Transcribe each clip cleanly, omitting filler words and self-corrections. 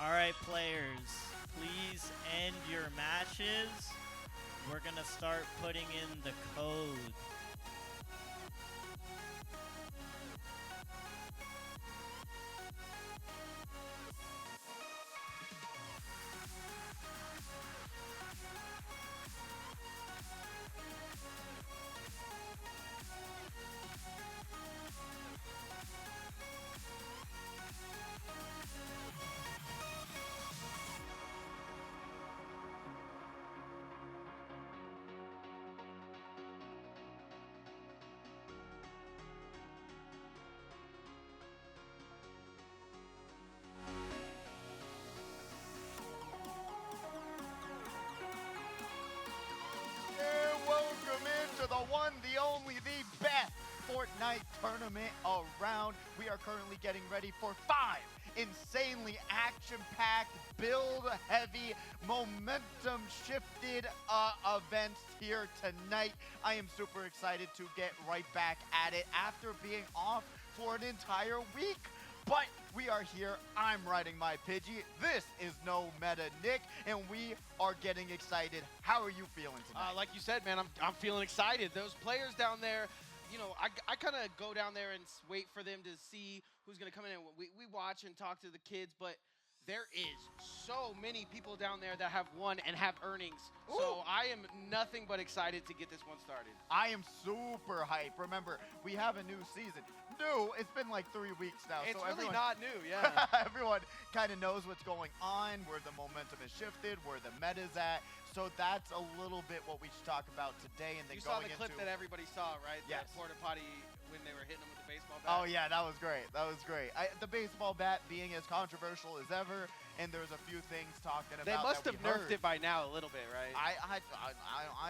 All right, players, please end your matches. We're gonna start putting in the code. And welcome into the one, the only, the best Fortnite tournament around. We are currently getting ready for 5 insanely action-packed, build-heavy, momentum-shifted events here tonight. I am super excited to get right back at it after being off for an entire week. But we are here. I'm riding my Pidgey. This is No Meta Nick, and we are getting excited. How are you feeling tonight? Like you said, man, I'm feeling excited. Those players down there, you know, I kind of go down there and wait for them to see who's going to come in. And we watch and talk to the kids, but there is so many people down there that have won and have earnings. Ooh. So I am nothing but excited to get this one started. I am super hyped. Remember, we have a new season. New, it's been like 3 weeks now. It's so really everyone, not new, yeah. everyone kind of knows what's going on, where the momentum is shifted, where the meta's at. So that's a little bit what we should talk about today. And then You saw going the clip into, that everybody saw, right? Yes. The porta potty when they were hitting them with the baseball bat. Oh yeah, that was great. That was great. The baseball bat being as controversial as ever, and there's a few things talking about. They must that have we nerfed heard. it by now a little bit, right? I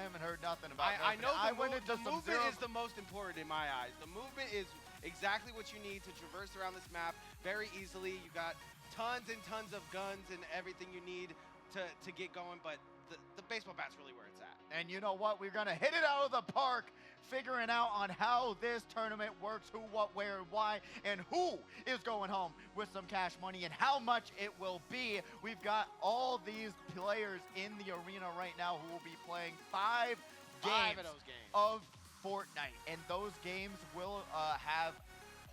haven't heard nothing about. I nerfing it. know I the, went into the some movement zero. is the most important in my eyes. The movement is exactly what you need to traverse around this map very easily. You got tons and tons of guns and everything you need to get going, but the baseball bat's really where it's at. And you know what? We're gonna hit it out of the park, figuring out on how this tournament works, who, what, where, and why, and who is going home with some cash money and how much it will be. We've got all these players in the arena right now who will be playing 5 Five games of those games. of Fortnite, and those games will have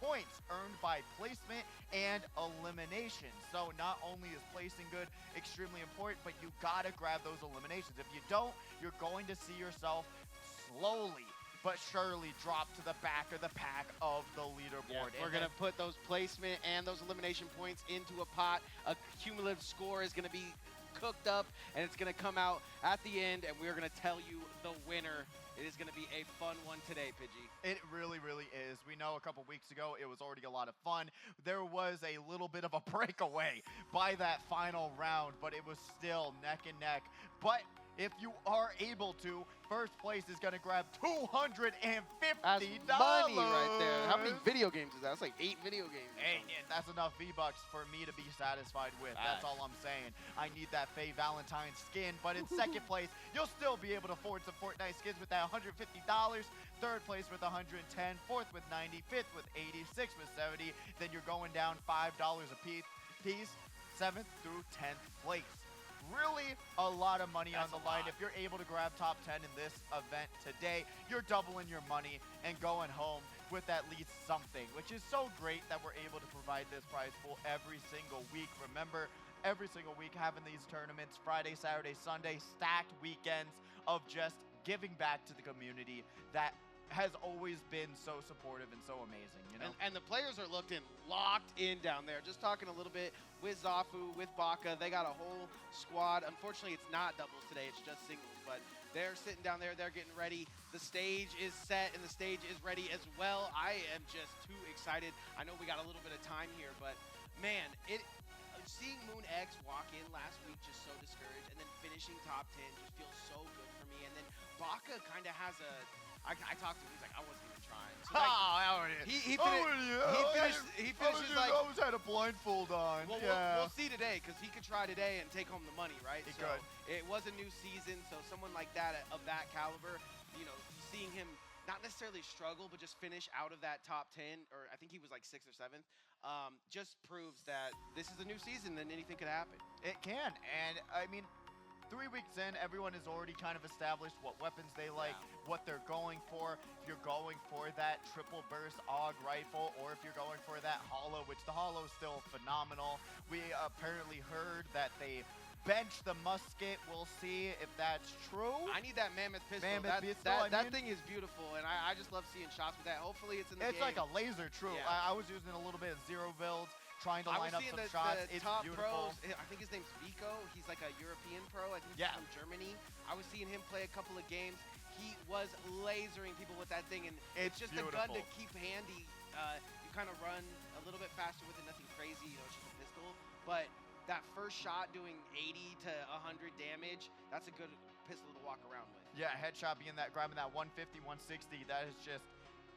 points earned by placement and elimination. So not only is placing good extremely important, but you gotta grab those eliminations. If you don't, you're going to see yourself slowly but surely drop to the back of the pack of the leaderboard. We're going to put those placement and those elimination points into a pot. A cumulative score is going to be cooked up, and it's going to come out at the end, and we're going to tell you the winner. It is going to be a fun one today, Pidgey. It really, really is. We know a couple weeks ago it was already a lot of fun. There was a little bit of a breakaway by that final round, but it was still neck and neck. But if you are able to, first place is going to grab $250. That's money right there. How many video games is that? That's like 8 video games. Hey, that's enough V-Bucks for me to be satisfied with. That's all I'm saying. I need that Faye Valentine skin. But in second place, you'll still be able to afford some Fortnite skins with that $150. Third place with 110. Fourth with 90. Fifth with 80. Sixth with 70. Then you're going down $5 a piece. 7th through 10th place. Really a lot of money on the line. If you're able to grab top 10 in this event today, you're doubling your money and going home with at least something, which is so great that we're able to provide this prize pool every single week. Remember, every single week having these tournaments, Friday, Saturday, Sunday, stacked weekends of just giving back to the community that has always been so supportive and so amazing, you know? And the players are locked in down there. Just talking a little bit with Zafu, with Baka. They got a whole squad. Unfortunately, it's not doubles today. It's just singles. But they're sitting down there. They're getting ready. The stage is set, and the stage is ready as well. I am just too excited. I know we got a little bit of time here, but, man, seeing Moon X walk in last week just so discouraged, and then finishing top 10 just feels so good for me. And then Baka kind of has a... I talked to him. He's like, I wasn't even trying. So, like, he finishes like... I always had a blindfold on. Well, yeah. we'll see today, because he could try today and take home the money, right? He so could. It was a new season, so someone like that, of that caliber, you know, seeing him not necessarily struggle, but just finish out of that top 10, or I think he was like 6th or 7th, just proves that this is a new season and anything could happen. It can, and I mean, 3 weeks in, everyone has already kind of established what weapons they like, what they're going for. If you're going for that triple burst AUG rifle, or if you're going for that holo, which the holo is still phenomenal. We apparently heard that they bench the musket. We'll see if that's true. I need that mammoth pistol. That thing is beautiful, and I just love seeing shots with that. Hopefully it's in the game. It's like a laser, true. Yeah. I was using a little bit of zero builds, trying to line up some shots. The it's top beautiful. pros, I think his name's Vico. He's like a European pro. I think he's from Germany. I was seeing him play a couple of games. He was lasering people with that thing, and it's just beautiful. a gun to keep handy. You kind of run a little bit faster with it, nothing crazy. You know, it's just a pistol. But that first shot doing 80 to 100 damage, that's a good pistol to walk around with. Yeah, headshot being that, grabbing that 150, 160, that is just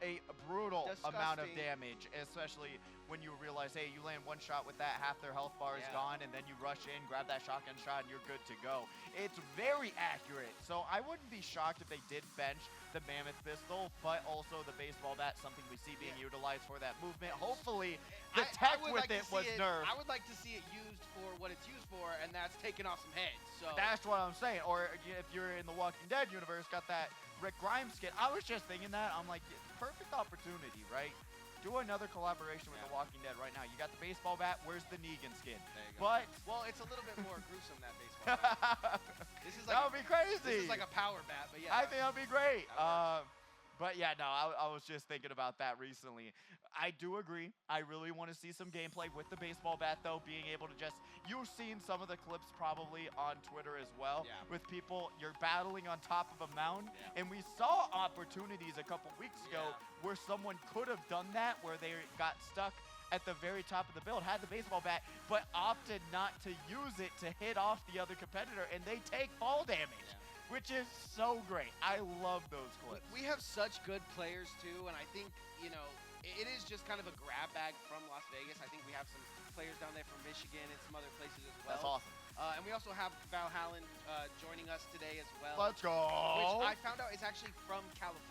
a brutal amount of damage, especially when you realize, hey, you land one shot with that, half their health bar is gone, and then you rush in, grab that shotgun shot, and you're good to go. It's very accurate, so I wouldn't be shocked if they did bench the mammoth pistol, but also the baseball bat, something we see being utilized for that movement. Hopefully, the tech with it was nerfed. I would like to see it used for what it's used for, and that's taking off some heads. So that's what I'm saying. Or if you're in the Walking Dead universe, got that Rick Grimes skit. I was just thinking that. I'm like, perfect opportunity, right? Do another collaboration with The Walking Dead right now. You got the baseball bat. Where's the Negan skin? There you go. But well, it's a little bit more gruesome, that baseball bat. This is like that would be crazy. This is like a power bat, but yeah. I think that would be great. But yeah, no, I was just thinking about that recently. I do agree. I really want to see some gameplay with the baseball bat, though, being able to just... You've seen some of the clips probably on Twitter as well, with people, you're battling on top of a mound, and we saw opportunities a couple weeks ago where someone could have done that, where they got stuck at the very top of the build, had the baseball bat, but opted not to use it to hit off the other competitor, and they take fall damage. Which is so great. I love those clips. We have such good players, too, and I think, you know, it is just kind of a grab bag from Las Vegas. I think we have some players down there from Michigan and some other places as well. That's awesome. And we also have Valhallen joining us today as well. Let's go. Which I found out is actually from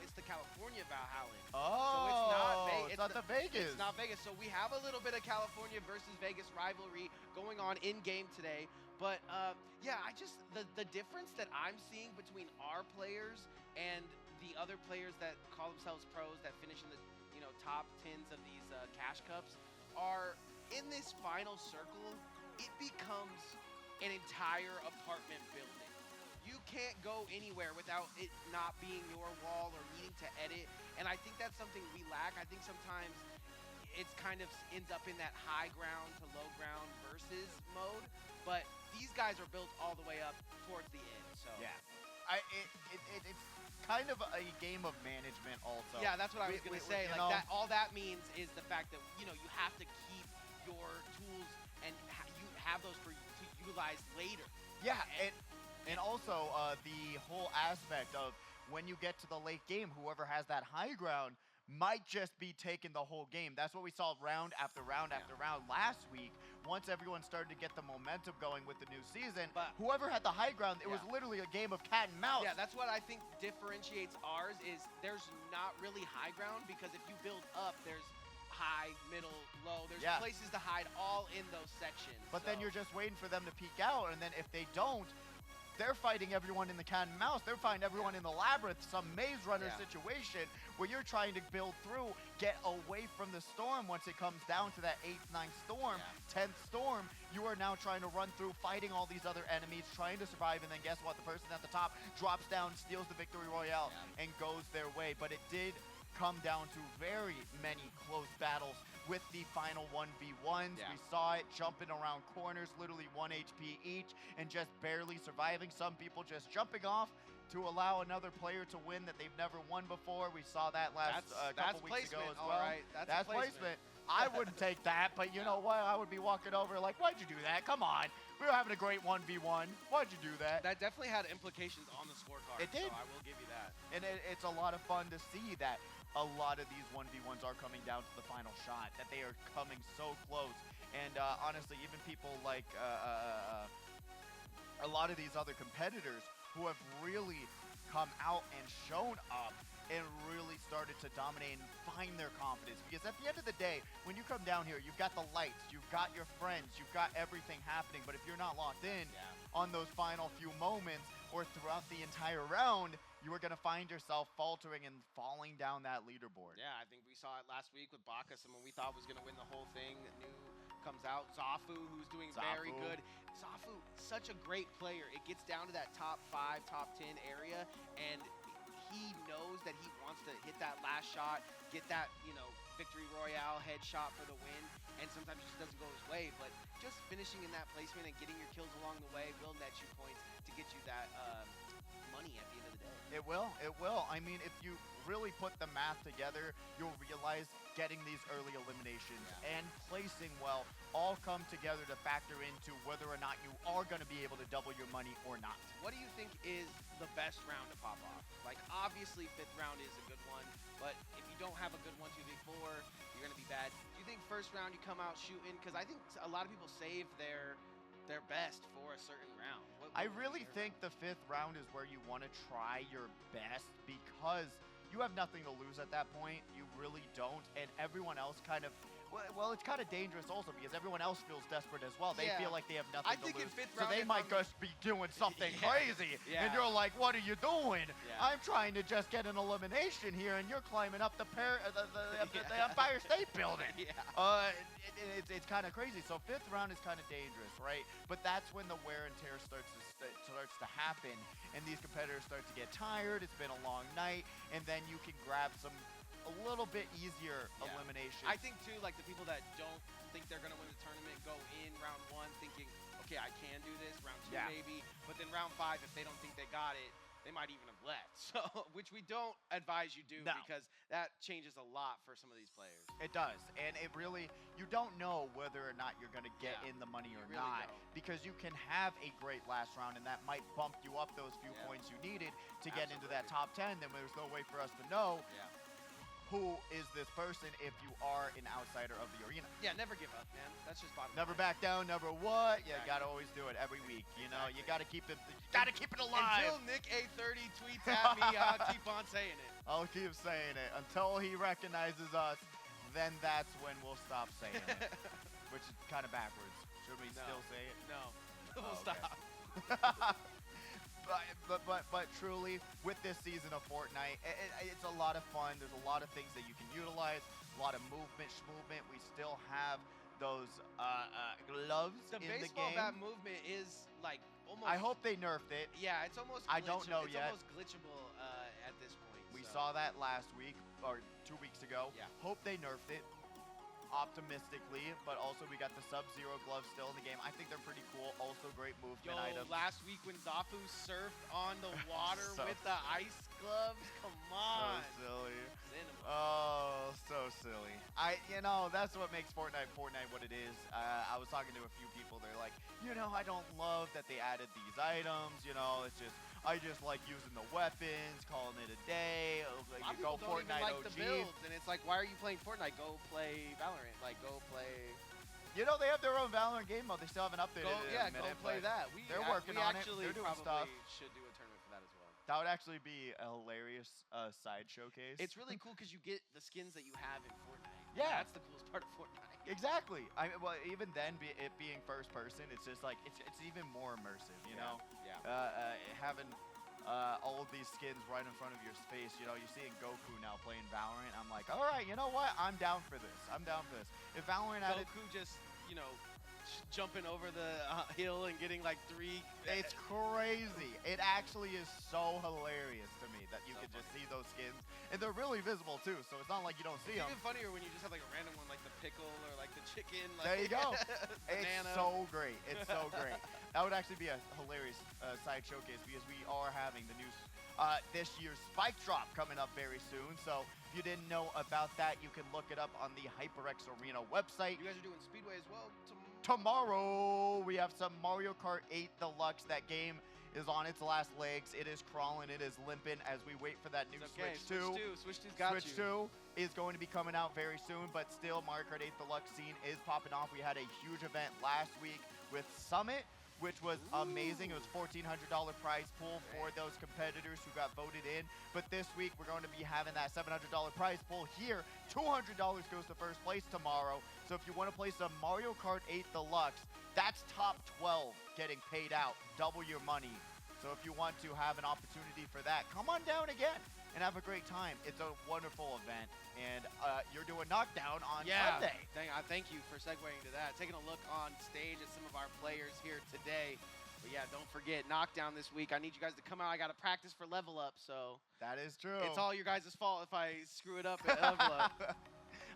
It's the California Valhallen. Oh, so it's not the Vegas. It's not Vegas. So we have a little bit of California versus Vegas rivalry going on in-game today. But, yeah, the difference that I'm seeing between our players and the other players that call themselves pros that finish in the, you know, top 10s of these cash cups are in this final circle, it becomes an entire apartment building. You can't go anywhere without it not being your wall or needing to edit. And I think that's something we lack. I think sometimes it's kind of ends up in that high ground to low ground versus mode. But these guys are built all the way up towards the end. So yeah, it's kind of a game of management also. Yeah, that's what I was gonna say. Like that, all that means is the fact that you know you have to keep your tools and you have those to utilize later. Yeah, and also the whole aspect of when you get to the late game, whoever has that high ground might just be taking the whole game. That's what we saw round after round after round last week. Once everyone started to get the momentum going with the new season, but whoever had the high ground, it was literally a game of cat and mouse. Yeah, that's what I think differentiates ours is there's not really high ground because if you build up, there's high, middle, low. There's places to hide all in those sections. But then you're just waiting for them to peek out, and then if they don't, they're fighting everyone in the cat and mouse. They're fighting everyone in the labyrinth, some maze runner situation where you're trying to build through, get away from the storm once it comes down to that 8th, 9th storm, 10th storm. You are now trying to run through, fighting all these other enemies, trying to survive, and then guess what? The person at the top drops down, steals the victory royale, and goes their way. But it did come down to very many close battles with the final 1v1s. We saw it jumping around corners, literally 1 HP each, and just barely surviving. Some people just jumping off to allow another player to win that they've never won before. We saw that last couple weeks ago as well. Right. That's placement. I wouldn't take that, but you know what? I would be walking over like, why'd you do that? Come on. We were having a great 1v1. Why'd you do that? That definitely had implications on the scorecard. It did. So I will give you that. And it's a lot of fun to see that a lot of these 1v1s are coming down to the final shot, that they are coming so close. And honestly, even people like a lot of these other competitors who have really come out and shown up and really started to dominate and find their confidence. Because at the end of the day, when you come down here, you've got the lights, you've got your friends, you've got everything happening. But if you're not locked in on those final few moments or throughout the entire round, you are going to find yourself faltering and falling down that leaderboard. Yeah, I think we saw it last week with Baka, someone we thought was going to win the whole thing. New comes out. Zafu, who's doing very good. Zafu, such a great player. It gets down to that top 5, top 10 area, and he knows that he wants to hit that last shot, get that, victory royale headshot for the win, and sometimes it just doesn't go his way, but just finishing in that placement and getting your kills along the way will net you points to get you that money at the end of the day. It will. I mean, if you really put the math together, you'll realize getting these early eliminations and placing well all come together to factor into whether or not you are going to be able to double your money or not. What do you think is the best round to pop off? Like, obviously, 5th round is a good one, but if you don't have a good 1, 2, 3, 4, you're going to be bad. Do you think first round you come out shooting? Because I think a lot of people save their best for a certain round. I really think the 5th round is where you want to try your best because you have nothing to lose at that point. You really don't. And everyone else kind of, well, it's kind of dangerous also because everyone else feels desperate as well. They feel like they have nothing to lose. In 5th so round, they might just be doing something crazy. And you're like, what are you doing? I'm trying to just get an elimination here and you're climbing up the Empire State Building. It's kind of crazy. So 5th round is kind of dangerous, right? But that's when the wear and tear starts to happen and these competitors start to get tired. It's been a long night, and then you can grab a little bit easier elimination. I think too, like the people that don't think they're gonna win the tournament go in round 1 thinking, okay, I can do this. Round 2 maybe, but then round 5, if they don't think they got it, they might even have left. So, which we don't advise you do because that changes a lot for some of these players. It does, and it really, you don't know whether or not you're going to get in the money or not because you can have a great last round and that might bump you up those few points you needed to get into that top 10. Then there's no way for us to know who is this person if you are an outsider of the arena. Yeah, never give up, man. That's just bottom Never line. back down, never what? You gotta always do it every week. You know, you gotta keep it alive. Until Nick A30 tweets at me, I'll keep on saying it. I'll keep saying it until he recognizes us. Then that's when we'll stop saying it, which is kind of backwards. Should we still say it? No, we'll stop. But truly, with this season of Fortnite, it's a lot of fun. There's a lot of things that you can utilize, a lot of movement. We still have those gloves in the game. The baseball bat movement is like almost... I hope they nerfed it. Yeah, it's almost I don't know it's yet. It's almost glitchable at this point. We saw that last week, or 2 weeks ago. Yeah. Hope they nerfed it. Optimistically, but also we got the Sub-Zero gloves still in the game. I think they're pretty cool. Also great movement items. Last week when Zafu surfed on the water with the ice gloves, come on. So silly. Cinema. Oh, so silly. That's what makes Fortnite what it is. I was talking to a few people. They're like, I don't love that they added these items. It's just, I just like using the weapons, calling it a day. You go Fortnite don't even like OG. The builds, and it's like, why are you playing Fortnite? Go play Valorant. Like, go play. They have their own Valorant game mode. They still haven't updated it in a minute. Go play that. They're working on it. They're doing stuff. Should do a tournament for that as well. That would actually be a hilarious side showcase. It's really cool because you get the skins that you have in Fortnite. Yeah. That's the coolest part of Fortnite. Exactly. Even then, it being first person, it's just like, it's even more immersive, you know? Yeah. Having all of these skins right in front of your face, you're seeing Goku now playing Valorant. I'm like, all right, you know what? I'm down for this. If Valorant added... Goku just, jumping over the hill and getting like 3. It's crazy. It actually is so hilarious to me that you can just see those skins. And they're really visible too, so it's not like you don't see them. It's even funnier when you just have like a random one like the pickle or like the chicken. Like there you go. It's so great. It's so great. That would actually be a hilarious side showcase because we are having the new this year's Spike Drop coming up very soon. So if you didn't know about that, you can look it up on the HyperX Arena website. You guys are doing Speedway as well tomorrow. We have some Mario Kart 8 Deluxe. That game is on its last legs. It is crawling. It is limping as we wait for that new Switch 2. Switch 2's got Switch 2 is going to be coming out very soon, but still Mario Kart 8 Deluxe scene is popping off. We had a huge event last week with Summit, which was amazing. It was $1,400 prize pool for those competitors who got voted in. But this week, we're going to be having that $700 prize pool here. $200 goes to first place tomorrow. So if you want to play some Mario Kart 8 Deluxe, that's top 12 getting paid out. Double your money. So if you want to have an opportunity for that, come on down again and have a great time. It's a wonderful event. And you're doing Knockdown on Sunday. Thank you for segueing to that. Taking a look on stage at some of our players here today. But yeah, don't forget, Knockdown this week. I need you guys to come out. I got to practice for level up, so. That is true. It's all your guys' fault if I screw it up at level up.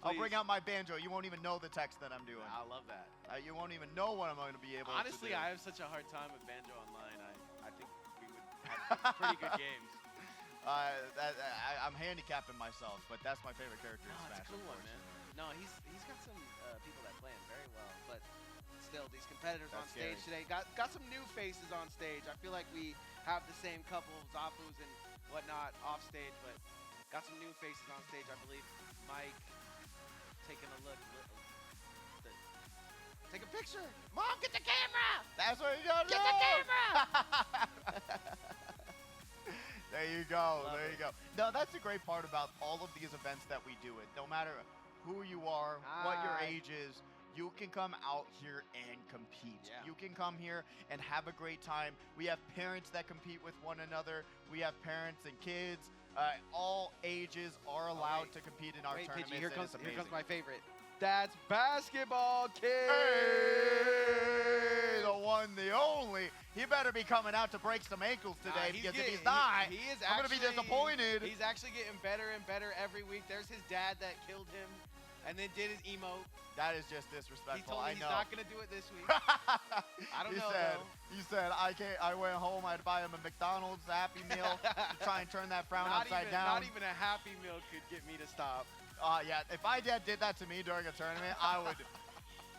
I'll bring out my banjo. You won't even know the text that I'm doing. I love that. You won't even know what I'm going to be able to do. Honestly, I have such a hard time with banjo online. I think we would have pretty good games. I'm handicapping myself, but that's my favorite character in Smash. It's a cool one, man. No, he's got some people that play him very well, but still, these competitors on stage today got some new faces on stage. I feel like we have the same couple of Zafus and whatnot off stage, but got some new faces on stage. I believe Mike taking a look. Take a picture. Mom, get the camera. That's what you gotta do. Get the camera. There you go. There you go. No, that's the great part about all of these events that we do. It no matter who you are, what your age is, you can come out here and compete. Yeah. You can come here and have a great time. We have parents that compete with one another. We have parents and kids. All ages are allowed to compete in our tournaments. Pidgey, here comes my favorite. That's basketball, kid. Hey, the one, the only. He better be coming out to break some ankles today, because if he's not, I'm going to be disappointed. He's actually getting better and better every week. There's his dad that killed him and then did his emote. That is just disrespectful. He told me he's not going to do it this week. I don't know, He said, I went home, I had to buy him a McDonald's Happy Meal to try and turn that frown upside down. Not even a Happy Meal could get me to stop. Yeah, if my dad did that to me during a tournament, I would,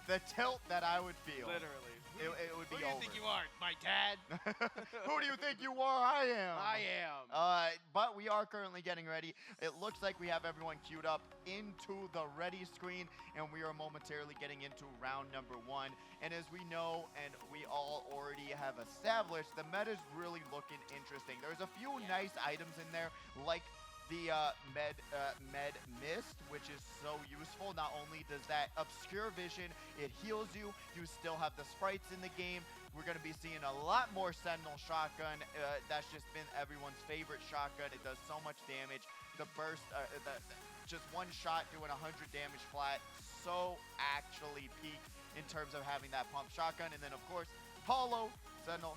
the tilt that I would feel. Literally. It would be over. Who do you think you are, my dad? Who do you think you are? I am. I am. But we are currently getting ready. It looks like we have everyone queued up into the ready screen, and we are momentarily getting into round number 1. And as we know, and we all already have established, the meta is really looking interesting. There's a few nice items in there, like the med mist, which is so useful. Not only does that obscure vision, it heals you. You still have the sprites in the game. We're going to be seeing a lot more Sentinel shotgun. That's just been everyone's favorite shotgun. It does so much damage. The burst, just one shot doing 100 damage flat. So actually peak in terms of having that pump shotgun. And then of course, Hollow Sentinel.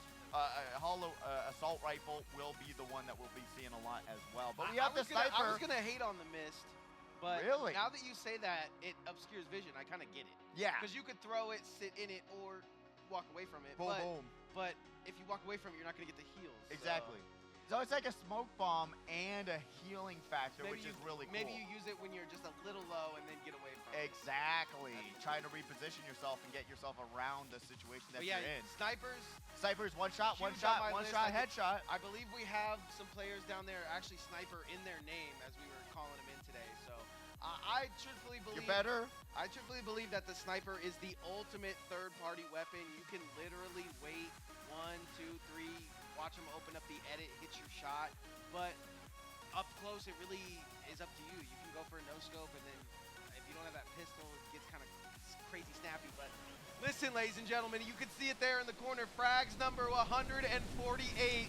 Hollow assault rifle will be the one that we'll be seeing a lot as well. But we have the sniper. I was gonna hate on the mist, but really, now that you say that, it obscures vision. I kind of get it. Yeah. Because you could throw it, sit in it, or walk away from it. Boom, boom. But if you walk away from it, you're not gonna get the heals. Exactly. So it's like a smoke bomb and a healing factor, which is really cool. Maybe you use it when you're just a little low and then get away from it. Exactly. Trying to reposition yourself and get yourself around the situation that you're in. Snipers, one shot, headshot. I believe we have some players down there actually sniper in their name, as we were calling them in today. So I truthfully believe. You're better. I truthfully believe that the sniper is the ultimate third-party weapon. You can literally wait 1, 2, 3. Watch them open up the edit, hit your shot, but up close it really is up to you. You can go for a no-scope, and then if you don't have that pistol, it gets kind of crazy snappy. But listen, ladies and gentlemen, you can see it there in the corner. Frags number 148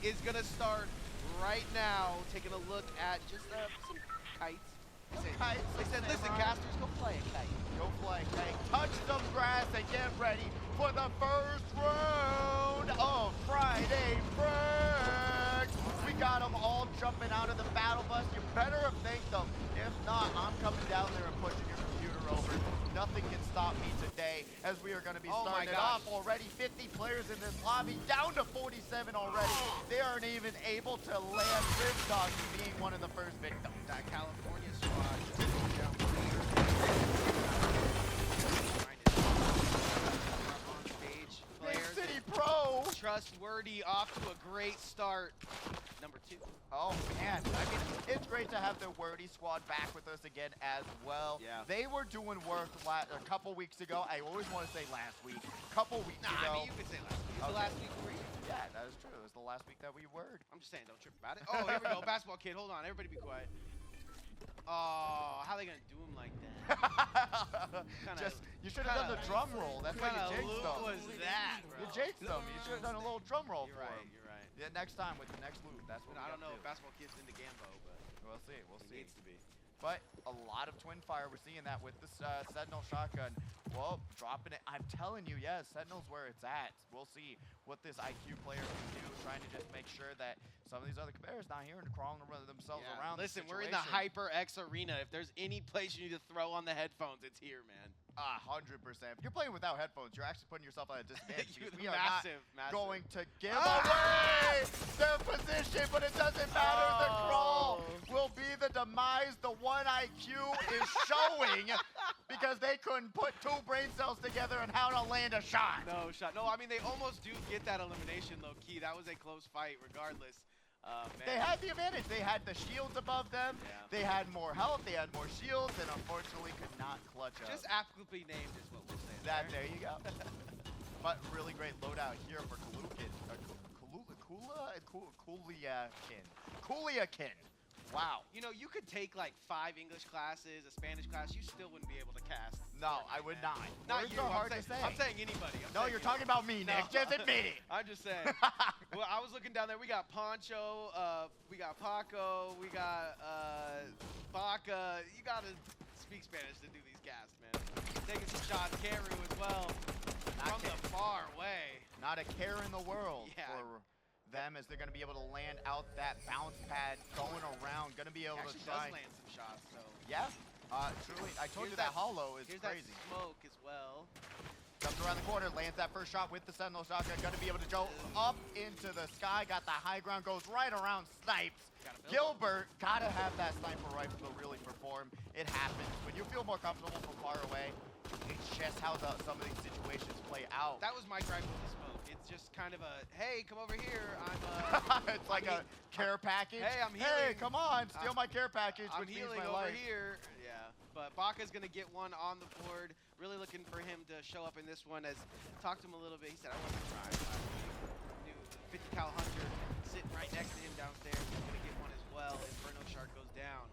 is going to start right now. Taking a look at just some kites. They said, listen, casters, go play a kite. Go play a kite. Touch some grass and get ready for the first round of Friday Frags. We got them all jumping out of the battle bus. You better have thanked them. If not, I'm coming down there and pushing your computer over. Nothing can stop me today, as we are going to be starting it off already. 50 players in this lobby, down to 47 already. They aren't even able to land Ripdog being one of the first victims. That California squad down on stage. Big City Pro. Trustworthy, off to a great start. number 2. Oh, man. I mean, it's great to have the Wordy squad back with us again as well. Yeah. They were doing work a couple weeks ago. I always want to say last week. Couple weeks ago. I mean, you could say last week. It's the last week we were here. Yeah, that is true. It was the last week that we were. I'm just saying, don't trip about it. Oh, here we go. Basketball kid. Hold on. Everybody be quiet. Oh, how are they going to do him like that? You should have done the drum roll. That's why you jinxed them. What was that, bro? You jinxed them. You should have done a little drum roll You're for right, him. you're right. Yeah, next time with the next loop. That's what I don't know do. if basketball kid's into Gambo, but We'll see. We'll he see. needs to be. But a lot of twin fire. We're seeing that with this Sentinel shotgun. Well, dropping it. I'm telling you, yes, Sentinel's where it's at. We'll see what this IQ player can do, trying to just make sure that some of these other competitors not here and crawling themselves around. Listen, we're in the HyperX arena. If there's any place you need to throw on the headphones, it's here, man. 100%. If you're playing without headphones, you're actually putting yourself at a disadvantage. We are massive. not going to give away their position, but it doesn't matter. The crawl will be the demise the one IQ is showing because they couldn't put 2 brain cells together and how to land a shot. No shot. No, I mean, they almost do get that elimination, low-key. That was a close fight regardless. Man. They had the advantage. They had the shields above them. Yeah. They had more health. They had more shields, and unfortunately could not clutch up. Just aptly named is what we'll say. There you go. But really great loadout here for Kalukin. Kuliakin. Wow. You know, you could take like 5 English classes, a Spanish class, you still wouldn't be able to cast. No, I would not. Not Words you. are hard to say. I'm saying anybody. No, you're talking about me, Nick. Just admit it. I'm just saying. Well, I was looking down there. We got Poncho, we got Paco, we got Baca. You got to speak Spanish to do these casts, man. Taking some shots. Karu as well. From the far away. Not a care in the world for them as they're going to be able to land out that bounce pad going around. Going to be able to try. Does land some shots, so. Yeah. Truly, I told you that hollow is crazy. That smoke as well. Comes around the corner, lands that first shot with the Sentinel shotgun. Going to be able to go up into the sky. Got the high ground, goes right around, snipes. Gilbert, gotta have that sniper rifle to really perform. It happens. When you feel more comfortable from far away, it's just how some of these situations play out. That was my gripe with the smoke. It's just kind of a, hey, come over here. I'm it's like a care package. Hey, I'm healing. Hey, come on, steal my care package. I'm which healing means my over life. here. Yeah, but Baca's going to get one on the board. Really looking for him to show up in this one. As talked to him a little bit, he said, I want to try. New 50 cal hunter sitting right next to him downstairs. He's going to get one as well. Inferno Shark goes down.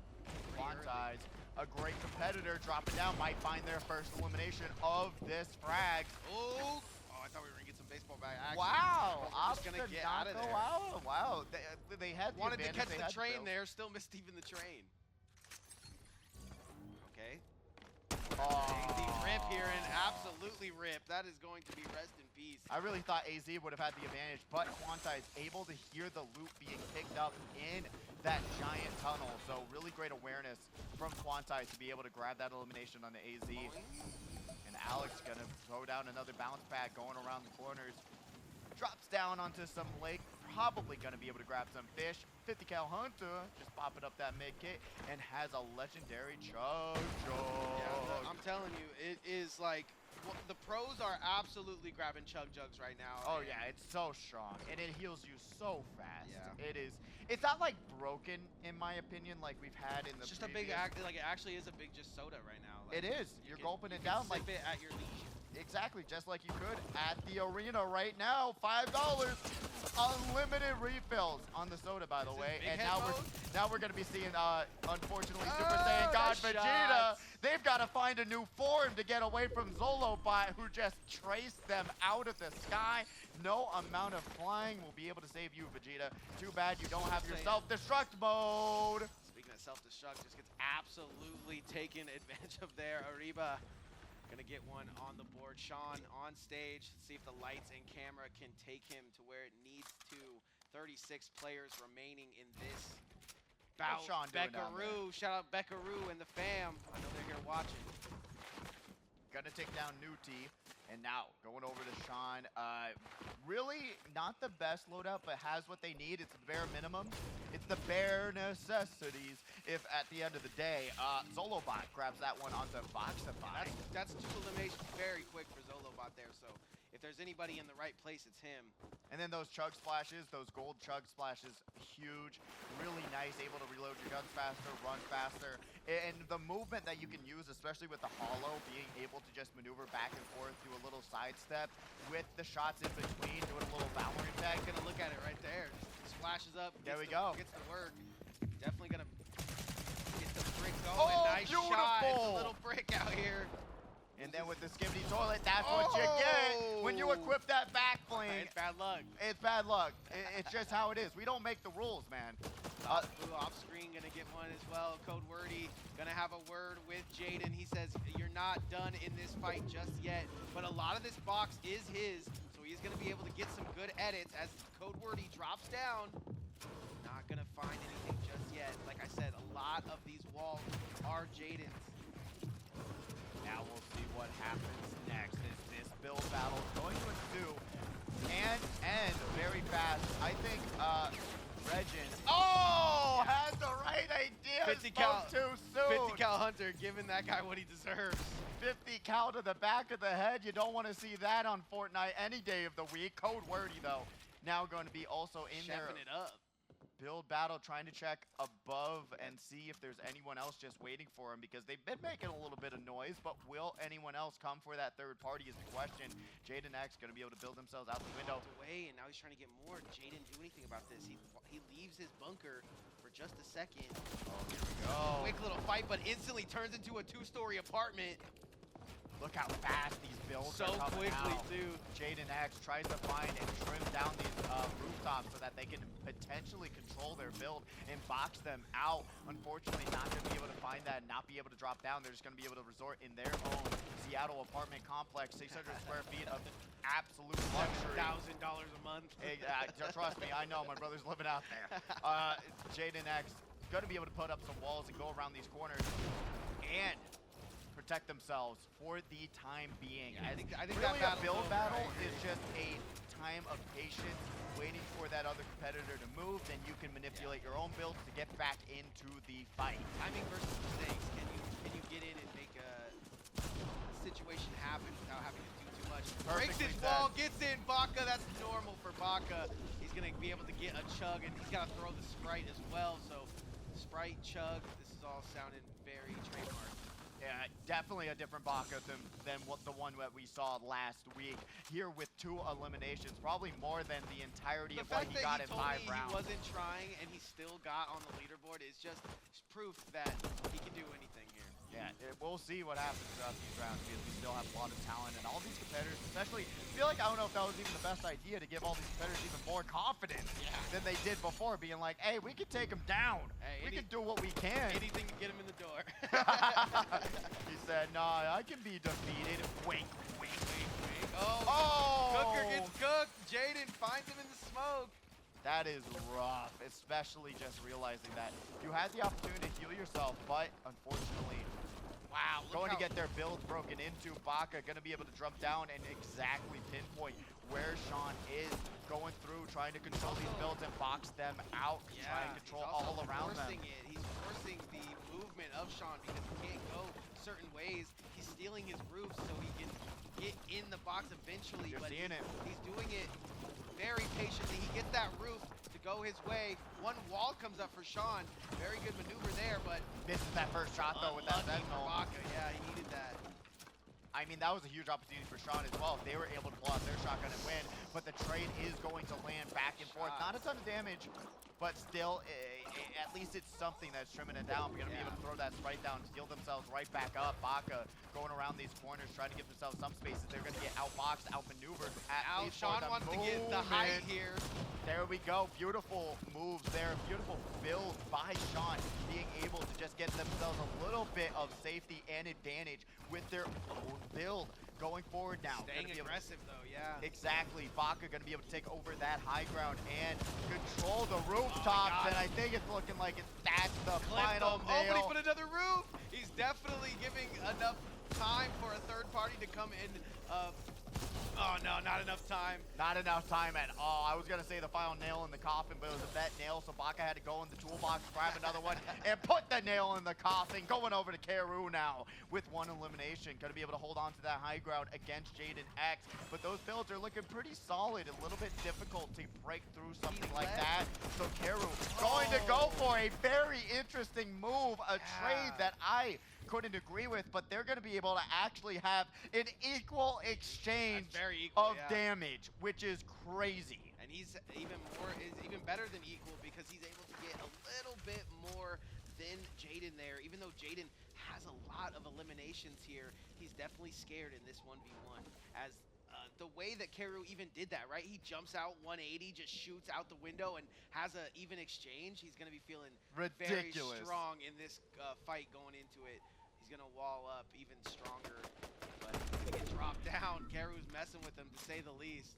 Quantize, a great competitor, dropping down, might find their first elimination of this FRAGS. Oh, I thought we were going to get some baseball back action. Wow, just going to get out of there. Wow, they had the Wanted to catch the advantage, train there, still missed even the train. Okay. Rip here, and absolutely rip. That is going to be rest in peace. I really thought AZ would have had the advantage, but Quantize able to hear the loot being picked up in that giant tunnel. So really great awareness from Quantize to be able to grab that elimination on the AZ. And Alex gonna throw down another bounce pad going around the corners. Drops down onto some lake, probably gonna be able to grab some fish. 50 cal hunter, just popping up that mid kit, and has a legendary chug. Yeah, I'm telling you, it is like, the pros are absolutely grabbing chug jugs right now. Oh yeah, it's so strong, and it heals you so fast. Yeah. It is. It's not like broken, in my opinion, like we've had in the. It's just a big, like it actually is a big just soda right now. Like, it is. You're gulping it down like it at your leisure. Exactly, just like you could at the arena right now. $5, unlimited refills on the soda, by the way. And now we're gonna be seeing, unfortunately, Super Saiyan God Vegeta. They've got to find a new form to get away from Zolobot, who just traced them out of the sky. No amount of flying will be able to save you, Vegeta. Too bad you don't have your self-destruct mode. Speaking of self-destruct, just gets absolutely taken advantage of there. Ariba gonna get one on the board. Sean on stage. Let's see if the lights and camera can take him to where it needs to. 36 players remaining in this bout. Sean doing down Beckaroo, shout out Beckaroo and the fam. I know they're here watching. Gonna take down Nuti, and now going over to Sean. Really not the best loadout, but has what they need. It's the bare minimum. It's the bare necessities. If at the end of the day, Zolobot grabs that one onto Voxify. That's 2 eliminations very quick for Zolobot there. So if there's anybody in the right place, it's him. And then those chug splashes, those gold chug splashes, huge, really nice, able to reload your guns faster, run faster. And the movement that you can use, especially with the hollow, being able to just maneuver back and forth, do a little sidestep with the shots in between, doing a little Valorant tag. Gonna look at it right there. Splashes up. There we go. Gets the work. Definitely gonna get the brick going. Oh, Nice beautiful. shot. It's a little brick out here. And then with the skibbity toilet, that's what you get when you equip that back fling. It's bad luck. It's bad luck. It's just how it is. We don't make the rules, man. Blue off screen gonna get one as well. Code Wordy gonna have a word with Jaden. He says you're not done in this fight just yet, but a lot of this box is his, so he's gonna be able to get some good edits as Code Wordy drops down. Not gonna find anything just yet. Like I said, a lot of these walls are Jaden's. Now we'll see what happens next as this build battle is going to ensue and end very fast. I think Regin has the right idea. 50 cal, too soon. 50 cal Hunter giving that guy what he deserves. 50 cal to the back of the head. You don't want to see that on Fortnite any day of the week. Code Wordy though, now going to be also in there. Chefing it up. Build battle, trying to check above and see if there's anyone else just waiting for him because they've been making a little bit of noise, but will anyone else come for that third party is the question. Jaden X going to be able to build themselves out the window. Away, and now he's trying to get more. Jaden do anything about this. He leaves his bunker for just a second. Oh, here we go. Quick little fight, but instantly turns into a two-story apartment. Look how fast these builds So are coming quickly, out. too. Jaden X tries to find and trim down these rooftops so that they can potentially control their build and box them out. Unfortunately, not going to be able to find that and not be able to drop down. They're just going to be able to resort in their own Seattle apartment complex, 600 square feet of absolute luxury. $1,000 a month. Trust me, I know. My brother's living out there. Jaden X going to be able to put up some walls and go around these corners and protect themselves for the time being. Yeah, I think really that a build over, battle right? is just a time of patience, waiting for that other competitor to move, then you can manipulate your own builds to get back into the fight. Timing versus mistakes. Can you get in and make a situation happen without having to do too much? Breaks his wall, gets in. Baka, that's normal for Baka. He's gonna be able to get a chug, and he's gotta throw the Sprite as well. So Sprite, chug, this is all sounding very trademark. Yeah, definitely a different Baka than what the one that we saw last week. Here with 2 eliminations, probably more than the entirety of what he got in 5 rounds. The fact that he wasn't trying and he still got on the leaderboard is just proof that he can do anything here. Yeah, we'll see what happens throughout these rounds because we still have a lot of talent and all these competitors, especially, I feel like I don't know if that was even the best idea to give all these competitors even more confidence than they did before, being like, hey, we can take them down. Hey, we can do what we can. Anything to get him in the door. He said, nah, I can be defeated. Wink, wink, wink, wink. Oh! Cooker gets cooked. Jaden finds him in the smoke. That is rough, especially just realizing that you had the opportunity to heal yourself, but unfortunately, wow, going to get their builds broken into. Baka going to be able to jump down and exactly pinpoint where Sean is, going through, trying to control these builds and box them out, trying to control all around them. He's forcing the movement of Sean because he can't go certain ways. He's stealing his roof so he can get in the box eventually. You're but seeing it. He's doing it very patiently. He gets that roof to go his way. One wall comes up for Sean. Very good maneuver there, but misses that first shot though with that Sentinel. Yeah, he needed that. I mean, that was a huge opportunity for Sean as well. If they were able to pull out their shotgun and win, but the trade is going to land back and forth. Not a ton of damage, but still, at least it's something that's trimming it down. We're going to be able to throw that Sprite down, steal themselves right back up. Baka going around these corners, trying to give themselves some spaces. They're going to get outboxed, outmaneuvered. Now Sean wants to get the height here. There we go. Beautiful moves there. Beautiful build by Sean, being able to just get themselves a little bit of safety and advantage with their own build. Going forward now. Staying aggressive though, yeah. Exactly. Baka going to be able to take over that high ground and control the rooftops. And I think it's looking like that's the final nail. Oh, but he put another roof. He's definitely giving enough time for a third party to come in Oh no, not enough time. Not enough time at all. I was going to say the final nail in the coffin, but it was a vet nail, so Baka had to go in the toolbox, grab another one, and put the nail in the coffin. Going over to Keru now with one elimination. Going to be able to hold on to that high ground against Jaden X, but those builds are looking pretty solid. A little bit difficult to break through something like that. So Keru going to go for a very interesting move, a trade that I couldn't agree with, but they're going to be able to actually have an equal exchange of damage, which is crazy. And he's even better than equal because he's able to get a little bit more than Jaden there. Even though Jaden has a lot of eliminations here, he's definitely scared in this 1v1. As the way that Keru even did that, right? He jumps out 180, just shoots out the window and has an even exchange. He's going to be feeling very strong in this fight going into it. He's going to wall up even stronger, but he's going to get dropped down. Keru's messing with him, to say the least.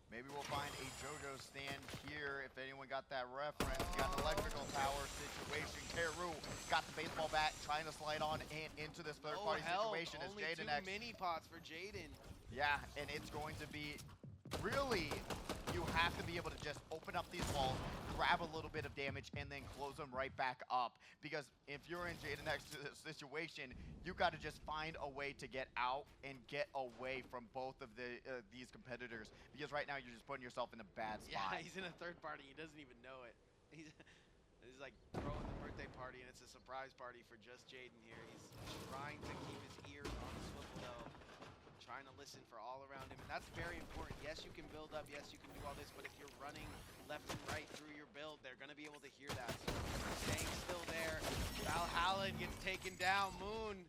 Maybe we'll find a JoJo stand here if anyone got that reference. Got an electrical tower situation. Keru got the baseball bat, trying to slide on and into this third-party situation as Jaden X. Only 2 mini pots for Jaden. Yeah, and it's going to be really, you have to be able to just open up these walls, grab a little bit of damage, and then close them right back up. Because if you're in Jaden X's situation, you got to just find a way to get out and get away from both of these competitors. Because right now you're just putting yourself in a bad spot. Yeah, he's in a third party. He doesn't even know it. He's like throwing the birthday party, and it's a surprise party for just Jaden here. He's trying to keep his ears on the swivel, though. Trying to listen for all around him, and that's very important. Yes, you can build up, yes, you can do all this, but if you're running left and right through your build, they're going to be able to hear that. So staying still there. Valhalla gets taken down. Moon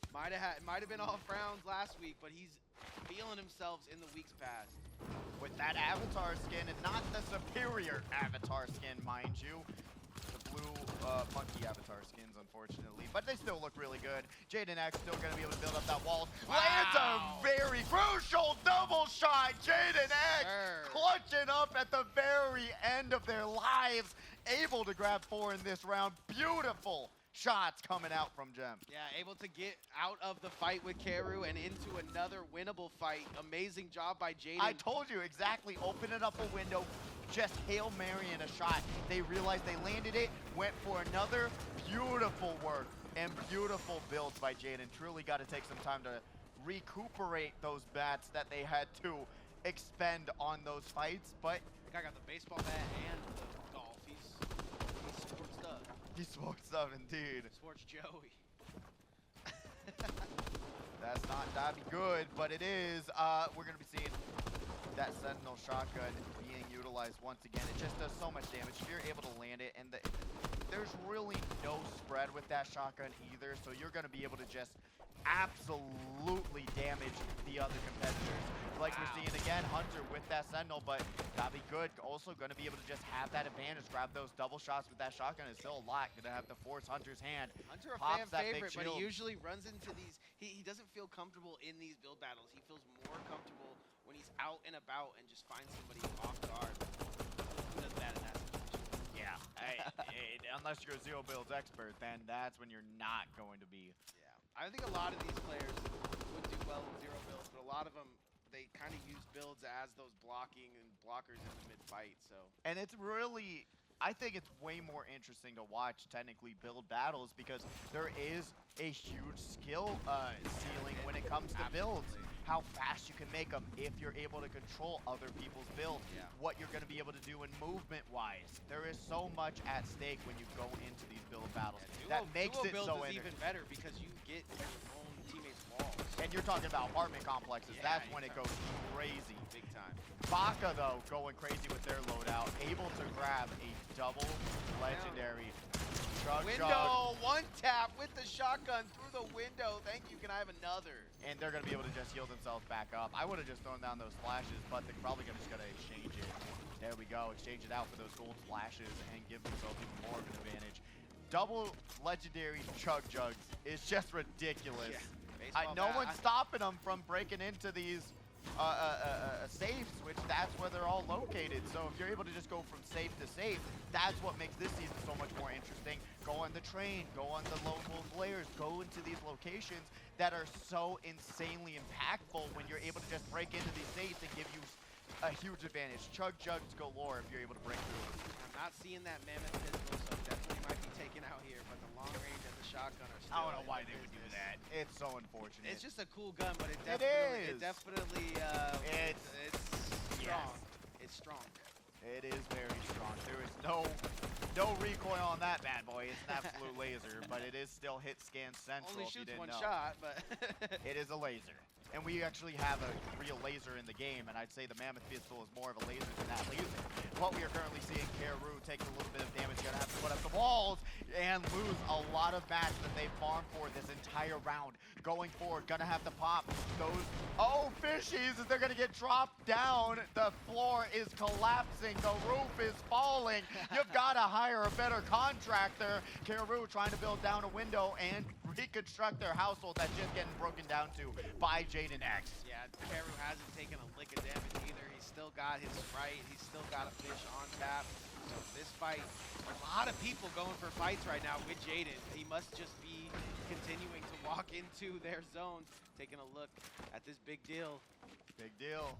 might have been all frowns last week, but he's feeling himself in the weeks past. With that avatar skin, and not the superior avatar skin, mind you. The blue monkey avatar skins, unfortunately, but they still look really good. Jaden X still going to be able to build up that wall. Wow. Lands a very crucial double shot. Jaden X clutching up at the very end of their lives, able to grab 4 in this round. Beautiful shots coming out from Gem. Yeah, able to get out of the fight with Keru and into another winnable fight. Amazing job by Jaden. I told you exactly. Opening up a window, just Hail Mary in a shot. They realized they landed it, went for another. Beautiful work and beautiful builds by Jaden. Truly got to take some time to recuperate those bats that they had to expend on those fights. But the guy got the baseball bat and the golf. He's sportsed up. He's sportsed up indeed. Sports Joey. That'd be good, but it is. We're gonna be seeing that Sentinel shotgun being utilized once again. It just does so much damage. If you're able to land it, and there's really no spread with that shotgun either, so you're gonna be able to just absolutely damage the other competitors. Like we're seeing again, Hunter with that Sentinel, but that'd be good. Also going to be able to just have that advantage, grab those double shots with that shotgun. Is still a lot. Going to have to force Hunter's hand. Hunter a fan favorite, but he usually runs into these. He doesn't feel comfortable in these build battles. He feels more comfortable when he's out and about and just finds somebody off guard. Who does that in that situation? Yeah. Unless you're a zero builds expert, then that's when you're not going to be. Yeah. I think a lot of these players would do well in zero builds, but a lot of them, they kind of use builds as those blocking and blockers in the mid-fight, so. And it's really, I think it's way more interesting to watch technically build battles because there is a huge skill ceiling when it comes to builds. How fast you can make them if you're able to control other people's builds, what you're going to be able to do in movement-wise. There is so much at stake when you go into these build battles. That makes it so is even better because you get your own teammates' walls. And you're talking about apartment complexes. That's when it goes crazy. Big time. Baka, though, going crazy with their loadout. Able to grab a double legendary window, one tap with the shotgun through the window. Thank you. Can I have another? And they're going to be able to just heal themselves back up. I would have just thrown down those flashes, but they're probably just going to exchange it. There we go. Exchange it out for those gold flashes and give themselves even more of an advantage. Double legendary chug jugs is just ridiculous. Yeah. No one's stopping them from breaking into these safes, which that's where they're all located. So if you're able to just go from safe to safe, that's what makes this season so much more interesting. Go on the train, go on the lone wolf layers, go into these locations that are so insanely impactful when you're able to just break into these safes and give you a huge advantage. Chug jugs galore if you're able to break through. I'm not seeing that mammoth pistol, so definitely might be taken out here, but the long range and the shotgun are still I don't know why in they would do business. that. It's so unfortunate. It's just a cool gun, but it is. definitely It's strong. yes. It's strong. It is very strong. There is no recoil on that bad boy. It's an absolute laser, but it is still hit scan central. Only if you shoots didn't one know. shot, but It is a laser. And we actually have a real laser in the game, and I'd say the Mammoth Pistol is more of a laser than that laser. What we are currently seeing, Carew taking a little bit of damage, gonna have to put up the walls and lose a lot of match that they farmed for this entire round. Going forward, gonna have to pop those, oh, fishies, they're gonna get dropped down. The floor is collapsing, the roof is falling. You've gotta hire a better contractor. Carew trying to build down a window and reconstruct their household that's just getting broken down to by Jaden X. yeah, Carew hasn't taken a lick of damage either. He's still got his Sprite. He's still got a fish on tap. So this fight, a lot of people going for fights right now with Jaden. He must just be continuing to walk into their zones. Taking a look at this big deal. Big deal.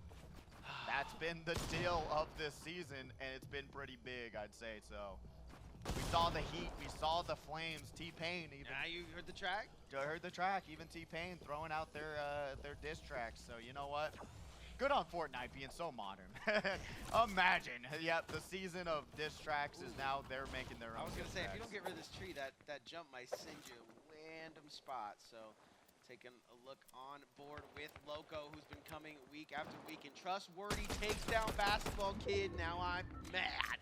That's been the deal of this season, and it's been pretty big, I'd say so. We saw the heat, we saw the flames, T-Pain even. Yeah, you heard the track? I heard the track, even T-Pain throwing out their diss tracks, so you know what? Good on Fortnite being so modern. Imagine, yep, the season of diss tracks is now they're making their own. I was gonna diss say, if you tracks. don't get rid of this tree, that jump might send you a random spot. So taking a look on board with Loco, who's been coming week after week, and Trustworthy takes down Basketball Kid. Now I'm mad.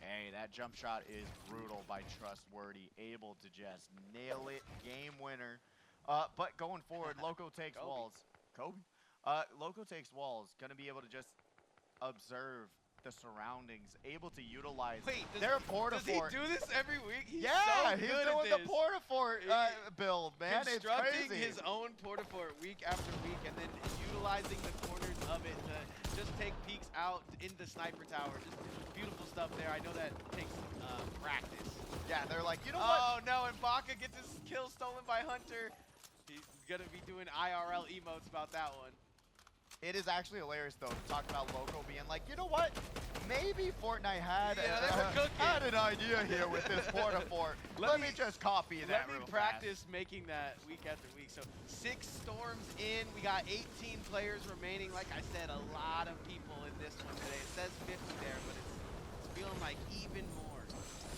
Hey, that jump shot is brutal by Trustworthy, able to just nail it, game winner. But going forward, Loco takes Kobe. walls. Kobe? Loco takes walls, gonna be able to just observe the surroundings, able to utilize their porta does he fort. do this every week? He's Yeah, so he's good doing at the this. porta fort build, man. It's Constructing crazy. his own porta fort week after week, and then utilizing the corners of it to just take peeks out in the sniper tower. Just beautiful stuff there. I know that takes practice. Yeah, they're like, you know what? Oh no, and Baka gets his kill stolen by Hunter. He's gonna be doing IRL emotes about that one. It is actually hilarious, though, to talk about Loco being like, you know what? Maybe Fortnite had, Yeah, they were cooking. had an idea here with this porta fort. Let me just copy that Let me real practice making that week after week. So 6 storms in. We got 18 players remaining. Like I said, a lot of people in this one today. It says 50 there, but it's feeling like even more.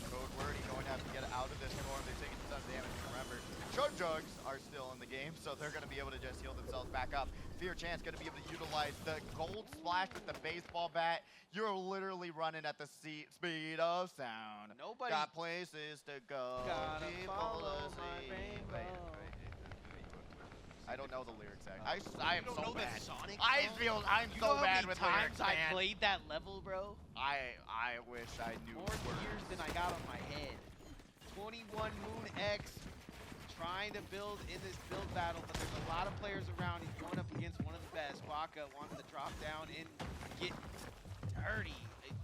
Code Wordy going to have to get out of this storm. They're taking some damage. Remember, Chug Jugs are still in the game, so they're going to be able to just heal themselves back up. Fear Chance going to be able to utilize the gold splash with the baseball bat. You're literally running at the speed of sound. Nobody Got places to go. gotta people follow to my see. rainbow. I don't know the lyrics. I am You don't so know the bad. Sonic I'm song? You so know how bad many with times lyrics, I man. played that level, bro? I wish I knew More words. years than I got on my head. 21 Moon X trying to build in this build battle, but there's a lot of players around. He's going up against one of the best. Baka wants to drop down and get dirty.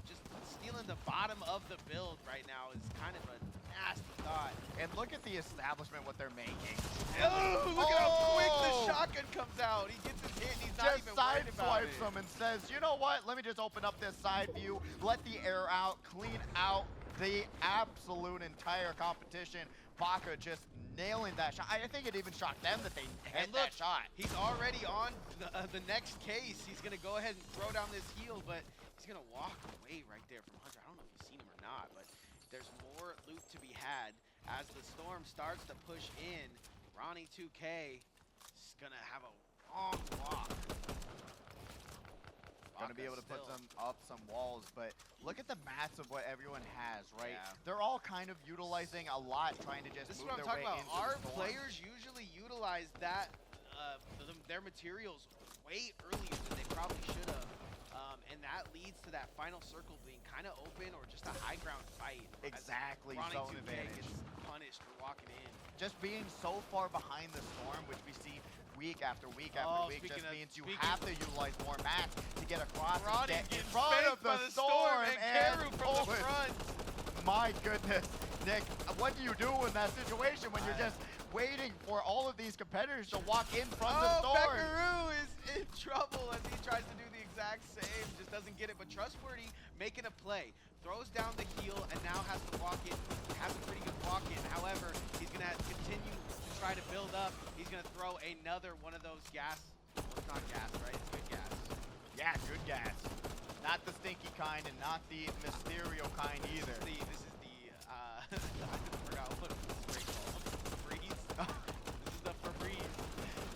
Just stealing the bottom of the build right now is kind of a nasty thought. And look at the establishment, what they're making. Oh, look at how quick the shotgun comes out. He gets his hit and he's not Just even side worried about swipes it. them and says, you know what? Let me just open up this side view, let the air out, clean out the absolute entire competition. Baka just nailing that shot. I think it even shocked them that they hit And look, that shot. he's already on the next case. He's going to go ahead and throw down this heal, but he's going to walk away right there from Hunter. I don't know if you've seen him or not, but there's more loot to be had as the storm starts to push in. Ronnie 2K is going to have a long walk. Gonna be able to put some walls, but look at the mats of what everyone has, right? Yeah. They're all kind of utilizing a lot, trying to just This is move what I'm their talking way about. into Our the storm. players usually utilize that their materials way earlier than they probably should have, and that leads to that final circle being kind of open or just a high ground fight. Exactly, Ronnie zone 2K advantage. gets punished for walking in. Just being so far behind the storm, which we see week after week after week just means you have to utilize more mats to get across and Ronnie get in getting front of spanked by the storm and and Karu from the Poland. front. My goodness, Nick, what do you do in that situation when you're just waiting for all of these competitors to walk in from the storm? Beckaroo is in trouble as he tries to do the exact same, just doesn't get it, but Trustworthy making a play, throws down the heel and now has to walk in, has a pretty good walk in. However, he's gonna continue to try to build up. He's gonna throw another one of those gas, well, it's not gas, right? It's good gas. Yeah, good gas. Not the stinky kind and not the Mysterio kind either. This is the I forgot what it was called. Febreze. This is the Febreze.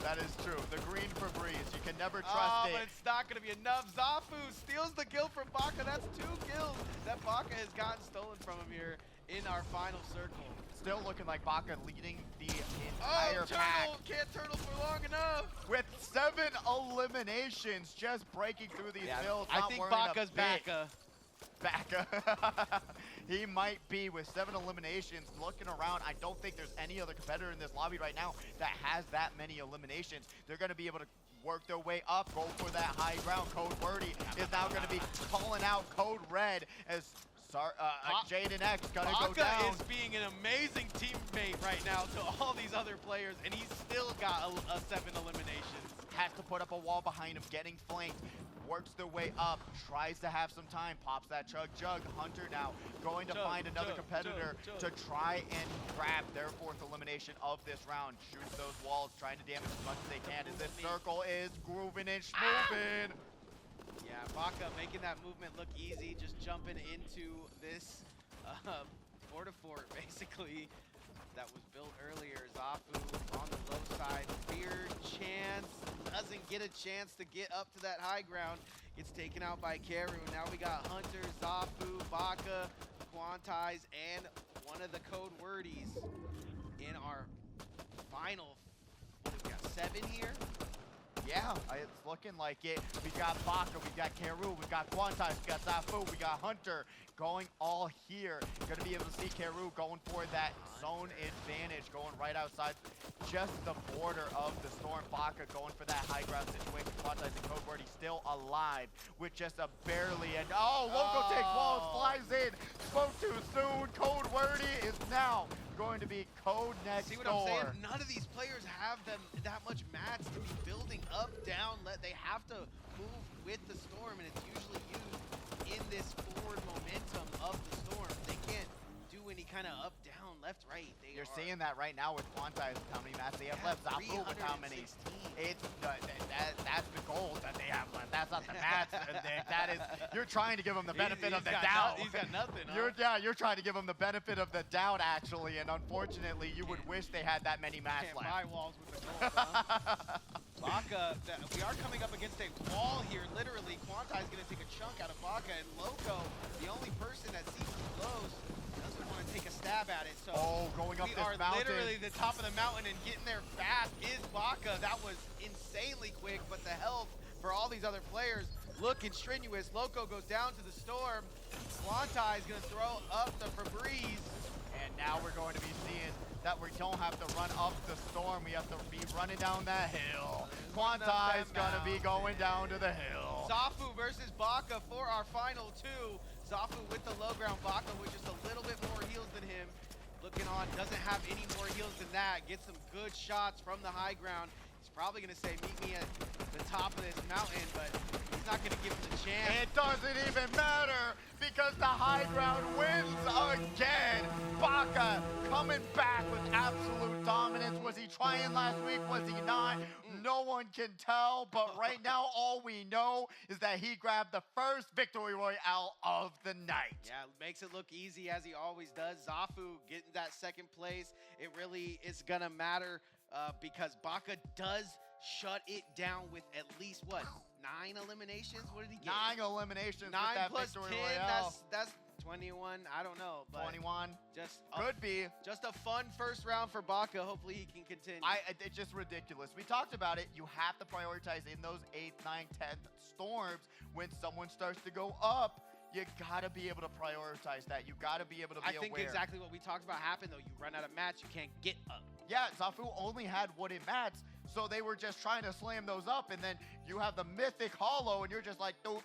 That is true. The green Febreze. You can never trust But it. it's not going to be enough. Zafu steals the kill from Baka. That's 2 kills that Baka has gotten stolen from him here in our final circle. Still looking like Baka leading the entire pack. Can't turtle for long enough. With 7 eliminations, just breaking through these builds. I think Baka's Baka. He might be with 7 eliminations. Looking around, I don't think there's any other competitor in this lobby right now that has that many eliminations. They're going to be able to work their way up, go for that high ground. Code Wordy is now going to be calling out Code Red as Jaden X gonna go down. Baka is being an amazing teammate right now to all these other players, and he's still got a 7 eliminations. Has to put up a wall behind him, getting flanked. Works their way up, tries to have some time, pops that chug. Hunter now going to find another competitor to try and grab their 4th elimination of this round. Shoots those walls, trying to damage as much as they can as this circle is grooving and schmooving. Yeah, Baka making that movement look easy, just jumping into this fort basically that was built earlier. Zafu on the low side, feared chance, doesn't get a chance to get up to that high ground. Gets taken out by Karu. Now we got Hunter, Zafu, Baka, Quantize, and one of the Code Wordies in our final. What do we got, 7 here? Yeah, it's looking like it. We got Baka, we got Karu, we got Quantize, we got Zafu, we got Hunter going all here. Gonna be able to see Karu going for that zone advantage, going right outside just the border of the storm. Baka going for that high ground situation. Quantize and Code Wordy still alive with just a barely and Loco takes walls, flies in, spoke too soon. Code Wordy is now going to be Code next door. See what I'm saying? None of these players have that much mats to be building up, down. They have to move with the storm, and it's usually used in this forward momentum of the storm. They can't do any kind of up, down, left, right. You're seeing that right now with Quantize, how many mats they have left. Zafu with how many. It's that's the gold that they have left. That's not the mats. That is, you're trying to give them the benefit of the doubt. He's got nothing. Huh? You're trying to give them the benefit of the doubt, actually, and unfortunately, you would wish they had that many mats left. Buy walls with the gold, huh? Baka, we are coming up against a wall here, literally. Quantize gonna take a chunk out of Baka, and Loco, the only person that seems close, doesn't want to take a stab at it. So going up this mountain. We are literally the top of the mountain, and getting there fast is Baka. That was insanely quick, but the health for all these other players looking strenuous. Loco goes down to the storm. Quantize gonna throw up the Febreze. And now we're going to be seeing that we don't have to run up the storm. We have to be running down that hill. Quantize gonna be going down to the hill. Zafu versus Baka for our final 2. Zafu with the low ground, Baka with just a little bit more heals than him. Looking on, doesn't have any more heals than that. Gets some good shots from the high ground. He's probably gonna say, meet me at the top of this mountain, but he's not gonna give him the chance. It doesn't even matter because the high ground wins again. Baka coming back with absolute dominance. Was he trying last week? Was he not? No one can tell, but right now all we know is that he grabbed the first victory royale of the night. Yeah, makes it look easy as he always does. Zafu getting that 2nd place. It really is gonna matter because Baka does shut it down with at least, what, 9 eliminations? What did he get? 9 eliminations 9 with that plus victory 10, royale. that's 21, I don't know. But 21. Just could be. Just a fun first round for Baka. Hopefully he can continue. It's just ridiculous. We talked about it. You have to prioritize in those 8th, 9th, 10th storms. When someone starts to go up, you gotta be able to prioritize that. You gotta be able to be aware. I think exactly what we talked about happened though. You run out of mats, you can't get up. Yeah, Zafu only had wooden mats, So they were just trying to slam those up, and then you have the mythic hollow, and you're just like, do.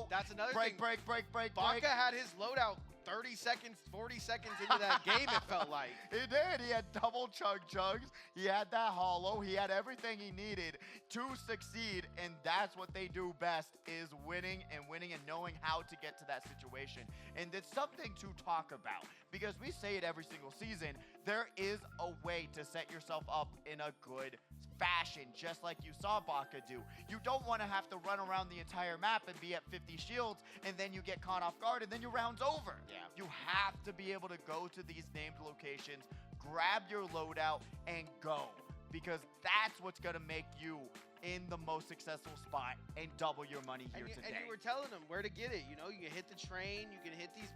That's another break, thing. break. Baka had his loadout 30 seconds, 40 seconds into that game, it felt like. He did. He had double chugs. He had that hollow. He had everything he needed to succeed, and that's what they do best, is winning and knowing how to get to that situation. And it's something to talk about, because we say it every single season. There is a way to set yourself up in a good fashion, just like you saw Baka do. You don't want to have to run around the entire map and be at 50 shields, and then you get caught off guard, and then your round's over. Yeah. You have to be able to go to these named locations, grab your loadout, and go, because that's what's going to make you in the most successful spot and double your money here today. And you were telling them where to get it. You know, you can hit the train, you can hit these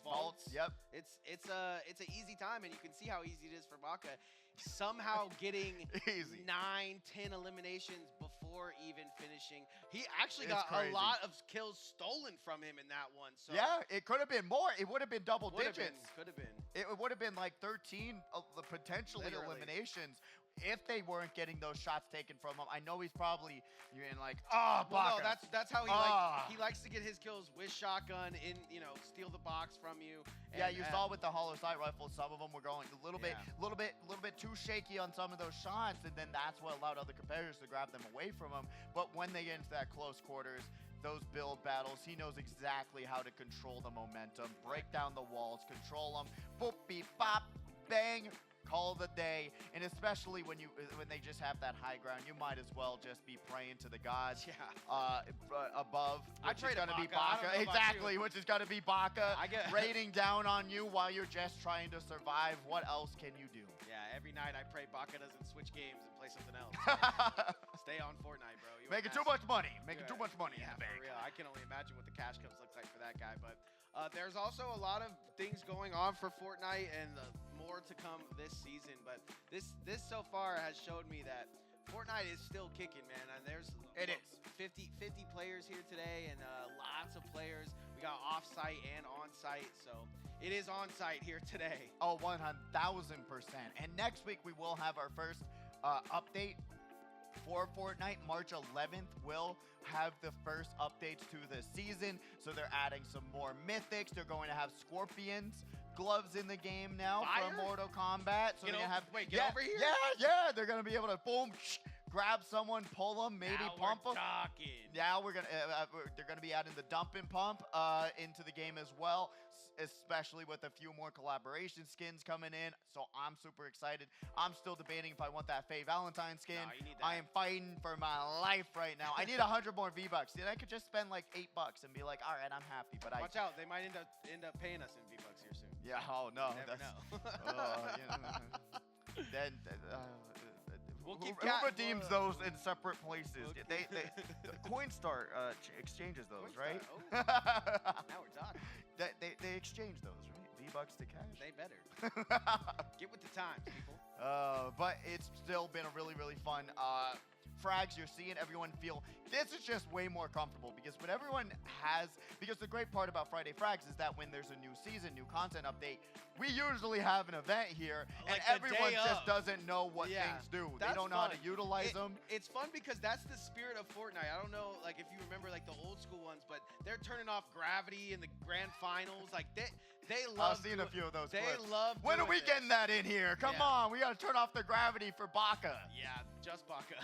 vaults. Yep. It's an easy time, and you can see how easy it is for Baka. Somehow getting Easy. 9-10 eliminations before even finishing. He actually It's got crazy. a lot of kills stolen from him in that one. So Yeah, it could have been more. It would have been double digits. Could have been. It would have been like 13 potentially Literally. eliminations if they weren't getting those shots taken from him. I know he's probably in like, oh, Well, Baka. no, that's how he likes to get his kills with shotgun in, steal the box from you. Yeah, you saw with the hollow sight rifle, some of them were going a little bit too shaky on some of those shots, and then that's what allowed other competitors to grab them away from him. But when they get into that close quarters, those build battles, he knows exactly how to control the momentum, break down the walls, control them, boop, beep, bop, bang, call the day. And especially when they just have that high ground, you might as well just be praying to the gods. Yeah. Above, I which is pray to gonna be Baka. I don't Baka. know about Exactly, you. which is gonna be Baka I get- raining down on you while you're just trying to survive. What else can you do? Yeah, every night I pray Baka doesn't switch games and play something else. Stay on Fortnite, bro. You Making are too much money. Yeah. Making too much money Yeah, in the for bank. real. I can only imagine what the cash cups looks like for that guy. But there's also a lot of things going on for Fortnite, and more to come this season. But this so far has showed me that Fortnite is still kicking, man. And there's It is. 50 players here today, and lots of players. We got off-site and on-site, so it is on-site here today. Oh, 1,000%. And next week we will have our first update for Fortnite. March 11th will have the first updates to the season. So they're adding some more mythics. They're going to have scorpions gloves in the game now Fire? from Mortal Kombat. So Get they're gonna have over here? Yeah. They're gonna be able to boom, grab someone, pull them, maybe Now pump we're them. talking. Now they're gonna be adding the dump and pump into the game as well, especially with a few more collaboration skins coming in. So I'm super excited. I'm still debating if I want that Faye Valentine skin. No, you need I that. am fighting for my life right now. I need 100 more V-Bucks. Then I could just spend like $8 and be like, all right, I'm happy. But Watch out, they might end up paying us in V-Bucks here soon. yeah, oh no, You never that's know. then We'll who, keep who ca- redeems those in separate places? We'll They Coinstar exchanges those, Coinstar, right? Now we're talking. They exchange those, right? V-Bucks to cash. They better. Get with the times, people. But it's still been a really, really fun frags. You're seeing everyone feel this is just way more comfortable, because when everyone has, because the great part about Friday Frags is that when there's a new season, new content update, we usually have an event here, Like and the everyone day just of. doesn't know what Yeah, things do. They that's don't know how to fun. utilize them. It's fun because that's the spirit of Fortnite. I don't know, like, if you remember, like, the old school ones, but they're turning off gravity in the grand finals. Like, they love I've seen a few of those They clips. love When are doing we this. getting that in here? Come Yeah. on, we gotta turn off the gravity for Baka. Yeah, just Baka.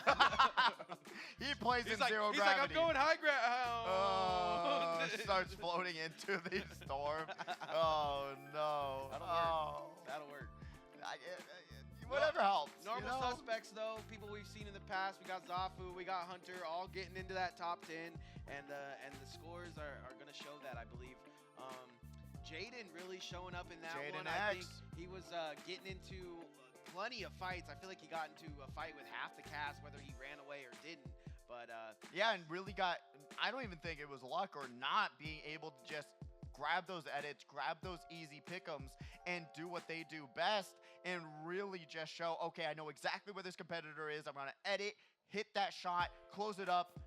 He plays in zero he's gravity. like, I'm going high gravity. Oh, starts floating into the storm. Oh no. That'll Oh. work. That'll work. Whatever helps. Normal you know? suspects, though, people we've seen in the past. We got Zafu, we got Hunter, all getting into that top 10, and the scores are going to show that, I believe. Jaden really showing up in that Jaden one. I think X. he was getting into plenty of fights. I feel like he got into a fight with half the cast, whether he ran away or didn't. But Yeah, and really got, I don't even think it was luck or not being able to just grab those edits, grab those easy pick'ems, and do what they do best, and really just show, okay, I know exactly where this competitor is. I'm going to edit, hit that shot, close it up,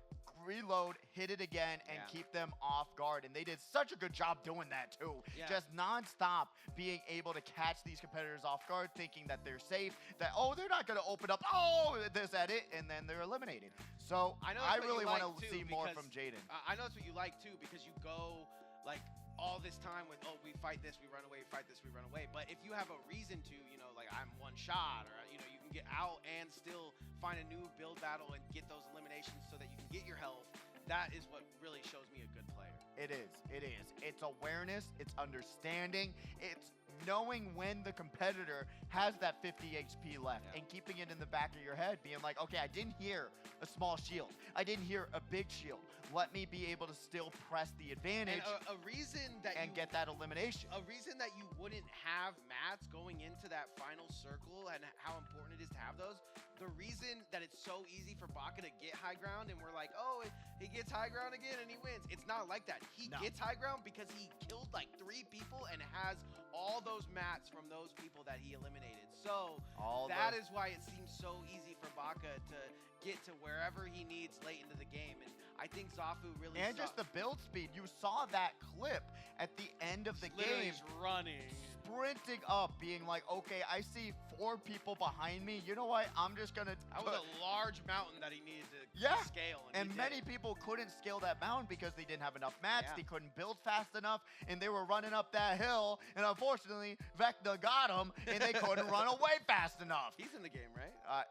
reload, hit it again, and keep them off guard. And they did such a good job doing that too. Just nonstop being able to catch these competitors off guard, thinking that they're safe, that, oh, they're not going to open up, oh, this at it, and then they're eliminated. So I really want to see more from Jaden. I know that's what you like too, because you go like all this time with, oh, we fight this, we run away, fight this, we run away. But if you have a reason to, you know, like I'm one shot, or, you know, you can get out and still find a new build battle and get those eliminations so that you can get your health. That is what really shows me a good player. It is. It is. It's awareness. It's understanding. It's knowing when the competitor has that 50 HP left and keeping it in the back of your head, being like, okay, I didn't hear a small shield. I didn't hear a big shield. Let me be able to still press the advantage and a reason that get that elimination. A reason that you wouldn't have mats going into that final circle and how important it is to have those. The reason that it's so easy for Baka to get high ground and we're like, oh, he gets high ground again and he wins. It's not like that. He gets high ground because he killed like 3 people and has all those mats from those people that he eliminated. So that is why it seems so easy for Baka to get to wherever he needs late into the game. And I think Zafu really just the build speed. You saw that clip at the end of the game. Running. Sprinting up, being like, okay, I see 4 people behind me. You know what? I'm just going to... That was a large mountain that he needed to scale. And many people couldn't scale that mountain because they didn't have enough mats. They couldn't build fast enough, and they were running up that hill. And unfortunately, Vecna got him, and they couldn't run away fast enough. He's in the game, right?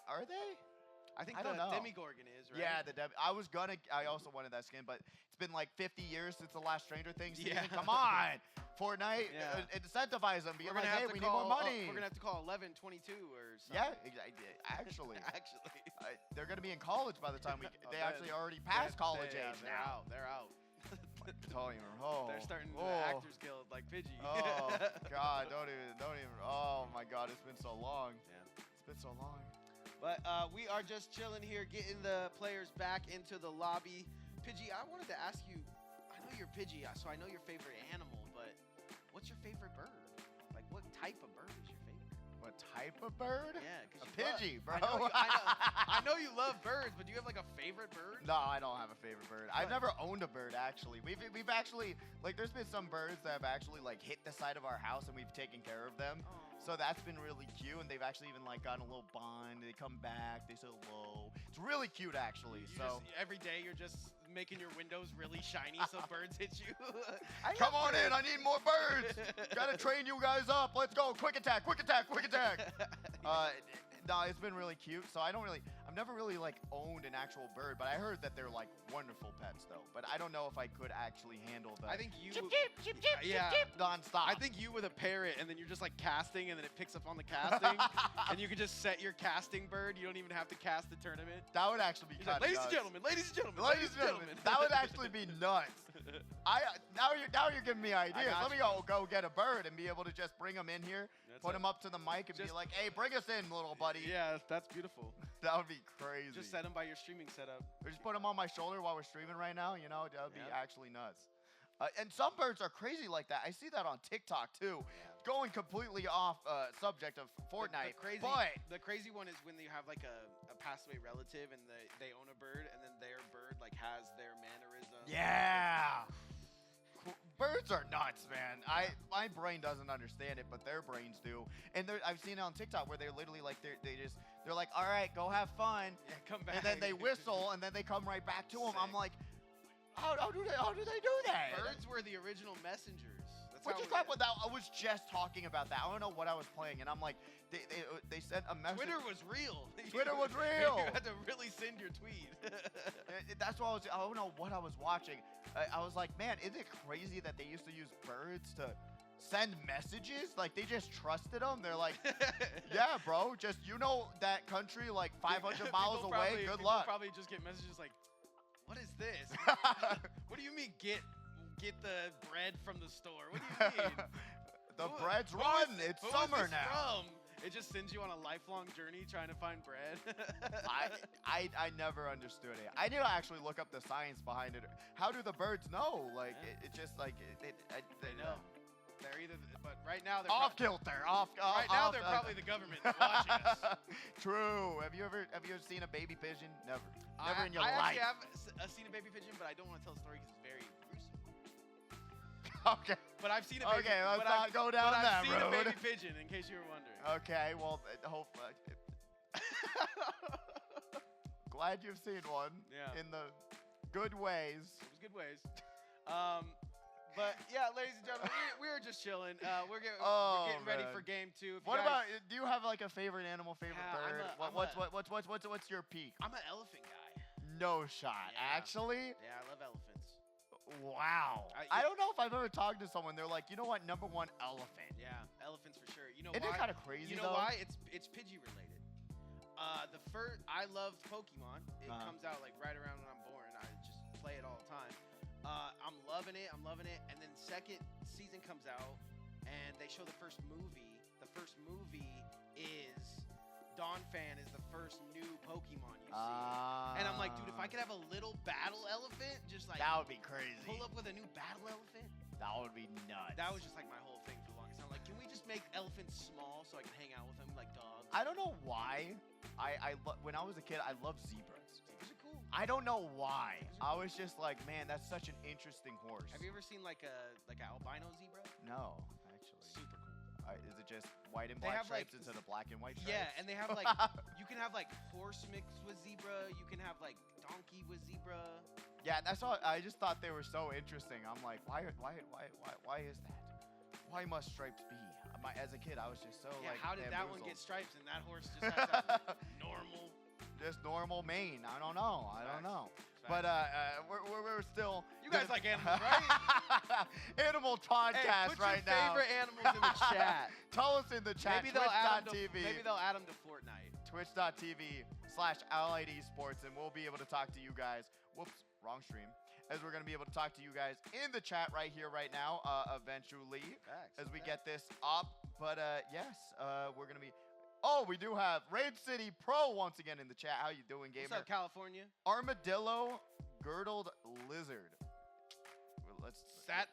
Are they? I think I don't know. Demigorgon is, right? Yeah, I also wanted that skin, but it's been like 50 years since the last Stranger Things season. Come on, Fortnite, incentivize them. Be like, hey, we need more money. We're gonna have to call 11-22 or something. Yeah, actually, they're gonna be in college by the time they actually already passed college age now. They're out. They're starting the Actors Guild like Pidgey. Oh God, don't even. Oh my God, it's been so long. Yeah, it's been so long. But we are just chilling here, getting the players back into the lobby. Pidgey, I wanted to ask you, I know you're Pidgey, so I know your favorite animal, but what's your favorite bird? Like, what type of bird is your favorite? What type of bird? Yeah, a Pidgey, bro. I know you love birds, but do you have like a favorite bird? No, I don't have a favorite bird. I've never owned a bird, actually. We've actually, like, there's been some birds that have actually, like, hit the side of our house and we've taken care of them. Oh. So that's been really cute, and they've actually even, like, gotten a little bond. They come back, they say hello. It's really cute, actually. Every day you're just making your windows really shiny so birds hit you. Come on in, I need more birds. Gotta train you guys up. Let's go. Quick attack, quick attack, quick attack. No, it's been really cute. So I've never really like owned an actual bird, but I heard that they're like wonderful pets though. But I don't know if I could actually handle the I think you nonstop. I think you with a parrot, and then you're just like casting, and then it picks up on the casting, and you could just set your casting bird. You don't even have to cast the tournament. That would actually be kind of ladies and gentlemen, ladies and gentlemen, ladies and gentlemen. That would actually be nuts. Now you're giving me ideas. Let me go get a bird and be able to just bring them in here, put them up to the mic, and be like, hey, bring us in, little buddy. Yeah, that's beautiful. That would be crazy. Just set them by your streaming setup. Or just put them on my shoulder while we're streaming right now. You know, that would be actually nuts. And some birds are crazy like that. I see that on TikTok too. Yeah. Going completely off subject of Fortnite. The crazy one is when you have like a passed away relative and they own a bird, and then their bird like has their mannerisms. Yeah. Birds are nuts, man. My brain doesn't understand it, but their brains do. And I've seen it on TikTok where they're literally like they're like, all right, go have fun. Yeah, come back. And then they whistle, and then they come right back to them. I'm like, how do they do that? Birds were the original messengers. Which is crap. I was just talking about that. I don't know what I was playing, and I'm like, they sent a message. Twitter was real. Twitter was real. You had to really send your tweet. That's what I don't know what I was watching. I was like, man, isn't it crazy that they used to use birds to send messages? Like, they just trusted them. They're like, yeah, bro, just, that country like 500 miles away. Good luck. Probably just get messages like, what is this? What do you mean get the bread from the store? What do you mean? The bread's run. It's summer now. It just sends you on a lifelong journey trying to find bread. I never understood it. I need to actually look up the science behind it. How do the birds know? Like, it just like they know. They're either, but right now they're off kilter. right now they're probably the government watching us. True. Have you ever seen a baby pigeon? Never. Never in your life. I actually have seen a baby pigeon, but I don't want to tell the story because it's very gruesome. Okay. But I've seen a baby. Okay, let's not go down that road. I've seen a baby pigeon, in case you were wondering. Okay, well, glad you've seen one. Yeah. In the good ways. It was good ways. But yeah, ladies and gentlemen, we were just chilling. We're getting ready for game 2. What about? Do you have like a favorite animal, favorite bird? What's your peak? I'm an elephant guy. No shot. Yeah. Actually. Yeah, I love elephants. Wow. I don't know if I've ever talked to someone. They're like, you know what? Number 1, elephant. Yeah, elephants for sure. You know Isn't why? it kind of crazy? You know why? It's Pidgey related. I loved Pokemon. It comes out like right around when I'm born. I just play it all the time. I'm loving it. And then second season comes out, and they show the first movie. The first movie is Donphan is the first new Pokemon you see. And I'm like, dude, if I could have a little battle elephant, just like that would be crazy. Pull up with a new battle elephant. That would be nuts. That was just like my whole thing for the longest time. Like, can we just make elephants small so I can hang out with them like dogs? I don't know why. When I was a kid, I loved zebras. Zebras are cool. I don't know why. I was just like, man, that's such an interesting horse. Have you ever seen like an albino zebra? No, actually. Super cool. Is it just white and black stripes instead of black and white stripes? Yeah, and they have like you can have like horse mixed with zebra. You can have like donkey with zebra. Yeah, that's all. I just thought they were so interesting. I'm like, why is that? Why must stripes be? As a kid, I was just so like. How did that one get stripes and that horse just has normal? Just normal mane. I don't know. I don't know. But we're still. You guys like animals, right? Animal podcast right now. Put your favorite animals in the chat. Tell us in the chat. Maybe they'll add them to, Twitch.tv. maybe they'll add them to Fortnite. Twitch.tv/Allied Esports, and we'll be able to talk to you guys. Whoops, wrong stream. As we're going to be able to talk to you guys in the chat right here, right now, eventually, as we get this up. But yes, we're going to be. Oh, we do have Raid City Pro once again in the chat. How you doing, gamer? What's up, California? Armadillo girdled lizard. Well, that's a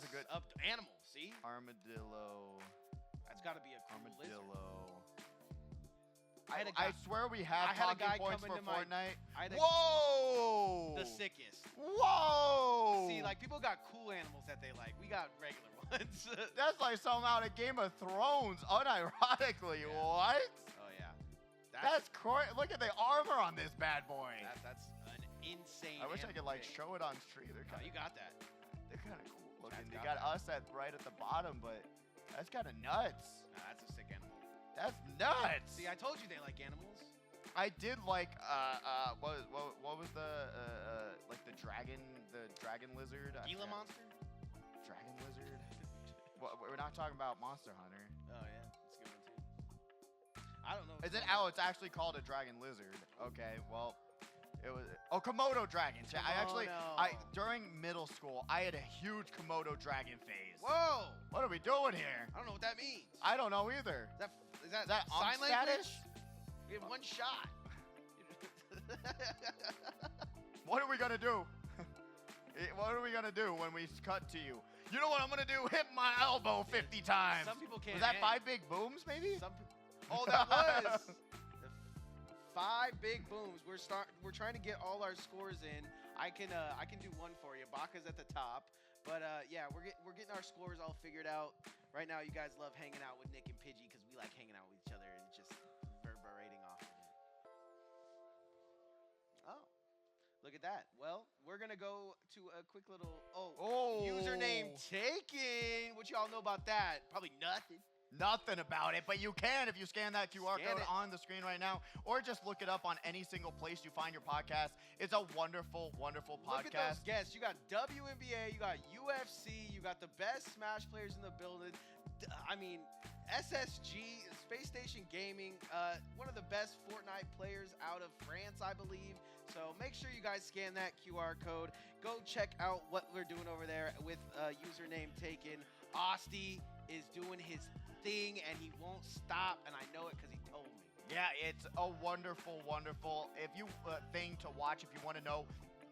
good animal. See, armadillo. That's got to be a cool armadillo. Lizard. I swear we have talking points for Fortnite. Whoa! The sickest. Whoa! See, like people got cool animals that they like. We got regular ones. That's like something out of Game of Thrones, unironically. Yeah. What? Oh yeah. That's crazy. Look at the armor on this bad boy. That's an insane. I wish I could like show it on stream. You got that. They're kind of cool looking. They got us right at the bottom, but that's kind of nuts. Nah, that's a sick animal. That's nuts. See, I told you they like animals. I did like what was the like the dragon lizard? Gila monster? Dragon lizard? We're not talking about Monster Hunter. Oh yeah, that's a good one too. I don't know. Is it? Oh, it's actually called a dragon lizard. Okay, well, it was. Oh, Komodo dragon. During middle school, I had a huge Komodo dragon phase. Whoa! What are we doing here? I don't know what that means. I don't know either. Is that sign language? We have one shot. What are we gonna do? What are we gonna do when we cut to you? You know what I'm gonna do? Hit my elbow 50 times. Some people can't. Was that 5 big booms, maybe? Oh, that was. 5 big booms. We're trying to get all our scores in. I can do one for you. Baka's at the top. But yeah, we're getting our scores all figured out. Right now, you guys love hanging out with Nick and Pidgey because we like hanging out with each other and just reverberating off of it. Oh, look at that. Well, we're gonna go to a quick little username taken. What y'all know about that? Probably nothing. Nothing about it, but you can if you scan that QR code on the screen right now, or just look it up on any single place you find your podcast. It's a wonderful, wonderful podcast. Look at those guests. You got WNBA, you got UFC, you got the best Smash players in the building. I mean, SSG, Space Station Gaming, one of the best Fortnite players out of France, I believe. So make sure you guys scan that QR code. Go check out what we're doing over there with username taken. Osty is doing his thing and he won't stop, and I know it because he told me. Yeah, it's a wonderful, wonderful thing to watch if you want to know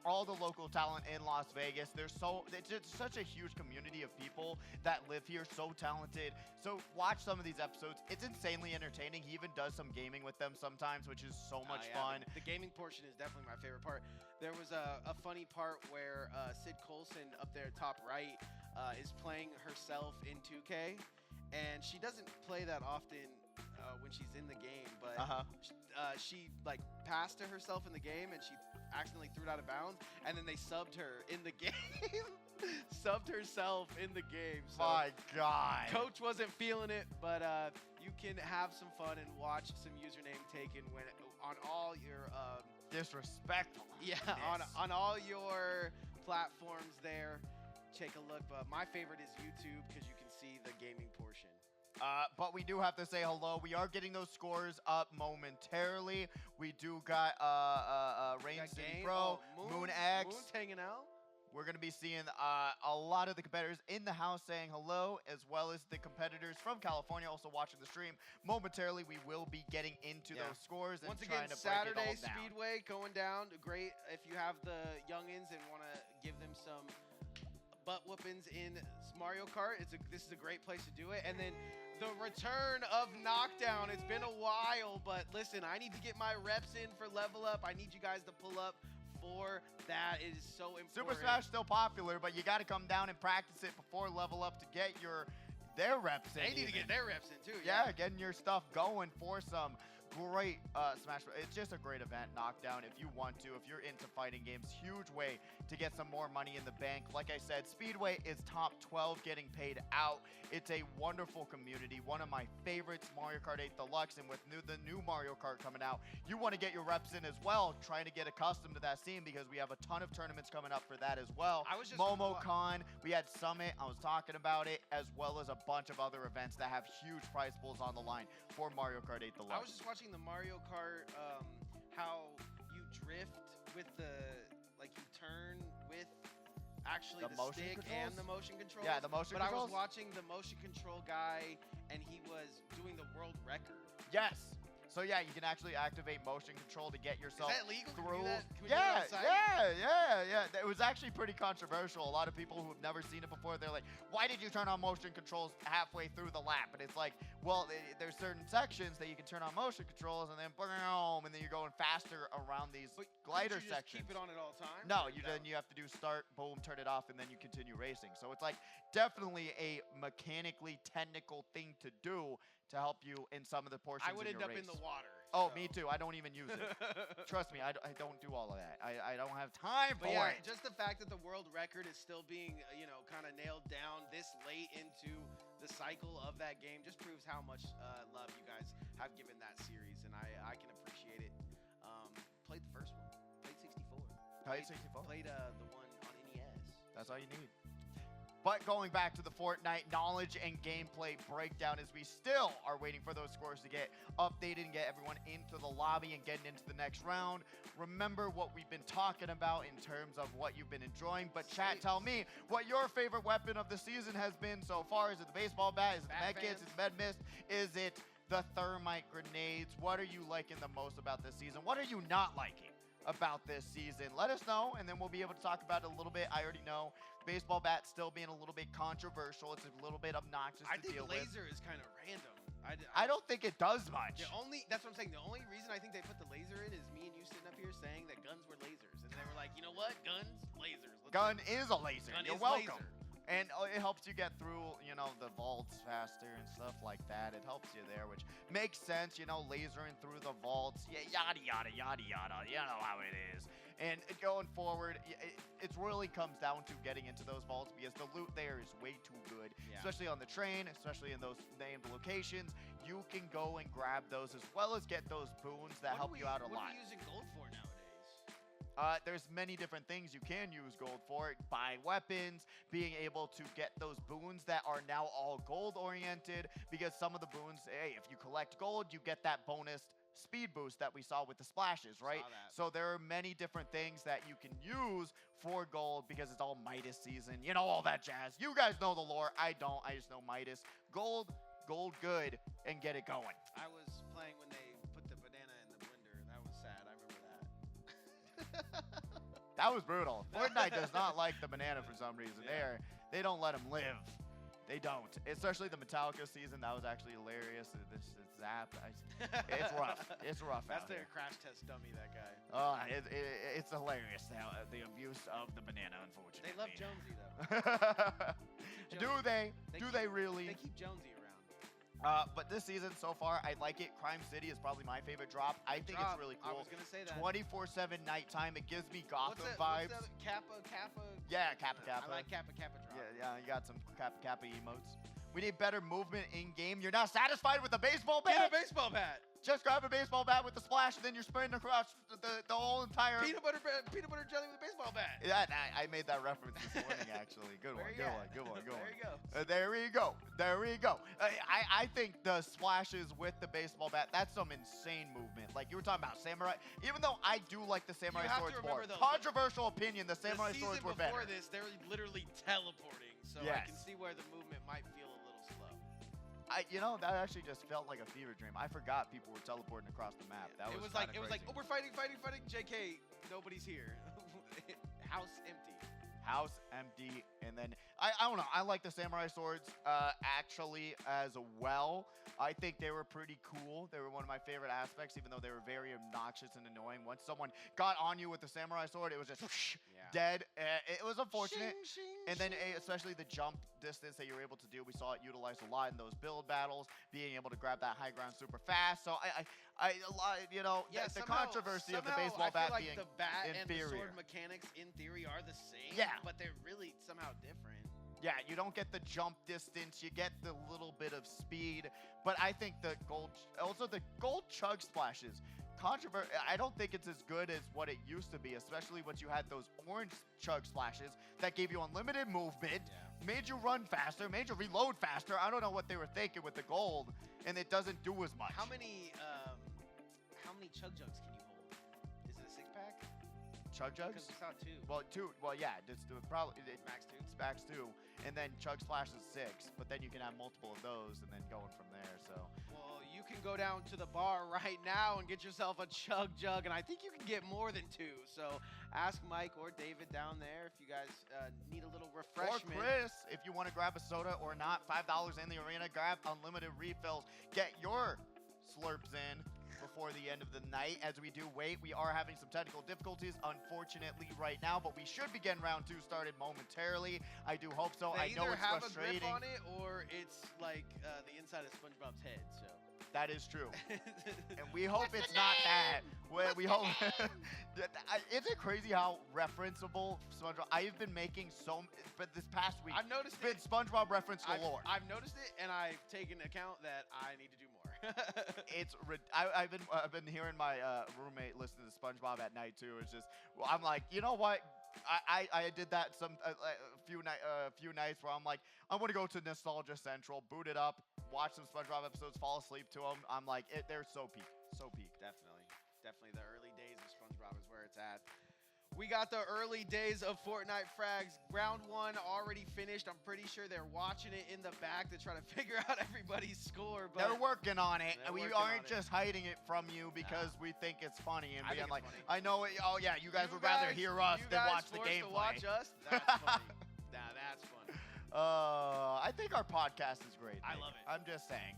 all the local talent in Las Vegas. It's just such a huge community of people that live here, so talented. So watch some of these episodes. It's insanely entertaining. He even does some gaming with them sometimes, which is so much fun. The gaming portion is definitely my favorite part. There was a funny part where Sid Colson up there top right is playing herself in 2K, and she doesn't play that often when she's in the game, but she like passed to herself in the game and she accidentally threw it out of bounds, and then they subbed her in the game. Subbed herself in the game. So my God. Coach wasn't feeling it, but you can have some fun and watch some username taken when on all your disrespectful. Yeah, on all your platforms there. Take a look, but my favorite is YouTube because you can see the gaming portion. But we do have to say hello. We are getting those scores up momentarily. We do got Rain City Pro, Moon X. Moon's hanging out. We're going to be seeing a lot of the competitors in the house saying hello, as well as the competitors from California also watching the stream. Momentarily, we will be getting into those scores and once trying again, to break Saturday it all down. Speedway going down. Great if you have the youngins and want to give them some butt whoopings in Mario Kart. This is a great place to do it. And then the return of Knockdown. It's been a while, but listen, I need to get my reps in for Level Up. I need you guys to pull up for that. It is so important. Super Smash still popular, but you got to come down and practice it before Level Up to get their reps in. They need to get their reps in too. Yeah, getting your stuff going for some great Smash. It's just a great event, Knockdown. If you want to, if you're into fighting games, huge way to get some more money in the bank. Like I said, Speedway is top 12 getting paid out. It's a wonderful community, one of my favorites, Mario Kart 8 Deluxe, and with the new Mario Kart coming out, you want to get your reps in as well, trying to get accustomed to that scene because we have a ton of tournaments coming up for that as well. MomoCon, we had Summit, I was talking about it, as well as a bunch of other events that have huge prize pools on the line for Mario Kart 8 Deluxe. I was just watching the Mario Kart, how you drift with like you turn with actually the stick and the motion controls. Yeah, the motion controls. But I was watching the motion control guy, and he was doing the world record. Yes. So yeah, you can actually activate motion control to get yourself Is that legal? through. Can we do that outside? Yeah. It was actually pretty controversial. A lot of people who have never seen it before, they're like, "Why did you turn on motion controls halfway through the lap?" And it's like, well, there's certain sections that you can turn on motion controls, and then boom, and then you're going faster around these glider you just sections. Keep it on at all times. No, then you have to do start, boom, turn it off, and then you continue racing. So it's like definitely a mechanically technical thing to do to help you in some of the portions I would of end your up race. in the water. Oh, me too. I don't even use it. Trust me, I don't do all of that. I don't have time for it. Just the fact that the world record is still being, kind of nailed down this late into the cycle of that game just proves how much love you guys have given that series, and I can appreciate it. Played the first one. Played 64. Played the one on NES. That's all you need. But going back to the Fortnite knowledge and gameplay breakdown, as we still are waiting for those scores to get updated and get everyone into the lobby and getting into the next round. Remember what we've been talking about in terms of what you've been enjoying. But chat, tell me what your favorite weapon of the season has been so far. Is it the baseball bat? Is it the med kits? Is it med mist? Is it the thermite grenades? What are you liking the most about this season? What are you not liking about this season? Let us know, and then we'll be able to talk about it a little bit. I already know baseball bat still being a little bit controversial. It's a little bit obnoxious to deal with. I think laser is kind of random. I don't think it does much. That's what I'm saying. The only reason I think they put the laser in is me and you sitting up here saying that guns were lasers, and they were like, you know what? Guns, lasers. Gun is a laser. You're welcome. Laser. And it helps you get through, the vaults faster and stuff like that. It helps you there, which makes sense, lasering through the vaults, yada, yada, yada, yada. You know how it is. And going forward, it really comes down to getting into those vaults because the loot there is way too good, especially on the train, especially in those named locations. You can go and grab those as well as get those boons that help you out a lot. What are you using gold for nowadays? There's many different things you can use gold for. Buying weapons, being able to get those boons that are now all gold oriented, because some of the boons, hey, if you collect gold, you get that bonus speed boost that we saw with the splashes, right? So there are many different things that you can use for gold because it's all Midas season, all that jazz. You guys know the lore. I don't. I just know Midas. Gold good, and get it going. I was playing when they put the banana in the blender. That was sad. I remember that. That was brutal. Fortnite does not like the banana for some reason. Yeah. They don't let him live. They don't. Especially the Metallica season. That was actually hilarious. This Zap. It's rough. It's rough. That's out their here. crash test dummy, that guy. It's hilarious now, the abuse of the banana, unfortunately. They love Jonesy, though. Do they? They Do keep- they really? They keep Jonesy around. But this season so far, I like it. Crime City is probably my favorite drop. I think Drop. it's really I cool. was going to say that. 24/7 nighttime. It gives me Gotham What's vibes. the other- Kappa? Yeah, Kappa Kappa. I like Kappa drop. Yeah, you got some Kappa emotes. We need better movement in game. You're not satisfied with the baseball bat? Get a baseball bat. Just grab a baseball bat with the splash, and then you're spraying across the whole entire. Peanut butter jelly with a baseball bat. Yeah, I made that reference this morning, actually. Good one, Where good you one, at? good one, good one. There you go. There we go. There we go. I think the splashes with the baseball bat, that's some insane movement. Like you were talking about samurai. Even though I do like the samurai have to swords more. remember, though, Controversial opinion, the samurai the swords season were before better. this, they're literally teleporting, so I Yes. can see where the movement might feel a little slow. That actually just felt like a fever dream. I forgot people were teleporting across the map. That it was was like crazy. oh, we're fighting. JK, nobody's here. House empty. House empty, and then I don't know. I like the samurai swords actually as well. I think they were pretty cool. They were one of my favorite aspects, even though they were very obnoxious and annoying. Once someone got on you with the samurai sword, it was just dead. It was unfortunate. Shing, shing, And then shing. especially the jump distance that you were able to do, we saw it utilized a lot in those build battles, being able to grab that high ground super fast. So the somehow- controversy of the somehow baseball I feel bat like being the bat and the inferior. sword mechanics in theory are the same. Yeah. but they're really somehow different. Yeah, you don't get the jump distance, you get the little bit of speed, but I think the gold chug splashes, I don't think it's as good as what it used to be, especially once you had those orange chug splashes that gave you unlimited movement, made you run faster, made you reload faster. I don't know what they were thinking with the gold, and it doesn't do as much. How many chug jugs can you hold? Is it a 6-pack? Chug jugs? Because we saw 2. Well, 2. Well, yeah, it's probably Max 2. It's max 2, and then chug splash is 6. But then you can have multiple of those, and then going from there. So. Well, you can go down to the bar right now and get yourself a chug jug, and I think you can get more than 2. So ask Mike or David down there if you guys need a little refreshment. Or Chris, if you want to grab a soda or not, $5 in the arena. Grab unlimited refills. Get your slurps in before the end of the night. As we do wait, we are having some technical difficulties, unfortunately, right now, but we should be getting round 2 started momentarily. I do hope so. They I know either it's have frustrating. a grip on it, or it's like the inside of SpongeBob's head. So that is true. And we hope it's not that. We hope. Isn't it crazy how referenceable SpongeBob? I've been making but this past week, I've noticed it's been SpongeBob reference galore. I've noticed it, and I've taken account that I need to do more. I've been hearing my roommate listen to SpongeBob at night too. It's just, I'm like, you know what? I did that a few nights where I'm like, I want to go to Nostalgia Central, boot it up, watch some SpongeBob episodes, fall asleep to them. I'm like, they're so peak. Definitely the early days of SpongeBob is where it's at. We got the early days of Fortnite frags. Round 1 already finished. I'm pretty sure they're watching it in the back to try to figure out everybody's score. But they're working on it. We working aren't on it. just hiding it from you because we think it's funny and I being think like, it's funny. I know it. Oh yeah, you guys would rather hear us than watch the gameplay. To watch us? That's funny. Nah, that's funny. I think our podcast is great. I Nick. love it. I'm just saying.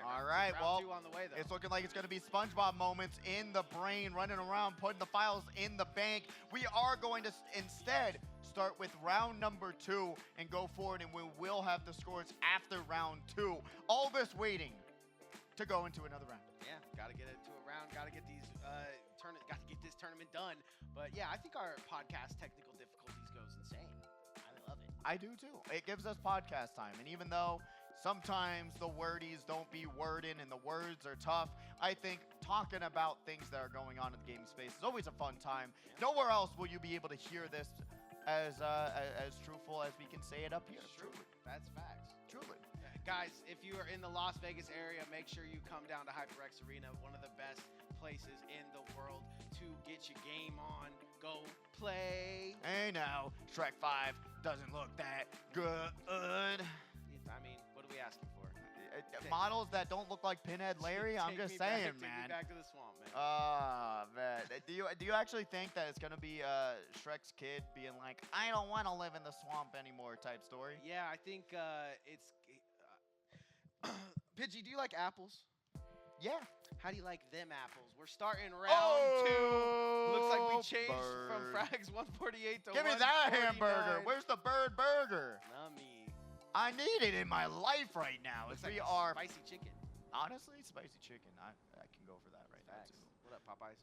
All right, round well, 2 on the way, though. It's looking like it's going to be SpongeBob moments in the brain, running around, putting the files in the bank. We are going to instead start with round number 2 and go forward, and we will have the scores after round 2. All this waiting to go into another round. Yeah, got to get into a round. Got to get these got to get this tournament done. But yeah, I think our podcast technical difficulties goes insane. I love it. I do too. It gives us podcast time, and even though sometimes the wordies don't be wording and the words are tough, I think talking about things that are going on in the gaming space is always a fun time. Yeah. Nowhere else will you be able to hear this as truthful as we can say it up here. Truly. That's facts. Truly. Guys, if you are in the Las Vegas area, make sure you come down to HyperX Arena, one of the best places in the world to get your game on. Go play. Hey now, Shrek 5 doesn't look that good. I mean, what are we asking for? models that don't look like Pinhead Larry. I'm just saying, Take me man. back to the swamp, man. Man. Do you actually think that it's gonna be Shrek's kid being like, I don't want to live in the swamp anymore type story? Yeah, I think it's. Pidgey, do you like apples? Yeah. How do you like them apples? We're starting round 2. Looks like we changed from FRAGS 148 to Give me that 149. hamburger. Where's the bird burger? Nummy. I need it in my life right now. Looks As we like are spicy chicken. honestly spicy chicken. I can go for that right now Facts. too. What up, Popeyes?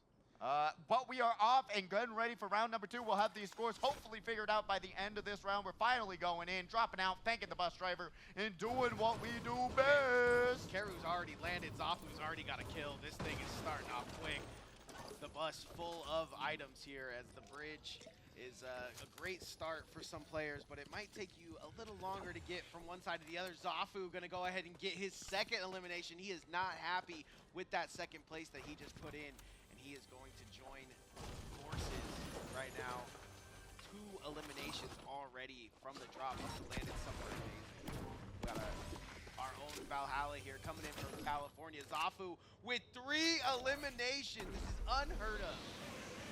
But we are off and good and ready for round number 2. We'll have these scores hopefully figured out by the end of this round. We're finally going in, dropping out, thanking the bus driver, and doing what we do best. Karu's already landed. Zafu's already got a kill. This thing is starting off quick. The bus full of items here as the bridge is a great start for some players, but it might take you a little longer to get from one side to the other. Zafu gonna go ahead and get his second elimination. He is not happy with that second place that he just put in, and he is going to join forces right now. 2 eliminations already from the drop. He's landed somewhere amazing. We got our own Valhalla here coming in from California. Zafu with 3 eliminations. This is unheard of.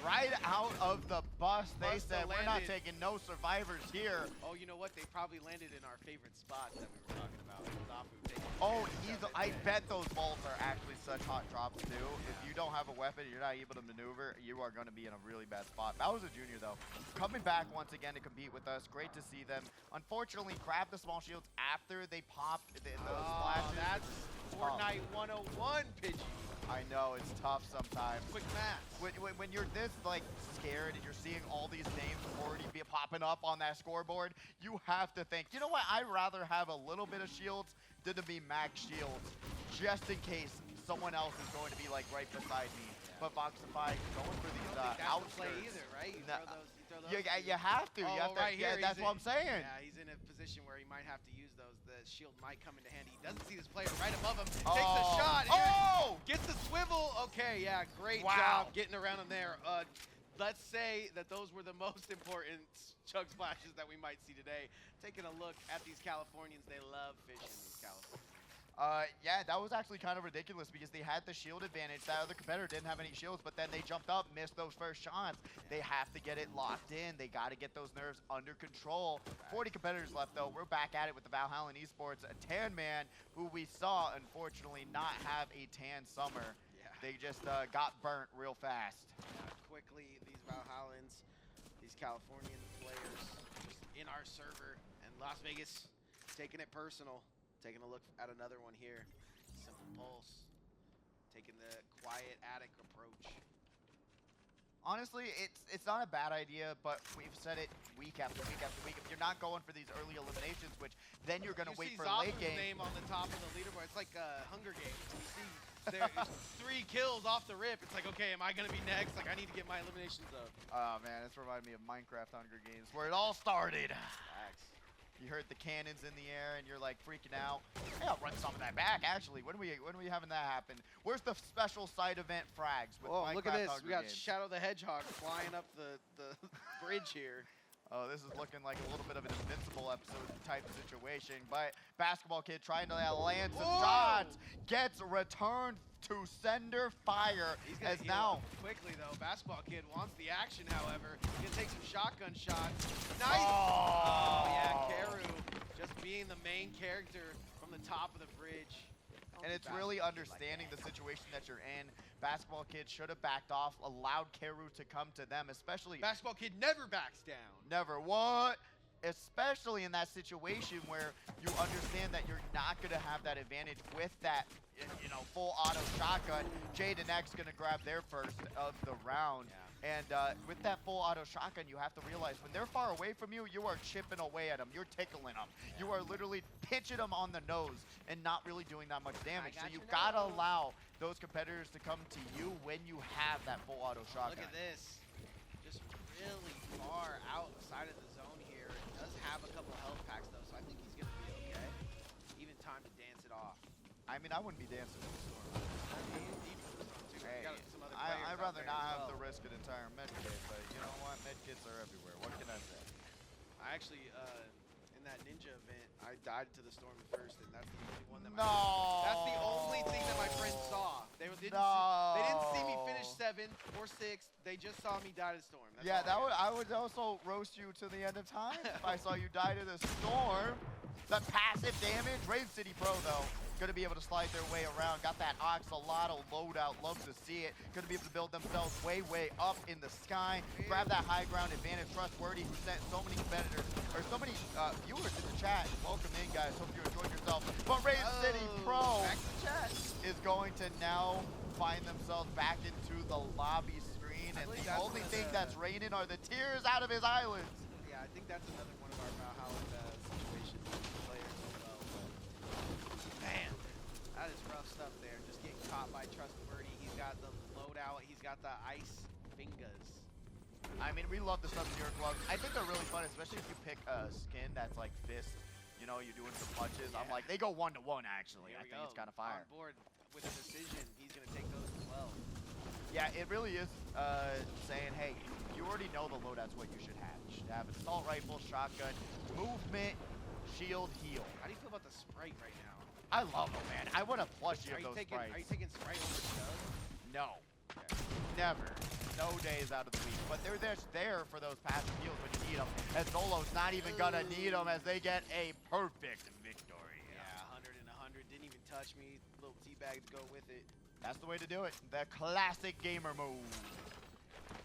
Right out of the bus, they Busta said, we're not landed. taking no survivors here. Oh, you know what? They probably landed in our favorite spots that we were talking about. Zafu taking Oh, advantage of it. I bet those vaults are actually such hot drops too. If you don't have a weapon, you're not able to maneuver, you are going to be in a really bad spot. Bowser Jr. though, coming back once again to compete with us. Great to see them. Unfortunately, grab the small shields after they pop those flashes. That's Fortnite 101, Pidgey. I know, it's tough sometimes. Quick math. When you're this like scared and you're seeing all these names already be popping up on that scoreboard, you have to think, you know what, I'd rather have a little bit of shields than to be max shields, just in case someone else is going to be like right beside me. But Voxify going for these outskirts. Play either, right? You No, throw those. you have to. Oh, you have to. right here, That's what I'm saying. Yeah, he's in a position where he might have to use those. The shield might come into handy. He doesn't see this player right above him. Takes a shot. Oh! Gets the swivel. Okay, yeah, great Wow. job getting around him there. Let's say that those were the most important chug splashes that we might see today. Taking a look at these Californians, they love fishing, these Californians. Yeah, that was actually kind of ridiculous because they had the shield advantage. That other competitor didn't have any shields, but then they jumped up, missed those first shots. They have to get it locked in. They got to get those nerves under control. 40 competitors left, though. We're back at it with the Valhalla and Esports. A tan man who we saw, unfortunately, not have a tan summer. Yeah. They just got burnt real fast. Quickly, these Valhallans, these Californian players just in our server, and Las Vegas taking it personal. Taking a look at another one here. Simple Pulse. Taking the quiet attic approach. Honestly, it's not a bad idea, but we've said it week after week after week. If you're not going for these early eliminations, which then you're going to wait for late game. Name on the top of the leaderboard. It's like Hunger Games. We see there 3 kills off the rip. It's like, okay, am I going to be next? Like, I need to get my eliminations up. Oh, man, this reminded me of Minecraft Hunger Games, where it all started. Facts. You heard the cannons in the air and you're like freaking out. Hey, I'll run some of that back actually. When are we having that happen? Where's the special side event frags with Whoa, Minecraft look at this. Hunger We got Games? Shadow the Hedgehog flying up the bridge here. Oh, this is looking like a little bit of an Invincible episode type of situation. But Basketball Kid trying to land some shots. Gets returned to sender fire. He's gonna as heal now up quickly though. Basketball Kid wants the action, however. He's gonna take some shotgun shots. Nice. Oh yeah, Karu just being the main character from the top of the bridge. And it's really understanding the situation that you're in. Basketball Kid should have backed off, allowed Karu to come to them, especially. Basketball Kid never backs down. Never. What? Especially in that situation where you understand that you're not going to have that advantage with that, full auto shotgun. Jade and X going to grab their first of the round. Yeah. And with that full auto shotgun, you have to realize when they're far away from you, you are chipping away at them. You're tickling them. You are literally pitching them on the nose and not really doing that much damage. So you've got to allow those competitors to come to you when you have that full auto shotgun. Look at this. Just really far outside of the zone here. It does have a couple health packs though, so I think he's going to be okay. Even time to dance it off. I mean, I wouldn't be dancing in the storm. Hey, I'd rather not have to risk an entire med kit, but you know what? Med kits are everywhere. What can I say? I actually, in that ninja event, I died to the storm first, and that's the only one that No. that's the only thing that my friends saw. They didn't see me finish 7th or 6th. They just saw me die to the storm. That's Yeah, all I would also roast you to the end of time if I saw you die to the storm. The passive damage, Rave City Pro though, gonna be able to slide their way around. Got that Oxalotl loadout, love to see it. Gonna be able to build themselves way up in the sky. Grab that high ground advantage. Trustworthy, who sent so many competitors, or so many viewers in the chat. Welcome in, guys. Hope you enjoyed yourself. But Rave City Pro back to the chat. is going to now find themselves back into the lobby screen, and the only thing that's raining are the tears out of his eyelids. Yeah, I think that's another one of our Valhalla situations with the players as well. But man, that is rough stuff there. Just getting caught by Trustworthy. He's got the loadout. He's got the ice fingers. I mean, we love the Sub-Zero gloves. I think they're really fun, especially if you pick a skin that's like fist. You know, you're doing some punches. Yeah. I'm like, they go 1-to-1 actually. Here I we think go. it's kind of fire. On board with a decision. He's going to take those as well. Yeah, it really is saying, hey, you already know the loadout's what you should have. You should have an assault rifle, shotgun, movement, shield, heal. How do you feel about the Sprite right now? I love them, man. I want a plushie of those Are sprites. you taking Sprite over Stug? No. Okay. Never. No days out of the week. But they're just there for those passive heals when you need them. As Zolo's not even gonna need them as they get a perfect victory. Yeah, 100 and 100. Didn't even touch me. Little teabag to go with it. That's the way to do it. The classic gamer move.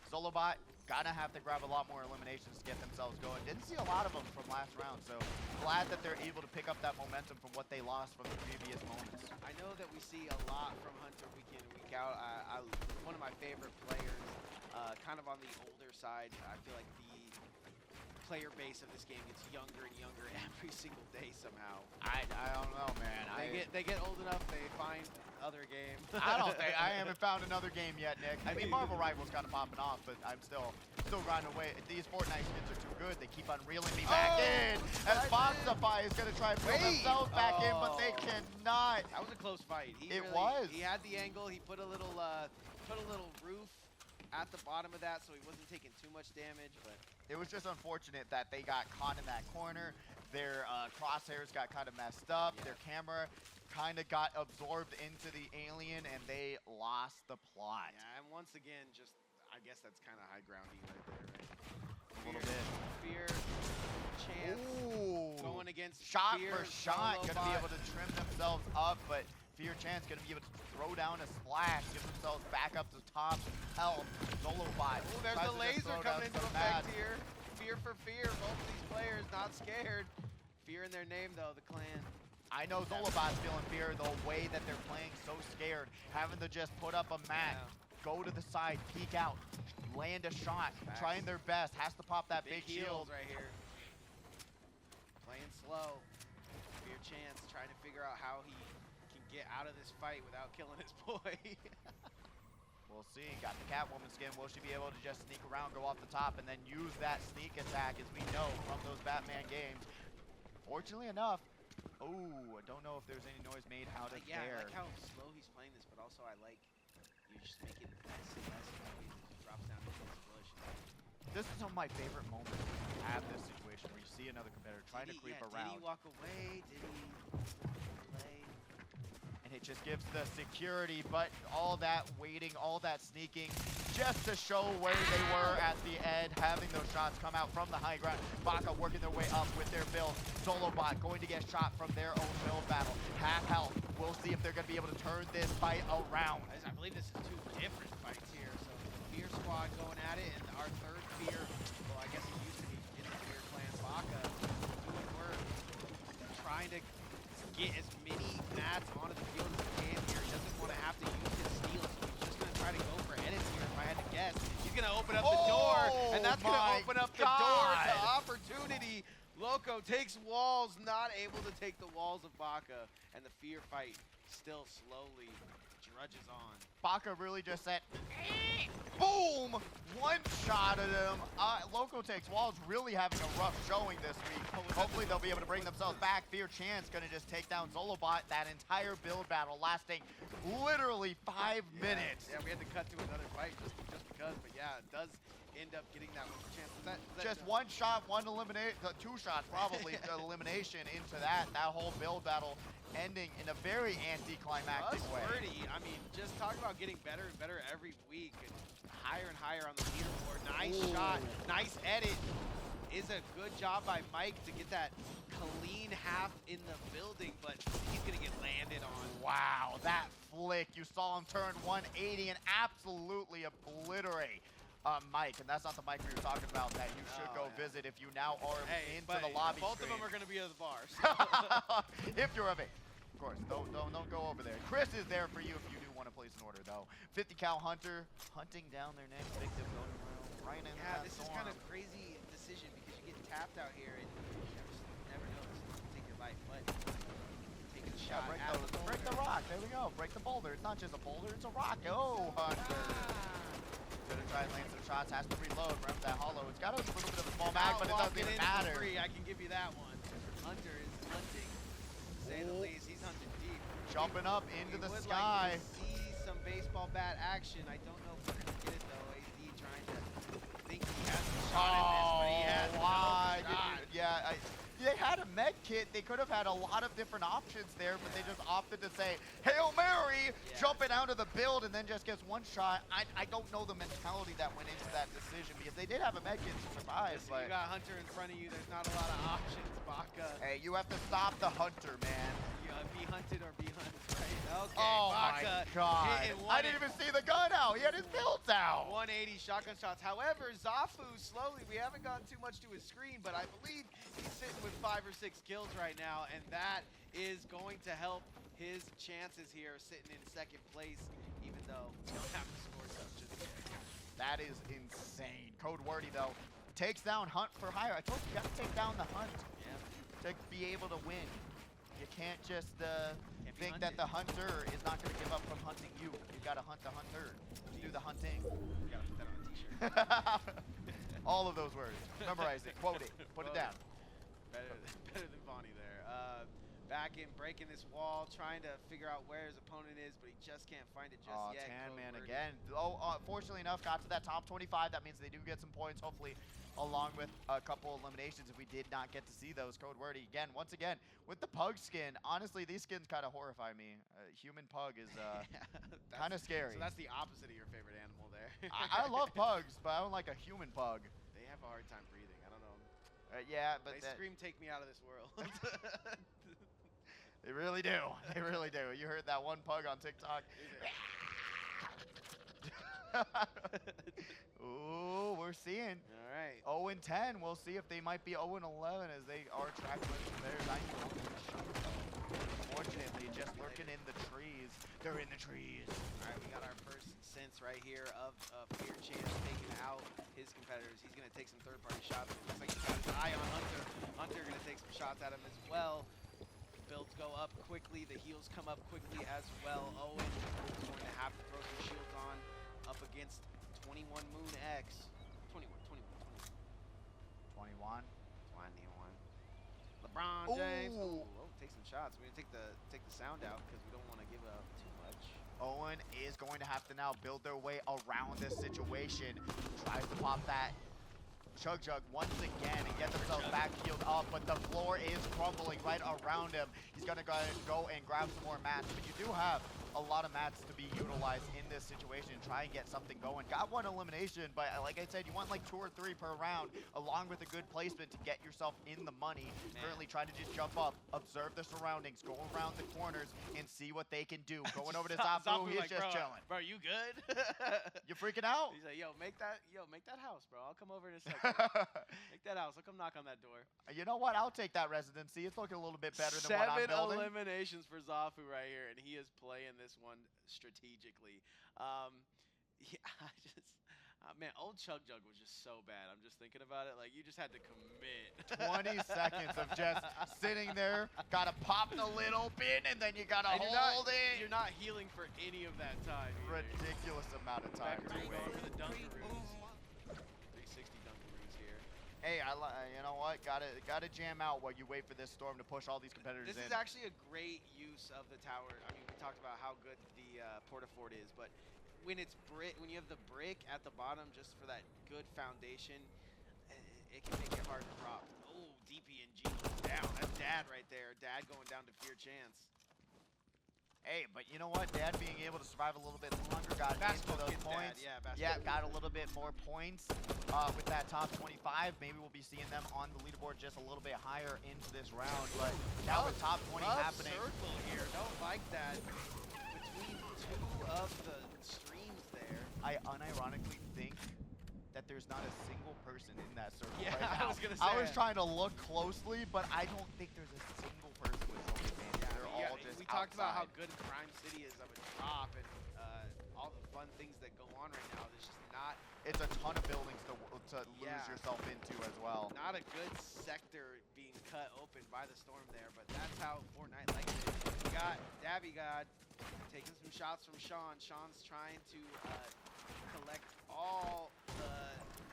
Zolobot gonna have to grab a lot more eliminations to get themselves going. Didn't see a lot of them from last round, so glad that they're able to pick up that momentum from what they lost from the previous moments. I know that we see a lot from Hunter week in, week out. One of my favorite players, kind of on the older side. I feel like the player base of this game gets younger and younger every single day somehow. I don't know, man. They get old enough, they find other games. I don't think I haven't found another game yet, Nick. I mean, Marvel Rivals kind of popping off, but I'm still grinding away. These Fortnite skins are too good. They keep on reeling me back in. As Foxify is going to try to reel themselves back in, but they cannot. That was a close fight. It was. He had the angle. He put a little roof at the bottom of that, so he wasn't taking too much damage. But it was just unfortunate that they got caught in that corner. Their crosshairs got kind of messed up. Yeah. Their camera kind of got absorbed into the alien, and they lost the plot. Yeah, and once again, just I guess that's kind of high groundy right there, right? A little bit. Fear, chance, going against shot Fear, for shot, Zolobot. gonna be able to trim themselves up, but Fear Chance gonna be able to throw down a splash, get themselves back up to top health. Zolobot. Oh, there's the laser coming into effect here. Fear for Fear, both of these players not scared. Fear in their name though, the clan. I know Zolobot's feeling fear the way that they're playing so scared, having to just put up a mat, go to the side, peek out, land a shot, trying their best, has to pop that big shield. Right here. Playing slow. Fear Chance trying to figure out how he can get out of this fight without killing his boy. We'll see. Got the Catwoman skin. Will she be able to just sneak around, go off the top, and then use that sneak attack as we know from those Batman games? Fortunately enough, I don't know if there's any noise made out of yeah, there. I like how slow he's playing this, but also I like you just make it less and less noise. It just drops down into this bush. This is some of my favorite moments when you have this situation where you see another competitor trying to creep around. Did he walk away? Did he play? And it just gives the security, but all that waiting, all that sneaking, just to show where they were at the end, having those shots come out from the high ground. Baka working their way up with their build. Zolobot going to get shot from their own build battle. Half health. We'll see if they're going to be able to turn this fight around. I believe this is two different fights here. So Fear Squad going at it, and our third Fear, well, I guess he used to be in the Fear clan, Baka, doing work, trying to get as many mats onto the field as he can here. He doesn't want to have to use his steal, so he's just going to try to go for edits here, if I had to guess. He's going to open up the door, and that's going to open up the door to opportunity. Loco takes walls, not able to take the walls of Baka, and the Fear fight still slowly drudges on. Baka really just said, boom! One shot at him. Loco takes walls, really having a rough showing this week. Hopefully they'll be able to bring themselves back. Fear Chance gonna just take down Zolobot. That entire build battle lasting literally 5 minutes. Yeah, we had to cut to another fight just because, but yeah, it does end up getting that one chance. Just one shot, two shots probably, elimination into that whole build battle ending in a very anticlimactic way. I mean, just talk about getting better and better every week and higher on the leaderboard. Nice shot, nice edit. Is a good job by Mike to get that clean half in the building, but he's gonna get landed on. Wow, that flick. You saw him turn 180 and absolutely obliterate Mike, and that's not the Mike we were talking about that you should go visit if you now are into the lobby both screen. of them are gonna be at the bar. So. If you're of it. Of course, don't go over there. Chris is there for you if you do want to place an order, though. 50 cal hunter hunting down their next victim, going around right in that this storm. is kind of crazy decision because you get tapped out here and you just never know if it's gonna take your life, but take a shot. Break the rock. There we go. Break the boulder. It's not just a boulder, it's a rock. Oh, Hunter. Gonna try and land some shots. Has to reload. Remember that hollow. It's got a little bit of a small mag, but it doesn't even matter. I can give you that one. Hunter is hunting. To say the least, he's hunting deep. Jumping up into the would sky. like to see some baseball bat action. I don't know if we're gonna get it though. AD trying to think he has a shot in this, but he has no shot. Yeah, they had a med kit. They could have had a lot of different options there, but they just opted to say, Hail Mary, jumping out of the build and then just gets one shot. I don't know the mentality that went into that decision because they did have a med kit to survive. Listen, but you got Hunter in front of you. There's not a lot of options, Baka. Hey, you have to stop the Hunter, man. Be hunted or be hunted, right? Okay, Oh Baka my God. I didn't even see the gun out. He had his builds out. 180 shotgun shots. However, Zafu slowly, we haven't gotten too much to his screen, but I believe he's sitting with 5 or 6 kills right now, and that is going to help his chances here sitting in second place, even though we don't have to score stuff just yet. That is insane. Code Wordy, though, takes down Hunt for hire. I told you, you got to take down the Hunt to be able to win. You can't just think that the hunter is not going to give up from hunting you. You got to hunt the hunter. Do the hunting. You got to put that on a t-shirt. All of those words. Memorize it. Quote it. Put it down. Better than Bonnie there. Back in, breaking this wall, trying to figure out where his opponent is, but he just can't find it just yet. Tan Man again. Oh, fortunately enough, got to that top 25. That means they do get some points, hopefully, along with a couple eliminations if we did not get to see those. Code Wordy again, once again, with the pug skin. Honestly, these skins kind of horrify me. Human pug is kind of scary. So that's the opposite of your favorite animal there. I love pugs, but I don't like a human pug. They have a hard time breathing. I don't know. Yeah, but they scream, "Take me out of this world." They really do. They really do. You heard that one pug on TikTok. Ooh, we're seeing. All right. 0-10. We'll see if they might be 0-11 as they are tracking from there. Unfortunately, just lurking in the trees. They're in the trees. All right, we got our first sense right here of Fear Chance taking out his competitors. He's going to take some third-party shots. It looks like he's got his eye on Hunter. Hunter going to take some shots at him as well. Builds go up quickly. The heals come up quickly as well. Owen is going to have to throw some shields on up against 21 Moon X. 21. 21. LeBron James. Ooh, take some shots. We're gonna take the sound out because we don't want to give up too much. Owen is going to have to now build their way around this situation. Tries to pop that Chug once again and get themselves back healed up, but the floor is crumbling right around him. He's gonna go and grab some more mats, but you do have a lot of mats to be utilized in this situation and try and get something going. Got one elimination, but like I said, you want like 2 or 3 per round, along with a good placement to get yourself in the money. Currently trying to just jump up, observe the surroundings, go around the corners, and see what they can do. Going over to Zafu, he's like, just chilling. Bro, you good? You freaking out? He's like, yo, make that house, bro. I'll come over in a second. Make that house. I'll come knock on that door. You know what? I'll take that residency. It's looking a little bit better than what I'm building. 7 eliminations for Zafu right here, and he is playing this one strategically. Yeah, man, old Chug was just so bad. I'm just thinking about it. Like, you just had to commit. 20 seconds of just sitting there. Got to pop the little pin, and then you got to hold it. You're not healing for any of that time either. Ridiculous amount of time. For the Dunkaroos. 360 Dunkaroos here. Hey, you know what? Gotta jam out while you wait for this storm to push all these competitors in. This is actually a great use of the tower. I mean, we talked about how good the Porta Fort is, but when it's when you have the brick at the bottom just for that good foundation, it can make it hard to drop. Oh, DPNG goes down. That's Dad right there. Dad going down to Fear Chance. Hey, but you know what? Dad being able to survive a little bit longer, got into those points. Dad. Yeah, got a little bit more points with that top 25. Maybe we'll be seeing them on the leaderboard just a little bit higher into this round. But now with top 20 happening. Circle here. Don't like that. Between two of the streams there. I unironically think that there's not a single person in that circle Yeah, right now. I was gonna say. I was trying to look closely, but I don't think there's a single person with zone advantage. They're all just we talked about how outside. good Crime City is of a drop and all the fun things that go on right now. There's just not. It's a ton of buildings to lose yourself into as well. Not a good sector being cut open by the storm there, but that's how Fortnite likes it. We got Dabby God taking some shots from Sean. Sean's trying to collect all the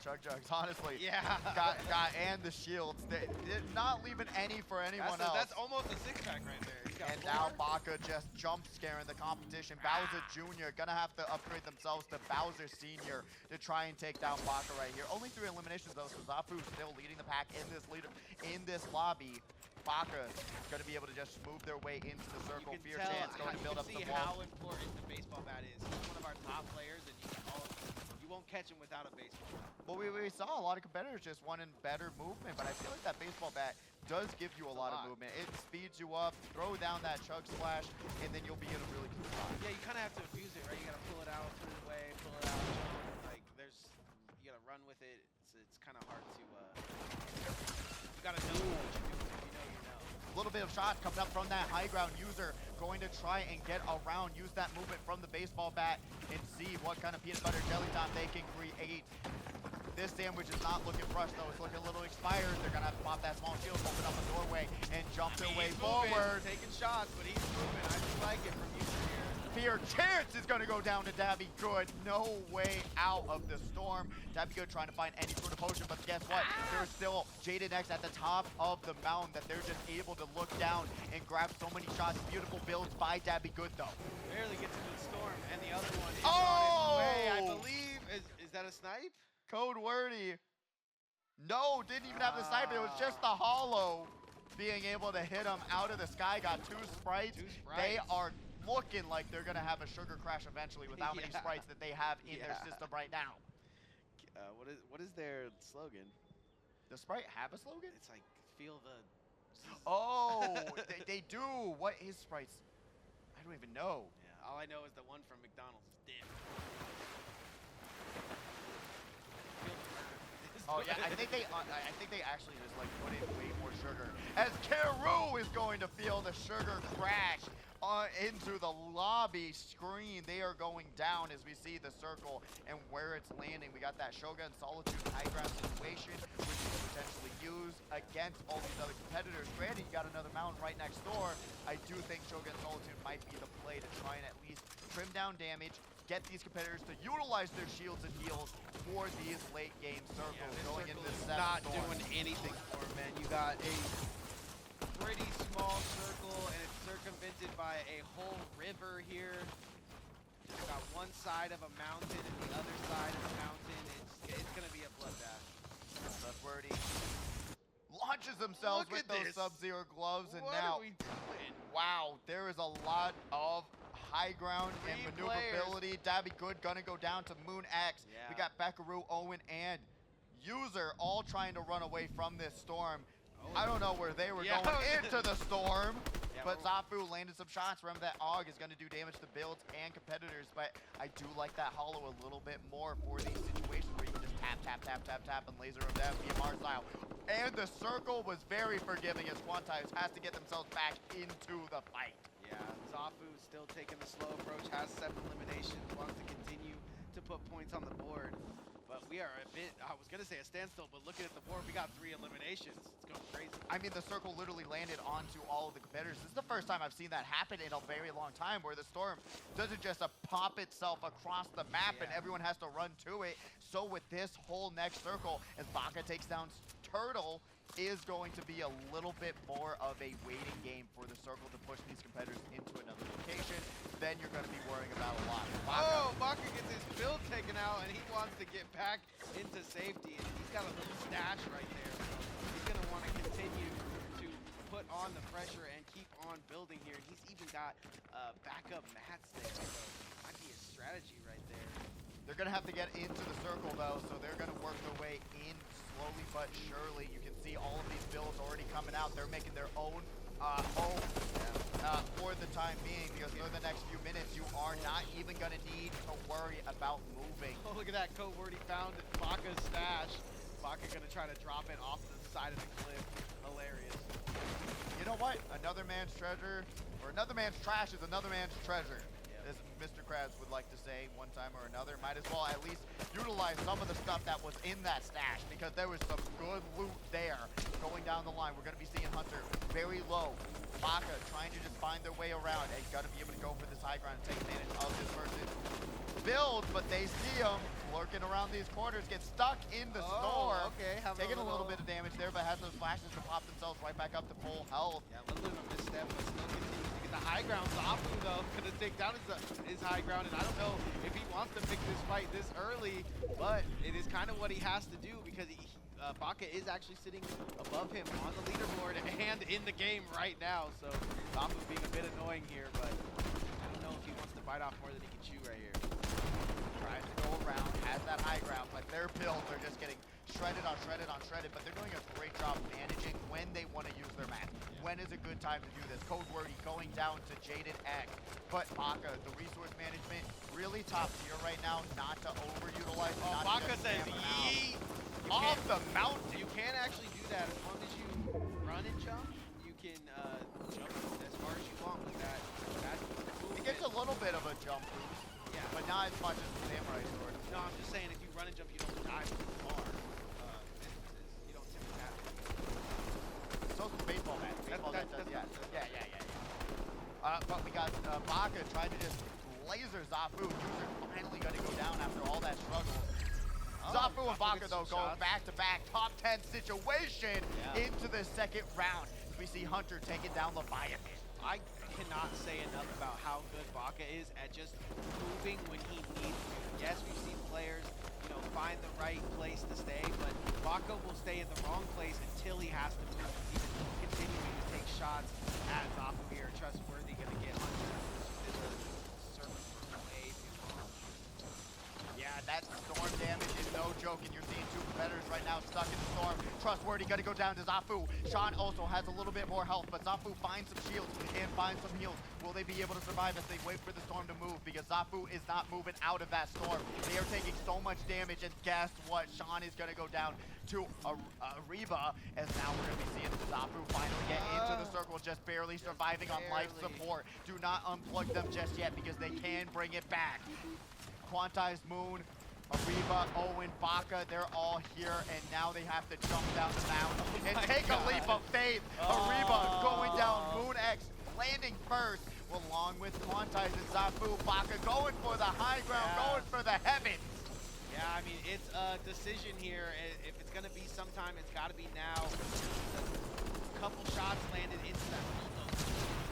Chug Jugs, honestly. Yeah. Got and the shields. They did not leaving any for anyone else. That's almost a six-pack right there. He's got And 4. now Baka just jump scaring the competition. Bowser Jr. gonna have to upgrade themselves to Bowser Sr. to try and take down Baka right here. Only 3 eliminations though, so Zafu still leading the pack in this lobby. Baka gonna be able to just move their way into the circle. Fear Chance going to build up the You can see wall. how important the baseball bat is. He's one of our top players, and you won't catch him without a baseball bat. Well, we saw a lot of competitors just wanting better movement, but I feel like that baseball bat does give you a lot of movement. It speeds you up, throw down that chug splash, and then you'll be in a really cool spot. Yeah, you kind of have to abuse it, right? You got to pull it out, put it away, pull it out, jump. Like, you got to run with it. It's kind of hard to, you got to know what you're doing. If you know, you know. A little bit of shots coming up from that high ground user, going to try and get around, use that movement from the baseball bat, and see what kind of peanut butter jelly time they can create. This sandwich is not looking fresh though, it's looking a little expired. They're gonna have to pop that small shield, open up a doorway, and jump their way forward. Taking shots, but he's moving. I do like it from user here. Fear Chance is going to go down to Dabby Good. No way out of the storm. Dabby Good trying to find any sort of potion, but guess what? There's still Jaden X at the top of the mountain that they're just able to look down and grab so many shots. Beautiful builds by Dabby Good though. Barely gets to the storm, and the other one is Oh! on its way, I believe. Is that a snipe? Code Wordy. No, didn't even have the sniper. It was just the hollow being able to hit him out of the sky. Got 2 sprites. They are looking like they're going to have a sugar crash eventually with how many sprites that they have in their system right now. What is their slogan? Does Sprite have a slogan? It's like, feel the... Oh, they do. What is Sprite's? I don't even know. Yeah, all I know is the one from McDonald's is dip. Oh yeah, I think they actually just like put in way more sugar. As Karu is going to feel the sugar crash into the lobby screen. They are going down as we see the circle and where it's landing. We got that Shogun Solitude high ground situation, which you can potentially use against all these other competitors. Granted, you got another mountain right next door. I do think Shogun Solitude might be the play to try and at least trim down damage, get these competitors to utilize their shields and heals for these late game circles. Going into this not doing anything for him, man. You got a pretty small circle, and it's circumvented by a whole river here. Just got one side of a mountain and the other side of a mountain. It's gonna be a bloodbath. That's where he launches themselves with those Sub-Zero gloves, and now, what are we doing? Wow, there is a lot of high ground and maneuverability. Dabby Good gonna go down to Moon X. Yeah. We got Beckaroo, Owen, and User all trying to run away from this storm. I don't know where they were going into the storm, but Zafu landed some shots. Remember that AUG is going to do damage to builds and competitors, but I do like that hollow a little bit more for these situations where you can just tap, tap, tap, tap, tap, and laser them down BMR style. And the circle was very forgiving as Quantize has to get themselves back into the fight. Yeah, Zafu still taking the slow approach, has 7 eliminations, wants to continue to put points on the board. But we are a bit, I was going to say a standstill, but looking at the board, we got 3 eliminations. It's going crazy. I mean, the circle literally landed onto all of the competitors. This is the first time I've seen that happen in a very long time, where the storm doesn't just pop itself across the map and everyone has to run to it. So with this whole next circle, as Baka takes down Turtle, is going to be a little bit more of a waiting game for the Circle to push these competitors into another location. Then you're going to be worrying about a lot. Oh, Baka gets his build taken out, and he wants to get back into safety. And he's got a little stash right there. So he's going to want to continue to put on the pressure and keep on building here. And he's even got backup mats there. So might be a strategy right there. They're going to have to get into the Circle, though, so they're going to work their way in slowly but surely. You can see all of these builds already coming out. They're making their own home for the time being, because for the next few minutes, you are not even going to need to worry about moving. Oh, look at that. Cove already found Baka's stash. Baka going to try to drop it off the side of the cliff. Hilarious. You know what? Another man's treasure, or another man's trash is another man's treasure. As Mr. Krabs would like to say one time or another, might as well at least utilize some of the stuff that was in that stash, because there was some good loot there. Going down the line, we're going to be seeing Hunter very low. Baka trying to just find their way around and got to be able to go for this high ground and take advantage of this person's build, but they see him lurking around these corners, get stuck in the storm. Okay, taking a little bit of damage there, but has those flashes to pop themselves right back up to full health. Yeah, a little bit of a misstep, but still continues to get the high ground. Zafu, though, going to take down his high ground, and I don't know if he wants to pick this fight this early, but it is kind of what he has to do, because Baka is actually sitting above him on the leaderboard and in the game right now, so Zafu being a bit annoying here, but I don't know if he wants to bite off more than he can chew right here. Tries to go around, has that high ground, but their builds are just getting shredded on shredded on shredded, but they're doing a great job managing when they want to use their map. When is a good time to do this? Code Wordy going down to Jaden X, but Baka, the resource management, really top tier right now, not to overutilize. Oh, Baka says yeet off the mountain. You can actually do that as long as you run and jump. You can jump as far as you want with that. It gets a little bit of a jump boost. Yeah, but not as much as the samurai sword. No, I'm just saying if you run and jump, you don't die too far. You don't tip that. So is the baseball bat. Baseball bat does, yeah. But we got Baka trying to just laser Zafu. User finally going to go down after all that struggle. Zafu and Baka, though, going back-to-back top 10 situation into the second round. We see Hunter taking down Leviathan. I cannot say enough about how good Baka is at just moving when he needs to. Yes, we've seen players, find the right place to stay, but Baka will stay in the wrong place until he has to move. He's continuing to take shots at Zafu here. Trustworthy going to get Hunter. Surface for way too long. Yeah, that storm damage is no joke, and you're seeing two competitors right now stuck in the storm. Trustworthy going to go down to Zafu. Sean also has a little bit more health, but Zafu finds some shields and finds some heals. Will they be able to survive as they wait for the storm to move? Because Zafu is not moving out of that storm. They are taking so much damage, and guess what? Sean is going to go down to Reba, as now we're going to be seeing Zafu finally get into the circle, just barely surviving on life support. Do not unplug them just yet, because they can bring it back. Quantized Moon, Ariba, Owen, Baka, they're all here, and now they have to jump down the mountain and take a leap of faith. Ariba going down, Moon X landing first, along with Quantized and Zafu. Baka going for the high ground, going for the heavens. Yeah, I mean, it's a decision here. If it's going to be sometime, it's got to be now. A couple shots landed into that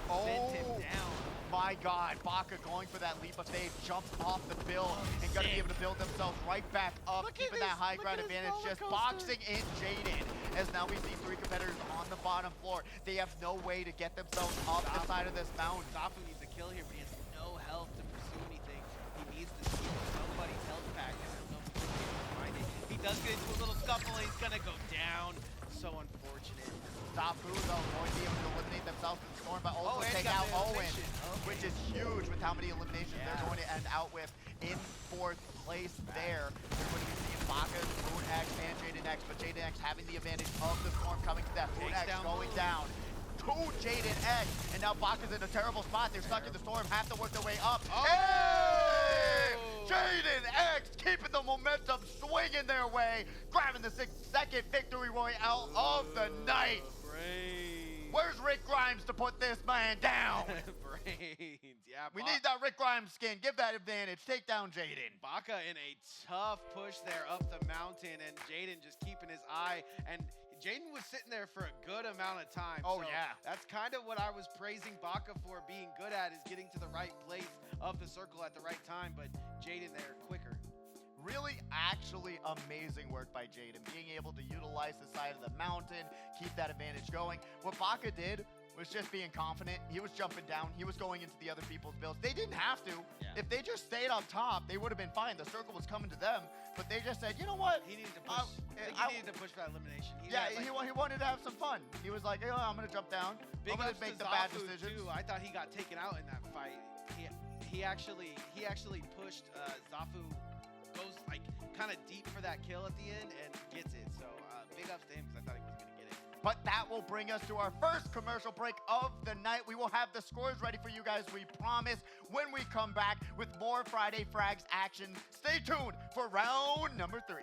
bulldozer. Sent him down. My God, Baka going for that leap of faith, jumps off the build, and going to be able to build themselves right back up, keeping that high ground advantage, just boxing in Jaden, as now we see three competitors on the bottom floor. They have no way to get themselves up the side of this mountain. Zafu needs a kill here, but he has no health to pursue anything. He needs to see nobody's health pack. I don't know if he can find it. He does get into a little scuffle, and he's going to go down. So unfortunate. Zafu, though, going to be able to eliminate themselves in the storm, but also take out Owen, which is huge with how many eliminations they're going to end out with in fourth place there. They're going to be seeing Baka, Moon X, and Jaden X, but Jaden X having the advantage of the storm coming to death. Moon X going down to Jaden X, and now Baka's in a terrible spot. They're stuck in the storm, have to work their way up. Hey! Jaden X keeping the momentum, swinging their way, grabbing the second victory royale of the night. Where's Rick Grimes to put this man down? Brains, yeah. We need that Rick Grimes skin. Give that advantage. Take down Jaden. Baka in a tough push there up the mountain, and Jaden just keeping his eye and Jaden was sitting there for a good amount of time. Oh, so yeah. That's kind of what I was praising Baka for being good at, is getting to the right place of the circle at the right time, but Jaden there quicker. Really, actually amazing work by Jaden, being able to utilize the side of the mountain, keep that advantage going. What Baka did was just being confident. He was jumping down. He was going into the other people's builds. They didn't have to. Yeah. If they just stayed on top, they would have been fine. The circle was coming to them, but they just said, you know what? He needed to push. He needed to push for that elimination. He wanted to have some fun. He was like, oh, I'm going to jump down. Big I'm going ups to make to the bad Zafu, decisions. too. I thought he got taken out in that fight. He actually pushed Zafu, goes like kind of deep for that kill at the end and gets it. So big ups to him, because I thought he was going to get it. But that will bring us to our first commercial break of the night. We will have the scores ready for you guys, we promise, when we come back with more Friday Frags action. Stay tuned for round number 3.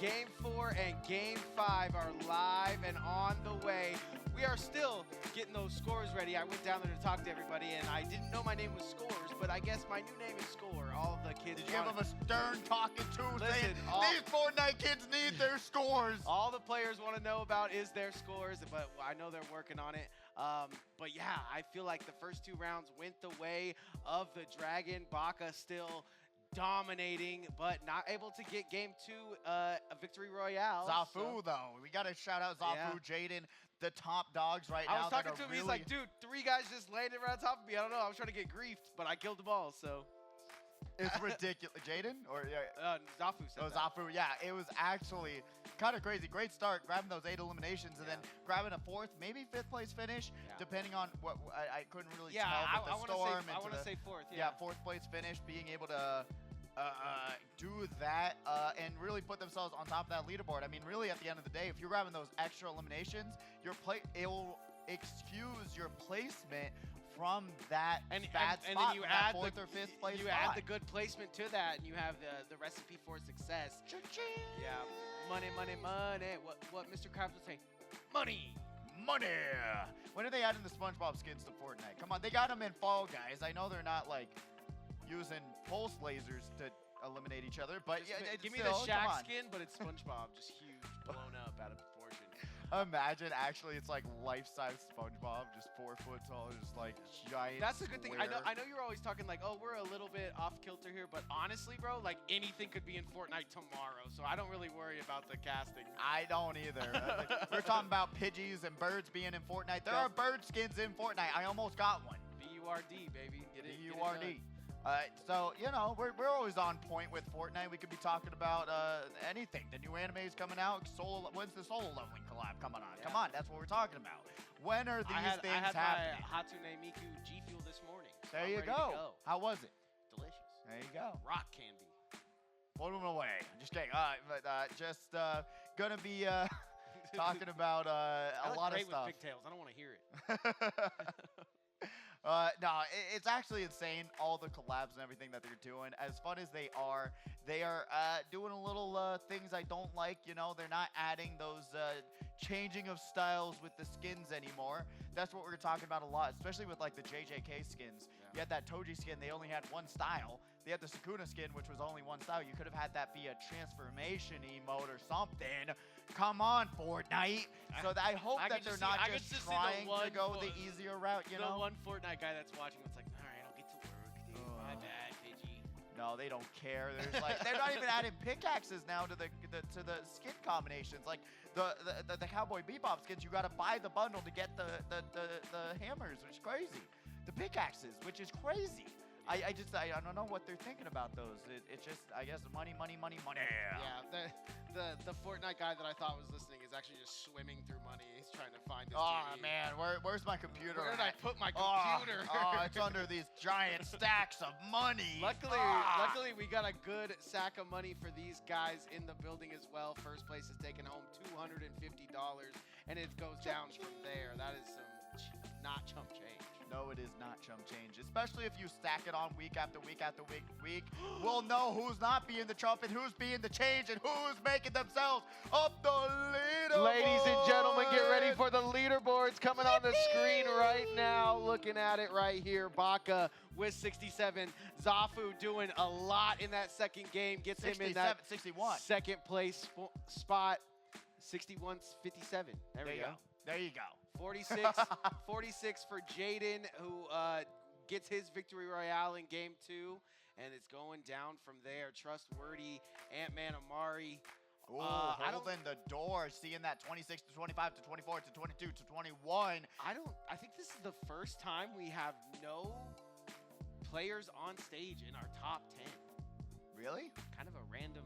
Game 4 and Game 5 are live and on the way. We are still getting those scores ready. I went down there to talk to everybody, and I didn't know my name was Scores, but I guess my new name is Score. All of the kids. Did you give them a stern talking to? Listen, saying, these Fortnite kids need their scores. All the players want to know about is their scores, but I know they're working on it. But yeah, I feel like the first 2 rounds went the way of the Dragon. Baka still dominating, but not able to get game 2 a victory royale. Zafu, though. We got to shout out Zafu, Jaden, the top dogs right now. I was talking to him. He's like, dude, 3 guys just landed right on top of me. I don't know. I was trying to get griefed, but I killed them all, so. It's ridiculous. Jaden? Or Zafu said that. Zafu, yeah. It was actually kind of crazy. Great start, grabbing those 8 eliminations, and then grabbing a 4th, maybe 5th place finish, depending on what I couldn't really tell. But the storm I want to say 4th. Yeah, 4th place finish, being able to do that and really put themselves on top of that leaderboard. I mean, really, at the end of the day, if you're grabbing those extra eliminations, it will excuse your placement from that bad spot. And then you add 4th or 5th place. You add the good placement to that, and you have the recipe for success. Yeah, money, money, money. What Mr. Krabs would say? Money. Money. When are they adding the SpongeBob skins to Fortnite? Come on, they got them in Fall Guys. I know they're not like using pulse lasers to eliminate each other, but give me the Shaq skin, but it's SpongeBob, just huge, blown up out of proportion. Imagine actually it's like life-size SpongeBob, just 4 foot tall, just like giant. That's a good thing. square. I know you're always talking like, oh, we're a little bit off kilter here, but honestly, bro, like anything could be in Fortnite tomorrow, so I don't really worry about the casting. I don't either. We're talking about Pidgeys and birds being in Fortnite. There are bird skins in Fortnite. I almost got one. B-U-R-D, baby. Get it. B-U-R-D. So, you know, we're always on point with Fortnite. We could be talking about anything. The new anime is coming out. When's the solo leveling collab coming on? Yeah. Come on, that's what we're talking about. When are these things I had happening? my Hatsune Miku G Fuel this morning. So There I'm you ready go. to go. How was it? Delicious. There you go. Rock candy. Put them away. Just kidding. Just gonna be talking about a lot of stuff. With pigtails. I don't want to hear it. No, it's actually insane, all the collabs and everything that they're doing. As fun as they are doing a little things I don't like. You know, they're not adding those changing of styles with the skins anymore. That's what we're talking about a lot, especially with like the JJK skins. Yeah. You had that Toji skin, they only had one style. They had the Sukuna skin, which was only one style. You could have had that be a transformation emote or something. Come on, Fortnite. I hope that they're not just trying to go the easier route, you know? The one Fortnite guy that's watching, it's like, all right, I'll get to work, dude. My bad, Pidgey. No, they don't care. There's like they're not even adding pickaxes now to the skin combinations. Like the Cowboy Bebop skins, you got to buy the bundle to get the hammers, which is crazy. The pickaxes, which is crazy. I don't know what they're thinking about those. It's just, I guess, money. Yeah, the Fortnite guy that I thought was listening is actually just swimming through money. He's trying to find his Oh TV. man, where's my computer? Where did I put my computer? It's under these giant stacks of money. Luckily, we got a good sack of money for these guys in the building as well. First place is taking home $250, and it goes down from there. That is some not chump change. No, it is not chump change, especially if you stack it on week after week after week. We'll know who's not being the chump and who's being the change and who's making themselves up the leaderboard. Ladies and gentlemen, get ready for the leaderboards coming on the screen right now. Looking at it right here, Baka with 67. Zafu doing a lot in that second game. Gets him in that 61. second place spot. 61, 57. There we go. There you go. 46 for Jaden, who gets his victory royale in game 2, and it's going down from there. Trustworthy Ant-Man Amari. Ooh, holding the door, seeing that 26 to 25 to 24 to 22 to 21. I think this is the first time we have no players on stage in our top 10. Really? Kind of a random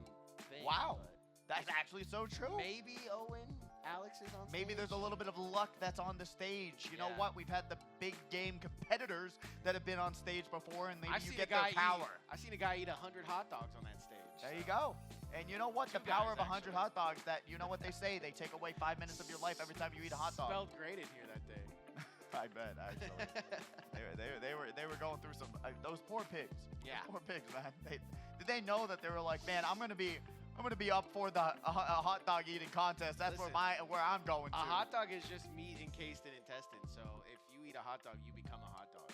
thing. Wow. That's actually so true. Maybe Owen, Alex is on stage. Maybe there's a little bit of luck that's on the stage. You know Yeah. what? We've had the big game competitors that have been on stage before, and maybe I've you seen get a guy their power. I've seen a guy eat 100 hot dogs on that stage. There so. you go. And you know what? Two The power guys, of 100 actually. hot dogs, that, you know what they say? They take away 5 minutes of your life every time you eat a hot dog. Smelled great in here that day. I bet, actually. they were going through some, those poor pigs. Yeah. Those poor pigs, man. Did they know that they were like, man, I'm going to be I'm gonna be up for the a hot dog eating contest. That's Listen, where I'm going to. A hot dog is just meat encased in intestines. So if you eat a hot dog, you become a hot dog.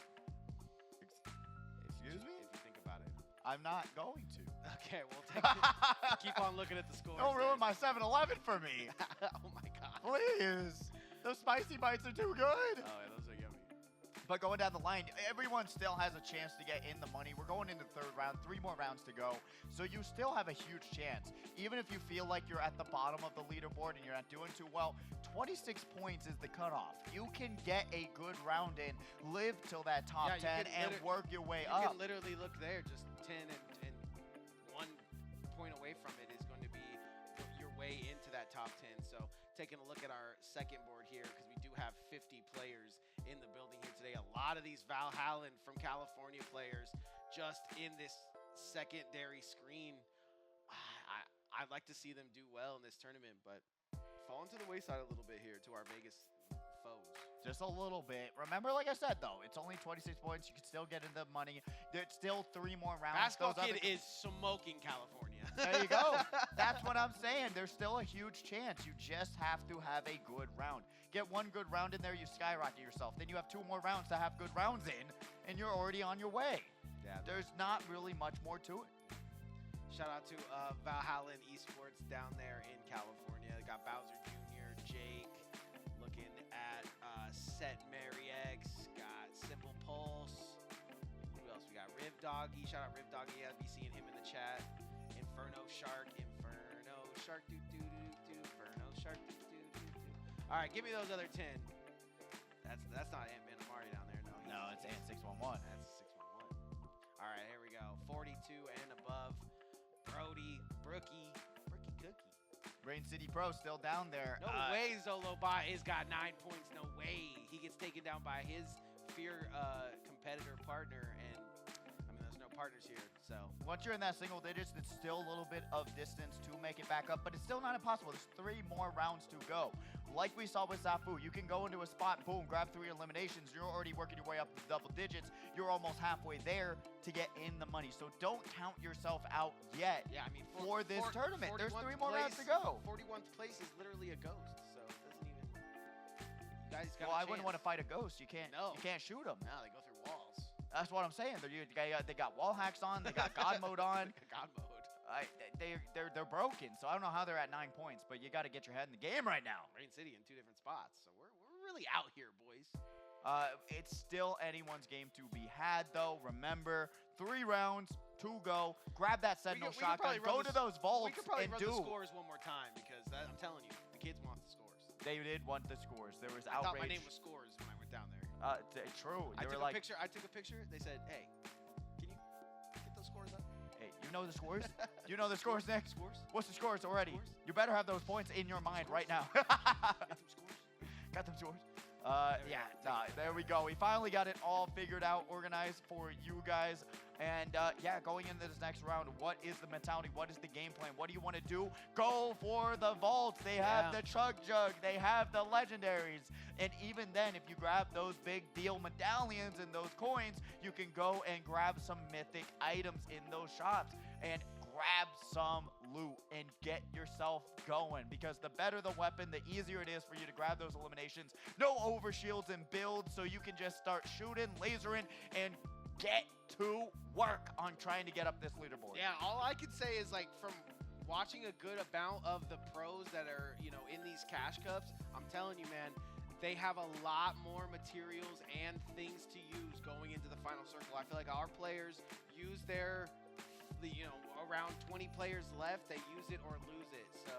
Excuse me? If you think about it. I'm not going to. Okay, well, keep on looking at the scores. Don't ruin then. my 7-Eleven for me. Oh my god. Please. Those spicy bites are too good. Oh yeah, those are yummy. But going down the line, everyone still has a chance to get in the money. We're going into the third round, 3 more rounds to go. So you still have a huge chance. Even if you feel like you're at the bottom of the leaderboard and you're not doing too well, 26 points is the cutoff. You can get a good round in, live till that top 10, and work your way up. You can literally look there, just 10 and 1 point away from it is going to be your way into that top 10. So taking a look at our second board here, because we do have 50 players in the building here today. A lot of these Valhalla from California players just in this secondary screen. I'd like to see them do well in this tournament, but falling to the wayside a little bit here to our Vegas foes. Just a little bit. Remember, like I said, though, it's only 26 points. You can still get into the money. There's still 3 more rounds. Basketball Kid is smoking California. There you go. That's what I'm saying. There's still a huge chance. You just have to have a good round. Get 1 good round in there, you skyrocket yourself. Then you have 2 more rounds to have good rounds in, and you're already on your way. Yeah. There's not really much more to it. Shout out to Valhalla and Esports down there in California. They got Bowser Jr., Jake, looking at Set Mary X, got Simple Pulse. Who else we got? Riv Doggy. Shout out Riv Doggy. I'll be seeing him in the chat. Inferno Shark, do do do do. Inferno Shark, do do do do. All right, give me those other 10. That's not Ant-Man Amari down there. No, it's Ant 611. That's 611. All right, here we go. 42 and above. Brody, Brookie Cookie. Rain City Pro still down there. No way Zolobot has got 9 points. No way. He gets taken down by his fear competitor partner, and I mean, there's no partners here. So once you're in that single digits, it's still a little bit of distance to make it back up, but it's still not impossible. There's 3 more rounds to go. Like we saw with Zafu, you can go into a spot, boom, grab 3 eliminations. You're already working your way up to double digits. You're almost halfway there to get in the money. So don't count yourself out yet. Yeah, I mean, for this tournament. There's 3 more rounds to go. 41th place is literally a ghost, so it doesn't even. You guys got I wouldn't want to fight a ghost. You can't. No. You can't shoot them. No, they go through walls. That's what I'm saying. They got wall hacks on. They got God mode on. God mode. They're broken, so I don't know how they're at 9 points, but you got to get your head in the game right now. Rain City in 2 different spots, so we're really out here, boys. It's still anyone's game to be had, though. Remember, 3 rounds to go. Grab that Sentinel shotgun. Go to those vaults and do. We could probably run the scores one more time because I'm telling you, the kids want the scores. They did want the scores. There was I outrage. thought my name was Scores when I went down there. True. I took a picture. They said, "Hey, can you get those scores up?" Hey, you know the scores? You know the scores, Nick? Scores? What's the scores already? Scores? You better have those points in your mind right now. Get them scores. Got them scores? There we go. We finally got it all figured out, organized for you guys. And going into this next round, what is the mentality? What is the game plan? What do you want to do? Go for the vaults. They have the Chug Jug. They have the legendaries. And even then, if you grab those big deal medallions and those coins, you can go and grab some mythic items in those shops and grab some loot and get yourself going, because the better the weapon, the easier it is for you to grab those eliminations. No overshields and builds, so you can just start shooting, lasering, and get to work on trying to get up this leaderboard. Yeah, all I can say is, like, from watching a good amount of the pros that are, in these cash cups, I'm telling you, man, they have a lot more materials and things to use going into the final circle. I feel like our players use their around 20 players left, they use it or lose it. So,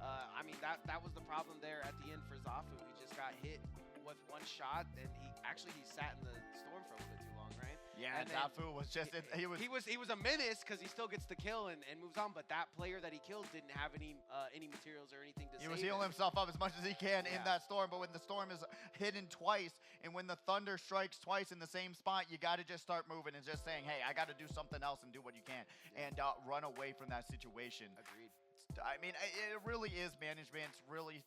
I mean, that was the problem there at the end for Zafu. He just got hit with 1 shot, and he sat in the storm for a little bit too long, right? Yeah, and Zafu was just he was a menace because he still gets the kill and moves on, but that player that he killed didn't have any materials or anything to save. He was healing himself up as much as he can in that storm, but when the storm is hidden twice and when the thunder strikes twice in the same spot, you got to just start moving and just saying, hey, I got to do something else and do what you can and run away from that situation. Agreed. I mean, it really is management. It's really,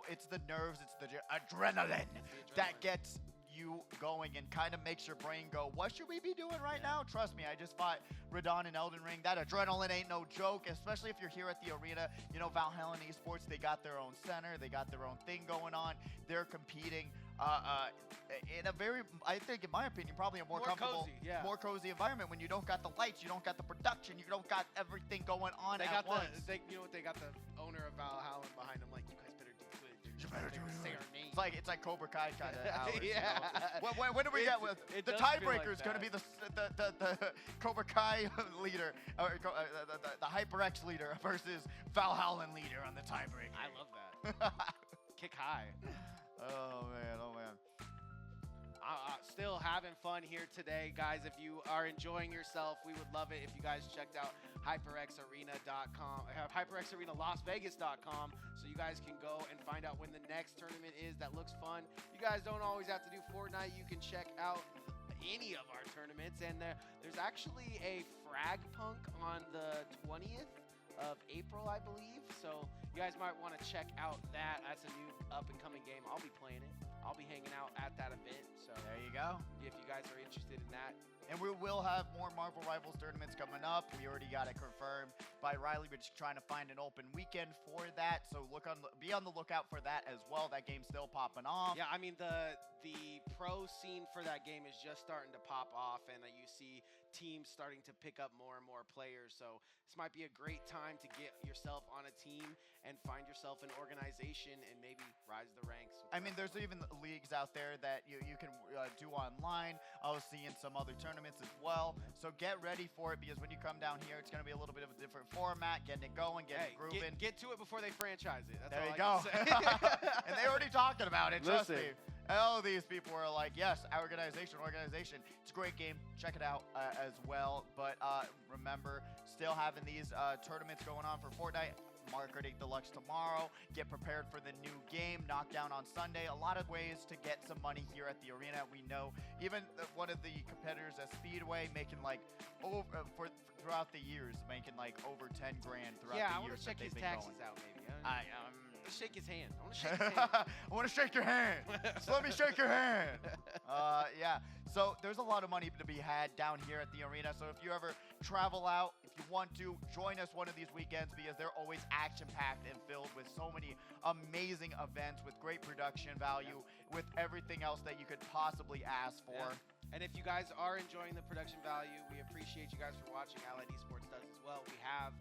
it's the nerves, it's the adrenaline that gets you going and kind of makes your brain go, what should we be doing right now? Trust me, I just fought Radon in Elden Ring. That adrenaline ain't no joke, especially if you're here at the arena. You know, Valhalla Esports, they got their own center. They got their own thing going on. They're competing in a very, I think, in my opinion, probably a more comfortable, cozy, more cozy environment when you don't got the lights, you don't got the production, you don't got everything going on They at got once. you know what? They got the owner of Valhalla behind them. Like, you guys better do good. Dude. You better They do would say it. our name. It's like Cobra Kai kind of hours. Yeah. You know? When do we get with It the does feel tiebreaker? like Is going to that. be the Cobra Kai leader, or the HyperX leader versus Valhalla leader on the tiebreaker. I love that. Kick high. Oh man, oh man. Still having fun here today, guys. If you are enjoying yourself, we would love it if you guys checked out HyperXArena.com, HyperXArenaLasVegas.com, so you guys can go and find out when the next tournament is. That looks fun. You guys don't always have to do Fortnite. You can check out any of our tournaments, and there's actually a frag punk on the 20th of April, I believe. So you guys might want to check out that. That's a new up-and-coming game. I'll be playing it. I'll be hanging out at that event. So there you go. If you guys are interested in that. And we will have more Marvel Rivals tournaments coming up. We already got it confirmed by Riley. We're just trying to find an open weekend for that. So be on the lookout for that as well. That game's still popping off. Yeah, I mean, the pro scene for that game is just starting to pop off, and you see teams starting to pick up more and more players. So this might be a great time to get yourself on a team and find yourself an organization and maybe rise the ranks. I mean, there's even leagues out there that you can do online. I was seeing some other tournaments as well. So get ready for it, because when you come down here, it's going to be a little bit of a different format, getting it going, getting it grooving. Get to it before they franchise it. That's there all you I go. can say. And they're already talking about it. Trust Listen. me. All these people are like, yes, organization. It's a great game. Check it out as well. But remember, still having these tournaments going on for Fortnite. Marketing Deluxe tomorrow. Get prepared for the new game. Knockdown on Sunday. A lot of ways to get some money here at the arena. We know even one of the competitors at Speedway making like throughout the years, making like over 10 grand throughout the years. Yeah, I want to check his taxes out maybe. Let's shake his hand. I want to shake his hand. I want to shake your hand. Just let me shake your hand. Yeah. So there's a lot of money to be had down here at the arena. So if you ever travel out, if you want to, join us one of these weekends, because they're always action-packed and filled with so many amazing events with great production value, with everything else that you could possibly ask for. Yeah. And if you guys are enjoying the production value, we appreciate you guys for watching. Allied Esports does as well. We have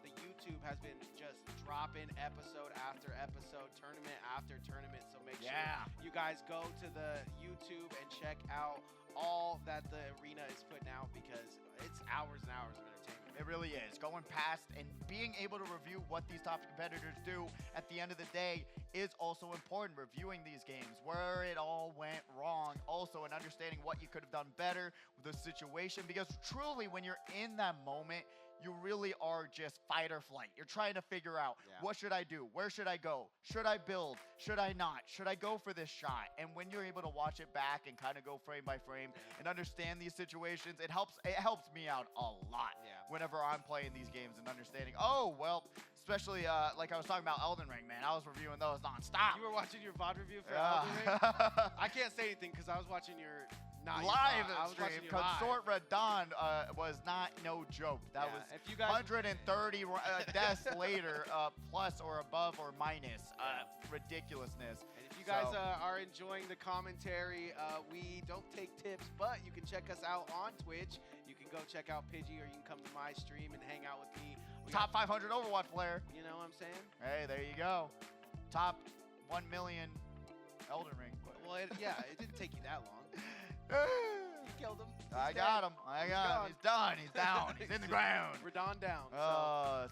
the YouTube has been just dropping episode after episode, tournament after tournament. So make sure you guys go to the YouTube and check out all that the arena is putting out, because it's hours and hours of entertainment. It really is. Going past and being able to review what these top competitors do at the end of the day is also important. Reviewing these games, where it all went wrong, also, and understanding what you could have done better with the situation, because truly when you're in that moment, you really are just fight or flight. You're trying to figure out, what should I do? Where should I go? Should I build? Should I not? Should I go for this shot? And when you're able to watch it back and kind of go frame by frame and understand these situations, it helps me out a lot whenever I'm playing these games and understanding, especially like I was talking about Elden Ring, man. I was reviewing those nonstop. You were watching your VOD review for Elden Ring? I can't say anything because I was watching your live stream. Consort Radon was not no joke. That was if you guys 130 deaths later, plus or above or minus ridiculousness. And if you guys are enjoying the commentary, we don't take tips, but you can check us out on Twitch. You can go check out Pidgey, or you can come to my stream and hang out with me. Top 500 Overwatch player. You know what I'm saying? Hey, there you go. Top 1 million Elden Ring. Well, it didn't take you that long. You killed him. I got him. He's done. He's down. He's in the ground. Radon down.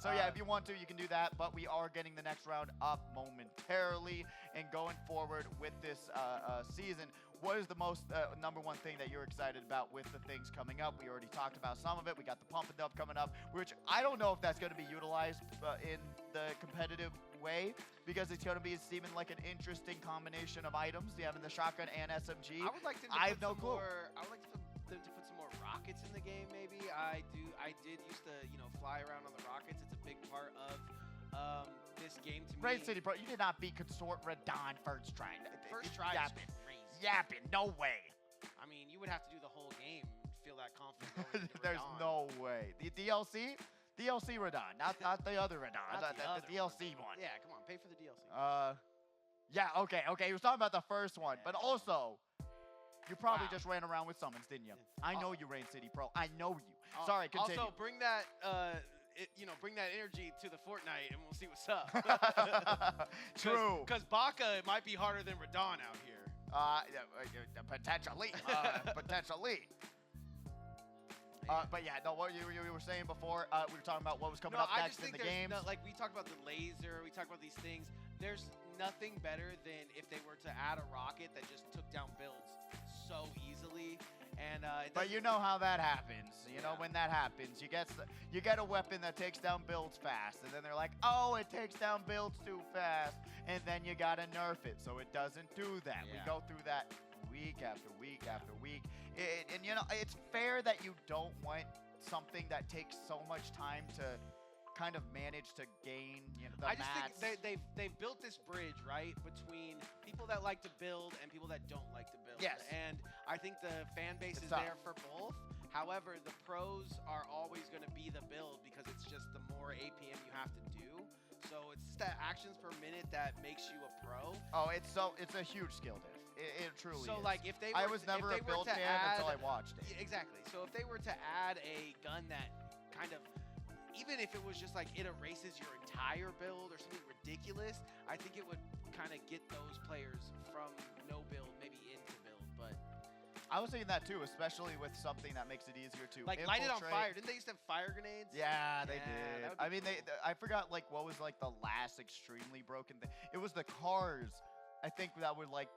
So yeah, if you want to, you can do that. But we are getting the next round up momentarily. And going forward with this season, what is the most number one thing that you're excited about with the things coming up? We already talked about some of it. We got the Pump and Dump coming up, which I don't know if that's going to be utilized in the competitive way, because it's going to be seeming like an interesting combination of items. You having the shotgun and SMG. I would like them to I have no clue. I would like them to put some more rockets in the game. Maybe I did used to fly around on the rockets. It's a big part of this game to me. Raid City, bro, you did not beat Consort Radon first try. First try is crazy. yapping. No way. I mean, you would have to do the whole game to feel that confident going into There's Radon. no way. The DLC? DLC Radon, not the other Radon. Not the other the DLC one. Yeah, come on, pay for the DLC. Yeah, okay. He was talking about the first one. But Yeah. also, you probably Wow. just ran around with summons, didn't you? Yeah. I know you, Rain City Pro. I know you. Sorry, continue. Also, bring that, bring that energy to the Fortnite, and we'll see what's up. True. Because Baka might be harder than Radon out here. Potentially. Potentially. But yeah, no, what you were saying before, we were talking about what was coming up I next just in think the game. like we talked about the laser, we talked about these things. There's nothing better than if they were to add a rocket that just took down builds so easily. And but you know how that happens. You know Yeah. when that happens, you get a weapon that takes down builds fast, and then they're like, oh, it takes down builds too fast, and then you gotta nerf it so it doesn't do that. Yeah. We go through that week after week after week, and you know it's fair that you don't want something that takes so much time to kind of manage to gain, you know, the I just mats. think they've built this bridge, right, between people that like to build and people that don't like to build. Yes. And I think the fan base It's is tough. there for both. However, the pros are always going to be the build because it's just the more APM you have to do. So it's just that actions per minute that makes you a pro. Oh, it's a huge skill diff. It truly is. So like if they were I was never if a they were build to fan add, until I watched it. Yeah, exactly. So if they were to add a gun that kind of, even if it was just like it erases your entire build or something ridiculous, I think it would kind of get those players from no build maybe into build. But I was thinking that too, especially with something that makes it easier to like light it on infiltrate. fire. Didn't they used to have fire grenades? Yeah, they Yeah, did. that would be I mean, I forgot like what was like the last extremely broken thing. It was the cars. I think that would like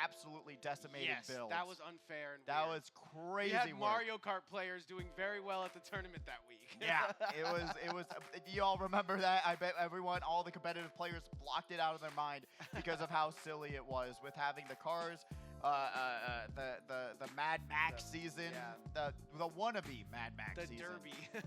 absolutely decimated Yes, builds. that was unfair and that weird. was crazy. We had work. Mario Kart players doing very well at the tournament that week. Yeah, it was. You all remember that? I bet all the competitive players blocked it out of their mind because of how silly it was with having the cars, the Mad Max season, yeah. the wannabe Mad Max The season. derby.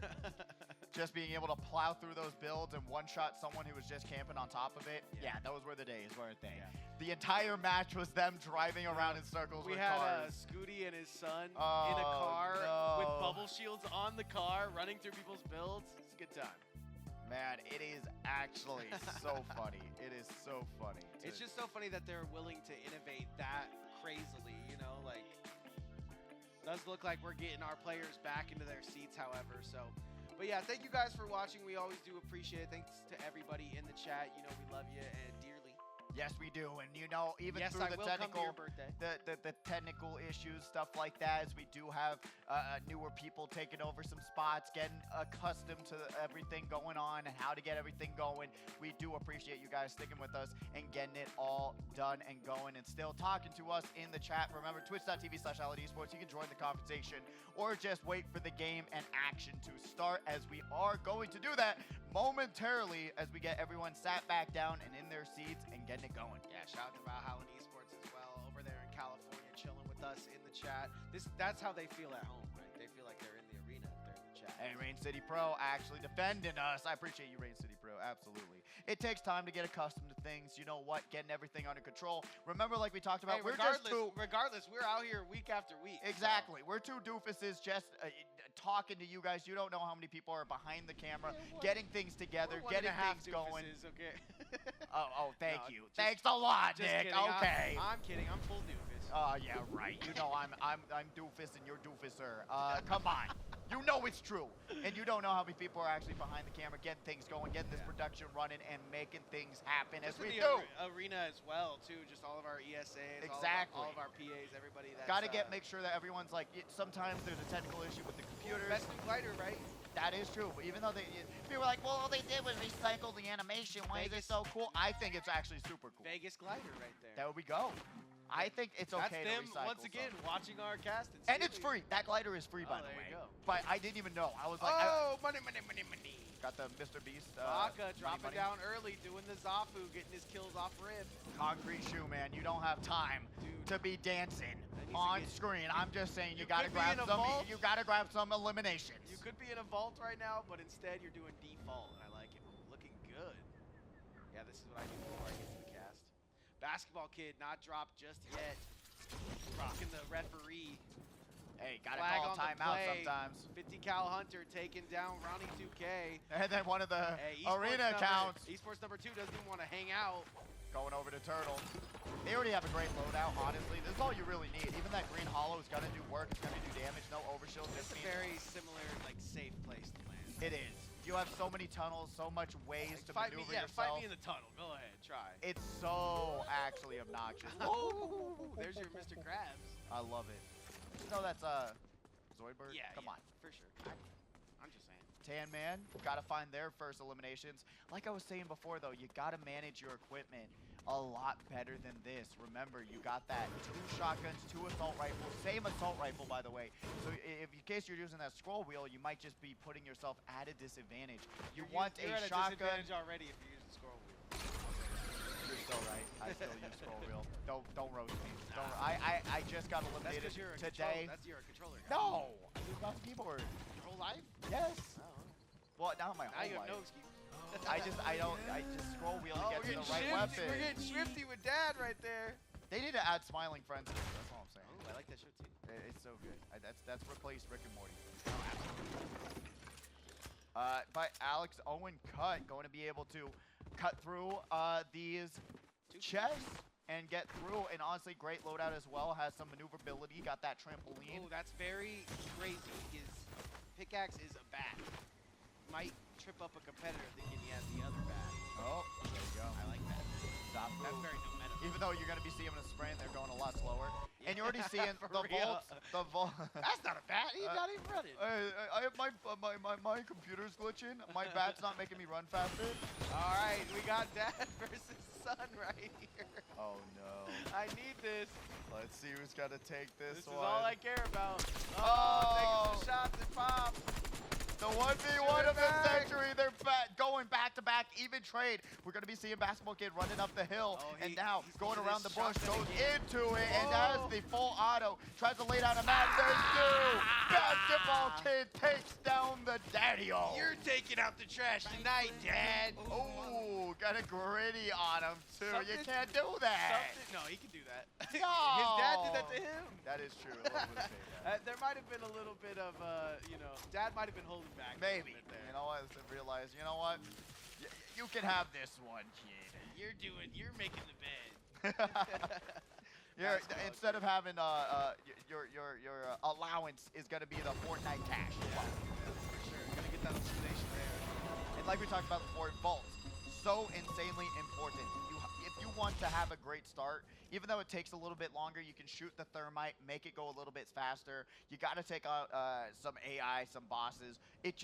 Just being able to plow through those builds and one-shot someone who was just camping on top of it. Yeah. Yeah, those were the days, weren't they? Yeah. The entire match was them driving around in circles We with had cars. Scooty and his son in a Oh, car with no. bubble shields on the car, running through people's builds. It's a good time. Man, it is actually so funny. It is so funny. It's just so funny that they're willing to innovate that crazily, you know, like, does look like we're getting our players back into their seats, however, so. But yeah, thank you guys for watching. We always do appreciate it. Thanks to everybody in the chat. You know, we love you and dearly. Yes, we do. And you know, even Yes, through I the will come to technical your birthday. the technical issues, stuff like that, as we do have newer people taking over some spots, getting accustomed to everything going on and how to get everything going. We do appreciate you guys sticking with us and getting it all done and going and still talking to us in the chat. Remember, twitch.tv/Esports. You can join the conversation or just wait for the game and action to start, as we are going to do that momentarily as we get everyone sat back down and in their seats and getting it going. Yeah, shout out to Valhalla Esports as well, over there in California, chilling with us in the chat. That's how they feel at home, right? They feel like they're in the arena if they're in the chat. Hey, Rain City Pro actually defending us. I appreciate you, Rain City Pro. Absolutely. It takes time to get accustomed to things. You know what? Getting everything under control. Remember, like we talked about, Hey, we're just two. regardless, we're out here week after week. so- Exactly. We're two doofuses just talking to you guys. You don't know how many people are behind the camera, getting things together, We're getting 1.5 things going. doofuses, okay? Oh, thank No, you. just- Thanks a lot, Just Nick. kidding. Okay. I'm kidding. I'm full doofus. Oh, yeah, right. You know I'm doofus and you're doofuser. Come on. You know it's true. And you don't know how many people are actually behind the camera, getting things going, getting this production running, and making things happen as Just in we the do. arena as well, too. Just all of our ESAs, Exactly. all of our PAs, everybody that's... Got to make sure that everyone's like, sometimes there's a technical issue with the computers. Best new glider, right? That is true. But even though people are like, well, all they did was recycle the animation. Why is it Vegas- so cool? I think it's actually super cool. Vegas glider right there. There we go. I think it's okay That's them, to recycle once again, something. watching our cast. And it's free. That glider is free, by the there way. you go. But I didn't even know. I was like, Oh, money. got the Mr. Beast. Baka dropping money. down early, doing the Zafu, getting his kills off rib. Concrete shoe, man. You don't have time Dude. to be dancing That needs to on get- screen. I'm just saying you You gotta could be grab in a some. vault. You gotta grab some eliminations. You could be in a vault right now, but instead you're doing default, and I like it. Looking good. Yeah, this is what I do before I get to the cast. Basketball Kid not dropped just yet. Rocking the referee. Hey, gotta Flag call on the timeout play. sometimes. 50 Cal Hunter taking down Ronnie 2K. And then one of the Hey, Esports arena accounts Esports number 2 doesn't even want to hang out. going over to Turtle. They already have a great loadout, honestly. This is all you really need. Even that green hollow is gonna do work. It's gonna do damage. No overshield. It's a very similar, like, safe place to land. It is. You have so many tunnels, so much ways to Fight me, maneuver yeah, yourself. fight me in the tunnel. Go ahead, try. It's so actually obnoxious. Oh, there's your Mr. Krabs. I love it. You know that's Zoidberg? Yeah, Come yeah, on. for sure. I'm just saying. Tan Man, gotta find their first eliminations. Like I was saying before though, you gotta manage your equipment a lot better than this. Remember, you got that 2 shotguns, 2 assault rifles, same assault rifle by the way. So if in case you're using that scroll wheel, you might just be putting yourself at a disadvantage. You're at a a shotgun. disadvantage already if you use the scroll wheel. You're still right. I still use scroll wheel. Don't roast me. Don't. I just got That's eliminated because you're a today. you're a controller guy. No, I use mouse and keyboard. Your whole life? Yes. Oh. Well, not my Now whole you have life. no excuse. I just scroll wheel to Oh, get we're to getting the right swifty. weapon. We're getting swifty with Dad right there. They need to add smiling friends. That's all I'm saying. Oh, I like that show too. It's so good. That's replaced Rick and Morty. Oh, absolutely. But Alex Owen Cut going to be able to cut through these chests and get through. And honestly, great loadout as well. Has some maneuverability. Got that trampoline. Oh, that's very crazy. His pickaxe is a bat. Might trip up a competitor thinking he has the other bat. Oh, there you go. I like that. Stop. That's very no meta. Even though you're going to be seeing them sprint, they're going a lot slower. Yeah, And you're already seeing for the real. vault. That's not a bat. He's not even running. I have my computer's glitching. My bat's not making me run faster. All right, we got Dad versus Son right here. Oh no. I need this. Let's see who's got to take this This one. is all I care about. Oh. Taking some shots and pop. The 1v1 of the century. They're going back to back, even trade. We're going to be seeing Basketball Kid running up the hill. Oh, and now he's going pulling around his the bush, shotgun goes again. into it, and has Oh. the full auto. Tries to lay down a mat. There's 2. Basketball Kid takes down the daddy-o. You're taking out the trash tonight, Dad. Oh, got a gritty on him, too. You Something- can't do that. No, he can do that. No. His dad did that to him. That is true. I would say that. There might have been a little bit of, Dad might have been holding back. Maybe. A little bit there. You know what? I realize, you know what? You can have this one, kid. You're making the bed. Instead of having your allowance is gonna be the Fortnite cash. Yeah, for sure. Gonna get that elimination there. And like we talked about before, vaults, so insanely important. If you want to have a great start, even though it takes a little bit longer, you can shoot the thermite, make it go a little bit faster. You got to take out some AI, some bosses. It's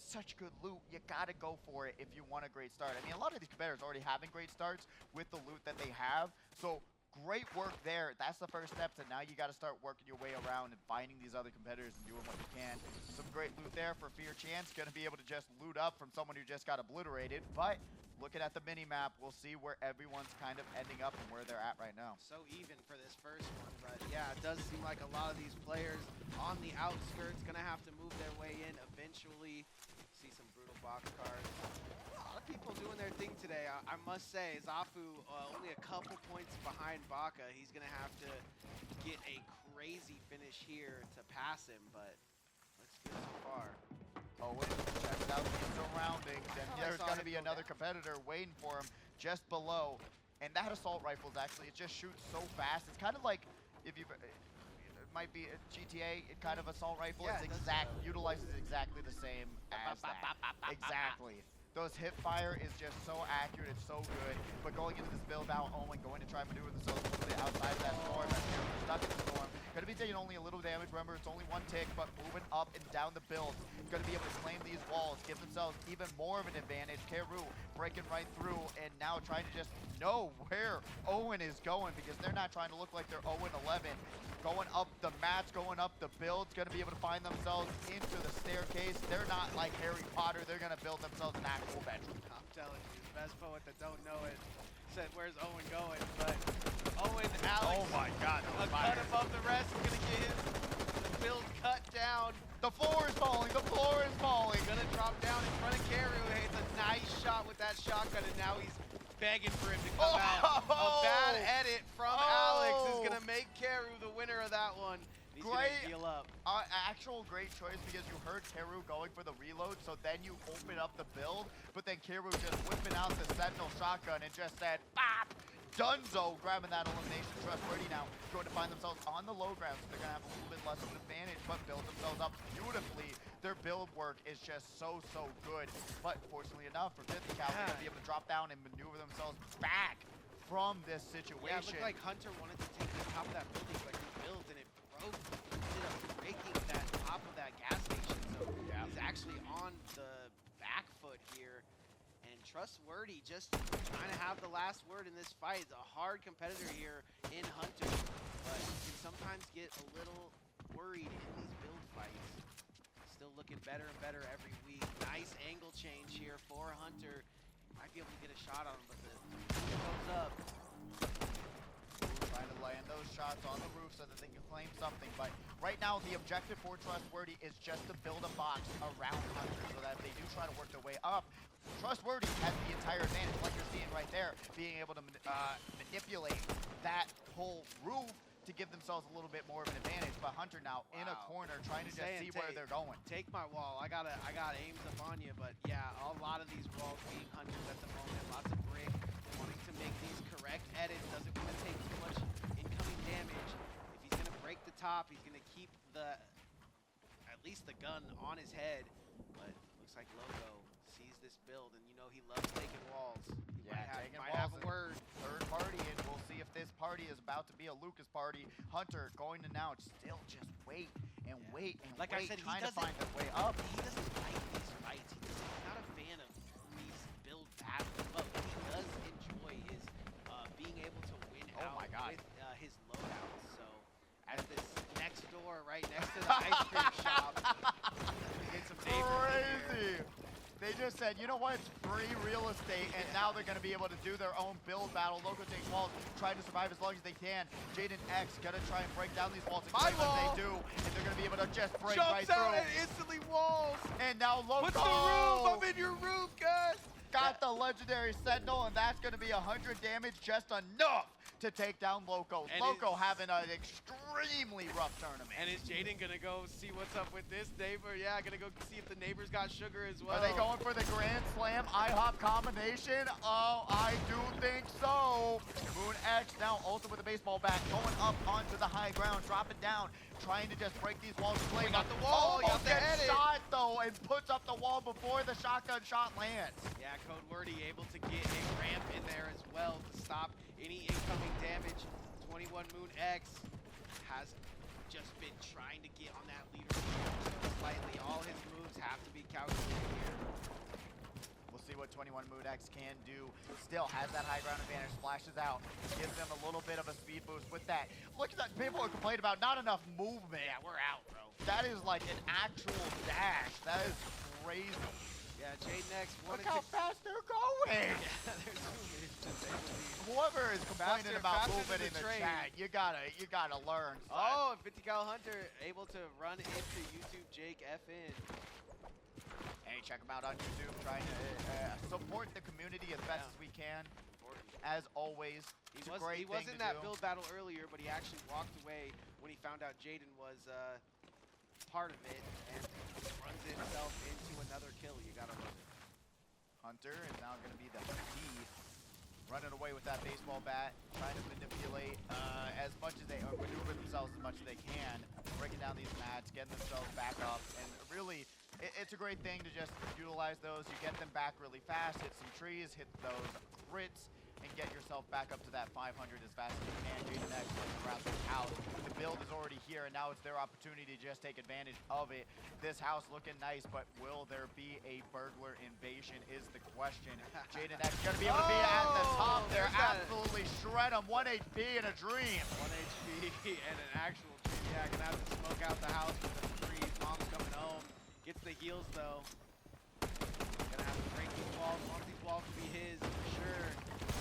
such good loot. You got to go for it if you want a great start. I mean, a lot of these competitors already having great starts with the loot that they have. So great work there. That's the first step. So now you got to start working your way around and finding these other competitors and doing what you can. Some great loot there for Fear Chance. Going to be able to just loot up from someone who just got obliterated. But looking at the mini-map, we'll see where everyone's kind of ending up and where they're at right now. So even for this first one, but yeah, it does seem like a lot of these players on the outskirts gonna have to move their way in eventually. See some brutal box cards. A lot of people doing their thing today. I must say, Zafu only a couple points behind Baka. He's gonna have to get a crazy finish here to pass him, but looks good so far. Oh, wait, checks out the surroundings, and I there's saw going to him be go another down. competitor waiting for him just below. And that assault rifle is actually, it just shoots so fast. It's kind of like, if you've, it might be a GTA kind of assault rifle. Yeah, It's it does. utilizes exactly the same as that. Exactly. Those hip fire is just so accurate, it's so good. But going into this build now, Owen going to try and maneuver themselves a little bit outside of that storm. They're stuck in the storm. Going to be taking only a little damage. Remember, it's only 1 tick, but moving up and down the build. Going to be able to claim these walls, give themselves even more of an advantage. Keru breaking right through and now trying to just know where Owen is going because they're not trying to look like they're 0-11. Going up the mats, going up the builds, going to be able to find themselves into the staircase. They're not like Harry Potter. They're going to build themselves an actual bedroom. I'm telling you, the best poet that don't know it said, "Where's Owen going?" But Owen, Alex, Oh my God, that a was cut fire. above the rest is gonna get his build cut down. The floor is falling. The floor is falling. Gonna drop down in front of Keru. It's a nice shot with that shotgun, and now he's begging for him to come out. A bad edit from Alex is going to make Keru the winner of that one. He's going to heal up. Actual great choice because you heard Keru going for the reload, so then you open up the build, but then Keru just whipping out the Sentinel shotgun and just said, bop! Dunzo grabbing that elimination. Trustworthy now going to find themselves on the low ground, so they're going to have a little bit less of an advantage, but build themselves up beautifully. Their build work is just so good. But fortunately enough for 50 Cal, they're going to be able to drop down and maneuver themselves back from this situation. Yeah, it looked like Hunter wanted to take the top of that building, but he built and it broke. Ended up breaking that top of that gas station, so he's actually on the back foot here. Trustworthy just trying to have the last word in this fight. It's a hard competitor here in Hunter, but you can sometimes get a little worried in these build fights. Still looking better and better every week. Nice angle change here for Hunter. Might be able to get a shot on him, but the goes up. Trying to land those shots on the roof so that they can claim something, but right now the objective for Trustworthy is just to build a box around Hunter so that if they do try to work their way up, Trustworthy has the entire advantage, like you're seeing right there, being able to manipulate that whole roof to give themselves a little bit more of an advantage. But Hunter now in a corner trying to just see where they're going. Take my wall. I got aims up on you, but yeah, a lot of these walls being Hunters at the moment. Lots of brick, wanting to make these correct edits. Doesn't want to take too much incoming damage. If he's gonna break the top, he's gonna keep at least the gun on his head. But looks like Logo sees this build, and you know he loves taking walls. He might have a word. Third party, and we'll see if this party is about to be a Lucas party. Hunter going to now still just wait and wait and like wait, I said, trying to find their way up. He doesn't like these fights. He's not a fan of these build battles, but what he does enjoy is being able to win out with his loadouts. So as this next door right next to the ice cream shop, get some crazy. They just said, you know what, it's free real estate, and now they're going to be able to do their own build battle. Logo takes walls, trying to survive as long as they can. Jaden X going to try and break down these walls. And they do, and they're going to be able to just break right through. Jumps out and instantly walls. And now Logo. What's the roof? I'm in your roof, guys. Got the legendary Sentinel, and that's going to be 100 damage, just enough to take down Loco. And Loco having an extremely rough tournament. And is Jaden going to go see what's up with this neighbor? Yeah, going to go see if the neighbor's got sugar as well. Are they going for the Grand Slam IHOP combination? Oh, I do think so. Moon X now also with the baseball bat, going up onto the high ground, dropping down, trying to just break these walls. He got the wall. Almost gets shot, though, and puts up the wall before the shotgun shot lands. Yeah, Codewordy able to get a ramp in there as well to stop any incoming damage. 21 Moon X has just been trying to get on that leaderboard slightly. All his moves have to be calculated here. We'll see what 21 Moon X can do. Still has that high ground advantage, splashes out, gives them a little bit of a speed boost with that. Look at that, people are complaining about not enough movement. Yeah, we're out, bro. That is like an actual dash. That is crazy. Yeah, Jaden X wanted to... Look how fast they're going! Yeah, there's movement. Whoever is complaining about movement in the chat, you gotta learn. Son. Oh, 50 Cal Hunter able to run into YouTube Jake FN. Hey, check him out on YouTube, trying to support the community as best as we can. As always, he was in that build battle earlier, but he actually walked away when he found out Jaden was part of it, and runs himself into another kill. You gotta love it. Hunter is now going to be the key, running away with that baseball bat, trying to manipulate as much as they maneuver themselves as much as they can, breaking down these mats, getting themselves back up, and really, it's a great thing to just utilize those. You get them back really fast, hit some trees, hit those crits, and get yourself back up to that 500 as fast as you can. Jaden X looking around this house. The build is already here, and now it's their opportunity to just take advantage of it. This house looking nice, but will there be a burglar invasion is the question. Jaden X going to be able to be at the top there. Absolutely shred him. 1 HP in a dream. 1 HP and an actual dream. Yeah, going to have to smoke out the house with the freeze. Mom's coming home. Gets the heals, though. Going to have to break these walls. Wants these walls to be his for sure.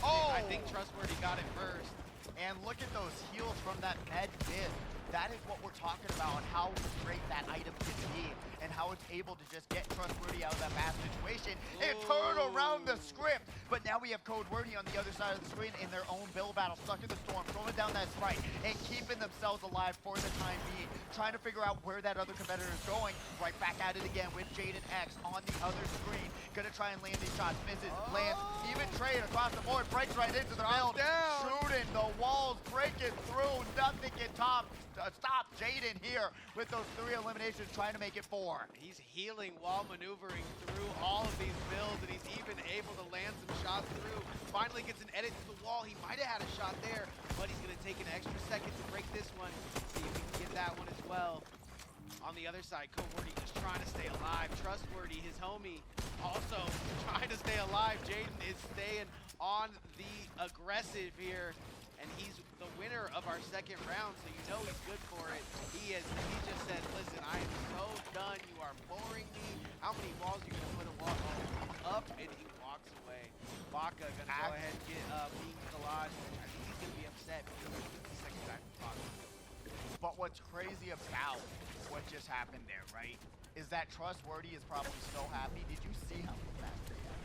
Oh! I think Trustworthy got it first. And look at those heals from that med mid. That is what we're talking about, and how great that item can be, and how it's able to just get Trustworthy out of that bad situation and turn around the script. But now we have Code Wordy on the other side of the screen in their own build battle, stuck in the storm, throwing down that strike, and keeping themselves alive for the time being, trying to figure out where that other competitor is going. Right back at it again with Jaden X on the other screen. Gonna try and land these shots, misses, lands, even trade across the board, breaks right into the build, shooting the walls, breaking through, nothing can stop Jaden here with those 3 eliminations, trying to make it 4. He's healing while maneuvering through all of these builds, and he's even able to land some shots through. Finally gets an edit to the wall. He might have had a shot there, but he's going to take an extra second to break this one. See if he can get that one as well. On the other side, Cowordy just trying to stay alive. Trustworthy, his homie, also trying to stay alive. Jaden is staying on the aggressive here, and he's the winner of our second round, so you know he's good for it. He just said, listen, I am so done. You are boring me. How many walls are you going to put a wall up? And he walks away. Baka going to go ahead and get Bean Collage, which I think he's going to be upset because it's the second time Baka. But what's crazy about what just happened there, right, is that Trustworthy is probably so happy. Did you see how fast they had?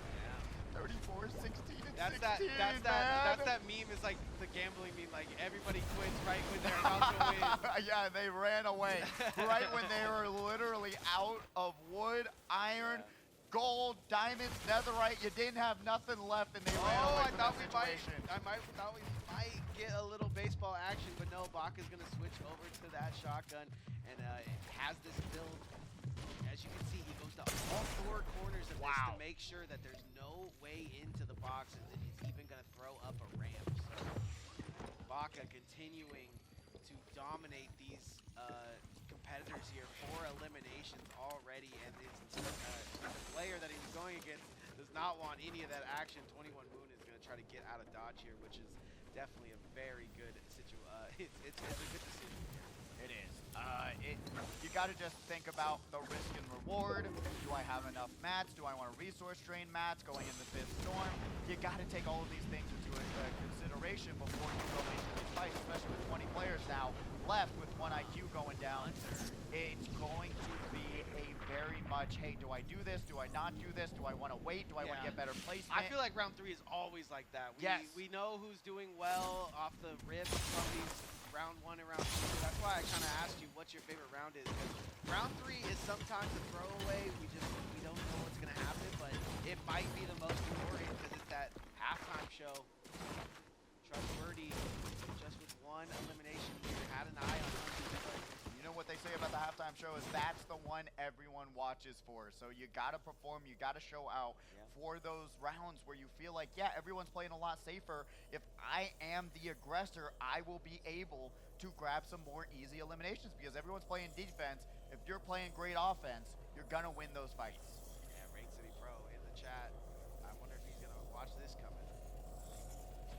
34, 16, and that's 16, that's that meme. Is like the gambling meme. Like everybody quits right when they're about to win. Yeah, they ran away right when they were literally out of wood, iron, gold, diamonds, netherite. You didn't have nothing left, and they ran away from that situation. I thought we might get a little baseball action, but no. Baka's gonna switch over to that shotgun, and has this build. As you can see, he goes to all 4 corners of this to make sure that there's no way into the box, and then he's even going to throw up a ramp. So Baka continuing to dominate these competitors here. 4 eliminations already, and the player that he was going against does not want any of that action. 21 Moon is going to try to get out of dodge here, which is definitely a very good situation. It's a good decision. It is. You got to just think about the risk and reward. Do I have enough mats? Do I want to resource drain mats going in the 5th storm? You got to take all of these things into consideration before you go into these fights, especially with 20 players now left with 1 IQ going down. It's going to be a very much, hey, do I do this? Do I not do this? Do I want to wait? Do I want to get better placement? I feel like round 3 is always like that. We know who's doing well off the rip from these round 1 and round 2. That's why I kind of asked you what your favorite round is. Round 3 is sometimes a throwaway. We don't know what's going to happen, but it might be the most important because it's that halftime show. Trustworthy, just with 1 elimination here, had an eye on him. You know what they say about the halftime show is that's the one everyone watches for. So you got to perform, you got to show out for those rounds where you feel like, yeah, everyone's playing a lot safer. If I am the aggressor, I will be able to grab some more easy eliminations because everyone's playing defense. If you're playing great offense, you're going to win those fights. Yeah, Rain City Pro in the chat. I wonder if he's going to watch this coming.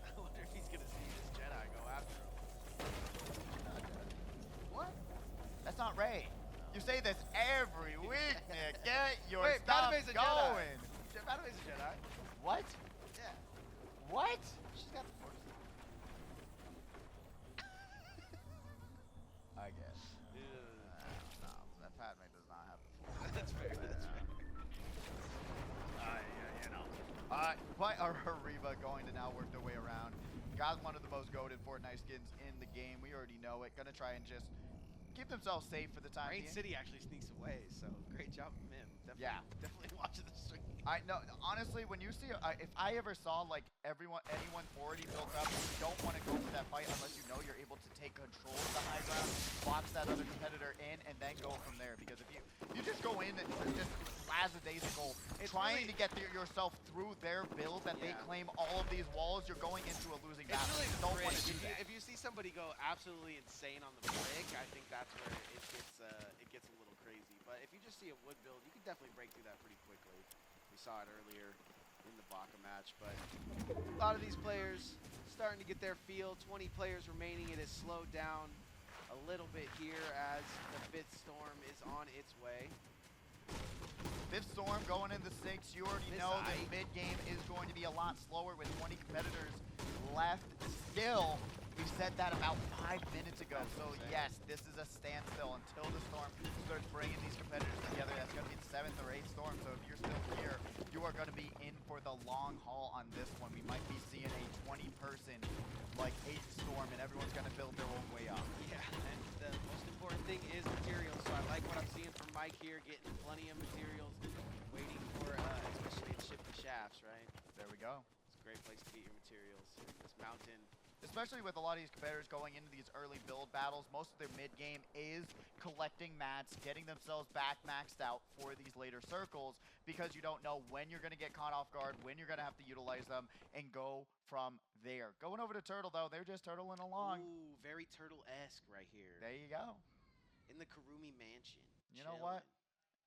I wonder if he's going to see this Jedi go after him. What? That's not Ray. You say this every week, Nick. Get your Wait, stuff Padame's a going. Jedi. Padame's a Jedi. What? Yeah. What? She's got the Force. I guess. No, that Padme does not have the Force. That's fair. That's fair. You know. But Ariba going to now work their way around. Got one of the most goated Fortnite skins in the game. We already know it. Gonna try and just keep themselves safe for the time Rain being. City actually sneaks away, so great job from him. Definitely watching the stream. I know, honestly, when you see, if I ever saw like anyone already built up, you don't want to go for that fight unless you know you're able to take control of the high ground, box that other competitor in, and then go from there. Because if you just go in and just lackadaisical, trying to get yourself through their build that they claim all of these walls, you're going into a losing battle. Really you don't want to do that. If you see somebody go absolutely insane on the brick, I think that's where it gets a little crazy. But if you just see a wood build, you can definitely break through that pretty quickly. We saw it earlier in the Baka match, but a lot of these players starting to get their feel. 20 players remaining. It has slowed down a little bit here as the 5th storm is on its way. 5th storm going into 6. You already know that mid game is going to be a lot slower with 20 competitors left. Still, We said that about 5 minutes ago. So yes, this is a standstill until the storm starts bringing these competitors together. That's going to be the 7th or 8th storm. So if you're still here, you are going to be in for the long haul on this one. We might be seeing a 20-person, like 8th storm, and everyone's going to build their own way up. Yeah, and the most important thing is materials. So I like what I'm seeing from Mike here, getting plenty of materials, waiting for, especially in ship the shafts, right? There we go. It's a great place to get your materials. This mountain. Especially with a lot of these competitors going into these early build battles, most of their mid game is collecting mats, getting themselves back maxed out for these later circles, because you don't know when you're going to get caught off guard, when you're going to have to utilize them, and go from there. Going over to Turtle, though, they're just turtling along. Ooh, very Turtle-esque right here. There you go. In the Karumi mansion. You know what?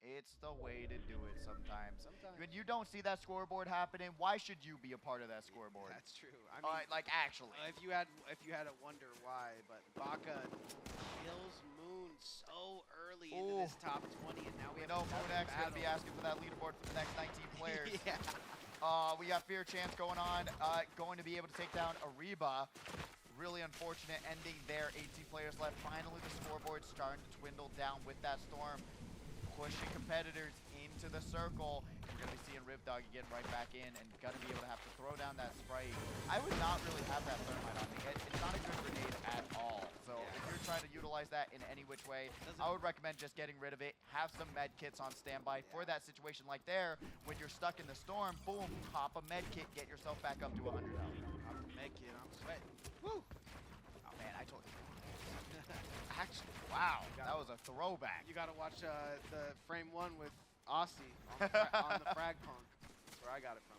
It's the way to do it sometimes. Sometimes. When you don't see that scoreboard happening, why should you be a part of that scoreboard? That's true. I mean, like actually. if you had to wonder why, but Baka kills Moon so early into this top 20, and now we have Moonx going to be asking for that leaderboard for the next 19 players. Yeah. We got Fear Chance going on, going to be able to take down Ariba. Really unfortunate ending there. 18 players left. Finally, the scoreboard's starting to dwindle down with that storm. Pushing competitors into the circle. You're going to be seeing Ripdoggy getting right back in and going to be able to have to throw down that Sprite. I would not really have that thermite on me. It's not a good grenade at all. So if you're trying to utilize that in any which way, I would recommend just getting rid of it. Have some med kits on standby for that situation like there. When you're stuck in the storm, boom, pop a med kit, get yourself back up to 100 health. Pop a med kit, I'm sweating. Woo! Oh man, I told you. Actually, wow, that was a throwback. You got to watch the frame 1 with Aussie on the frag punk. That's where I got it from.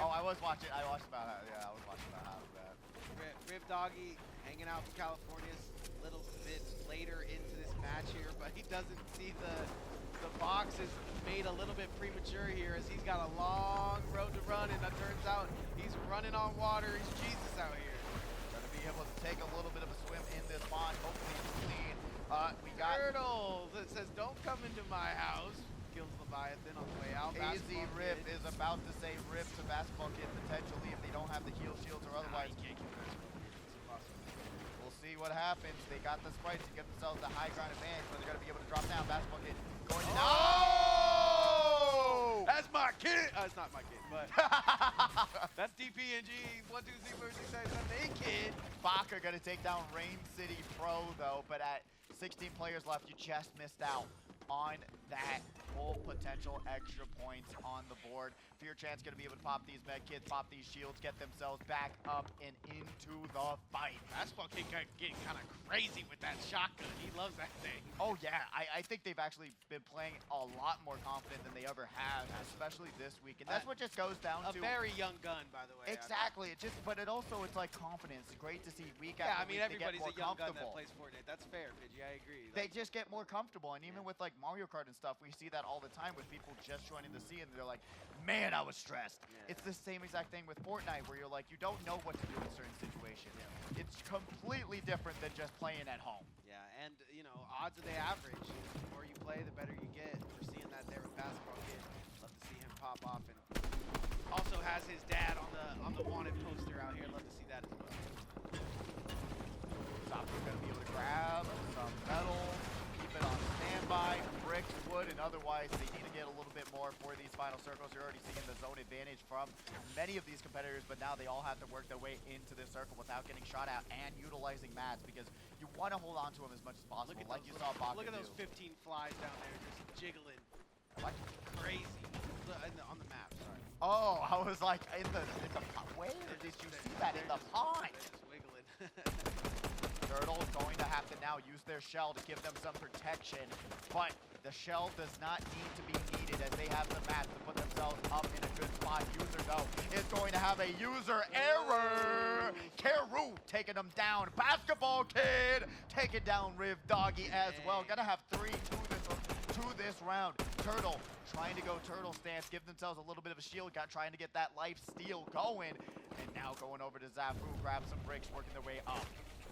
Oh, I was watching. I watched about how. Yeah, I was watching about half of that. Ripdoggy hanging out in California a little bit later into this match here, but he doesn't see the box is made a little bit premature here as he's got a long road to run, and it turns out he's running on water. He's Jesus out here. Gonna be able to take a little bit of a swim in this pond. Hopefully it's clean. We got Turtles. It says, "Don't come into my house." Kills Leviathan on the way out. Easy Rip is about to say Rip to Basketball Kid potentially if they don't have the heal shields or otherwise. Nah, you can't kill Basketball Kid. It's impossible. We'll see what happens. They got the sprites to get themselves the high ground advantage, but they're gonna be able to drop down. Basketball Kid going to That's my kid! It's not my kid, but that's DPNG 1234667 kid. Baka gonna take down Rain City Pro though, but at 16 players left, you just missed out on that full potential extra points on the board. Fear Chance gonna be able to pop these med kits, pop these shields, get themselves back up and into the fight. Basketball Kid getting kind of crazy with that shotgun. He loves that thing. Oh yeah, I think they've actually been playing a lot more confident than they ever have, especially this week. And that's what just goes down to a very young gun, by the way. Exactly. It just, but it also it's like confidence. It's great to see week after week they get everybody's more a young gun comfortable. that plays Fortnite. That's fair, Pidgey. I agree. They just get more comfortable, and even with like Mario Kart and stuff, we see that all the time with people just joining the scene, and they're like, "Man, I was stressed." Yeah. It's the same exact thing with Fortnite, where you're like, you don't know what to do in certain situations. Yeah. It's completely different than just playing at home. Yeah, and you know, odds of the average. The more you play, the better you get. We're seeing that there with Basketball Kid. Love to see him pop off, and also has his dad on the wanted poster out here. Love to see that as well. Southbird gonna be able to grab some metal, keep it on standby, bricks, wood, and otherwise they need to get a little bit more for these final circles. You're already seeing the zone advantage from many of these competitors, but now they all have to work their way into this circle without getting shot at and utilizing mats because you want to hold on to them as much as possible, like you saw Baka Look at do. those 15 flies down there just jiggling. What? Crazy. On the map, sorry. Oh, I was like, in the pond. Where did you see that? In the pond? They're just wiggling. Turtle's going to have to now use their shell to give them some protection, but the shell does not need to be needed as they have the mats to put themselves up in a good spot. User, though, is going to have a user error. Keru taking them down. Basketball Kid taking down Ripdoggy as well. Gonna have 3 to this round. Turtle trying to go turtle stance, give themselves a little bit of a shield, trying to get that life steal going, and now going over to Zafu, grab some bricks, working their way up.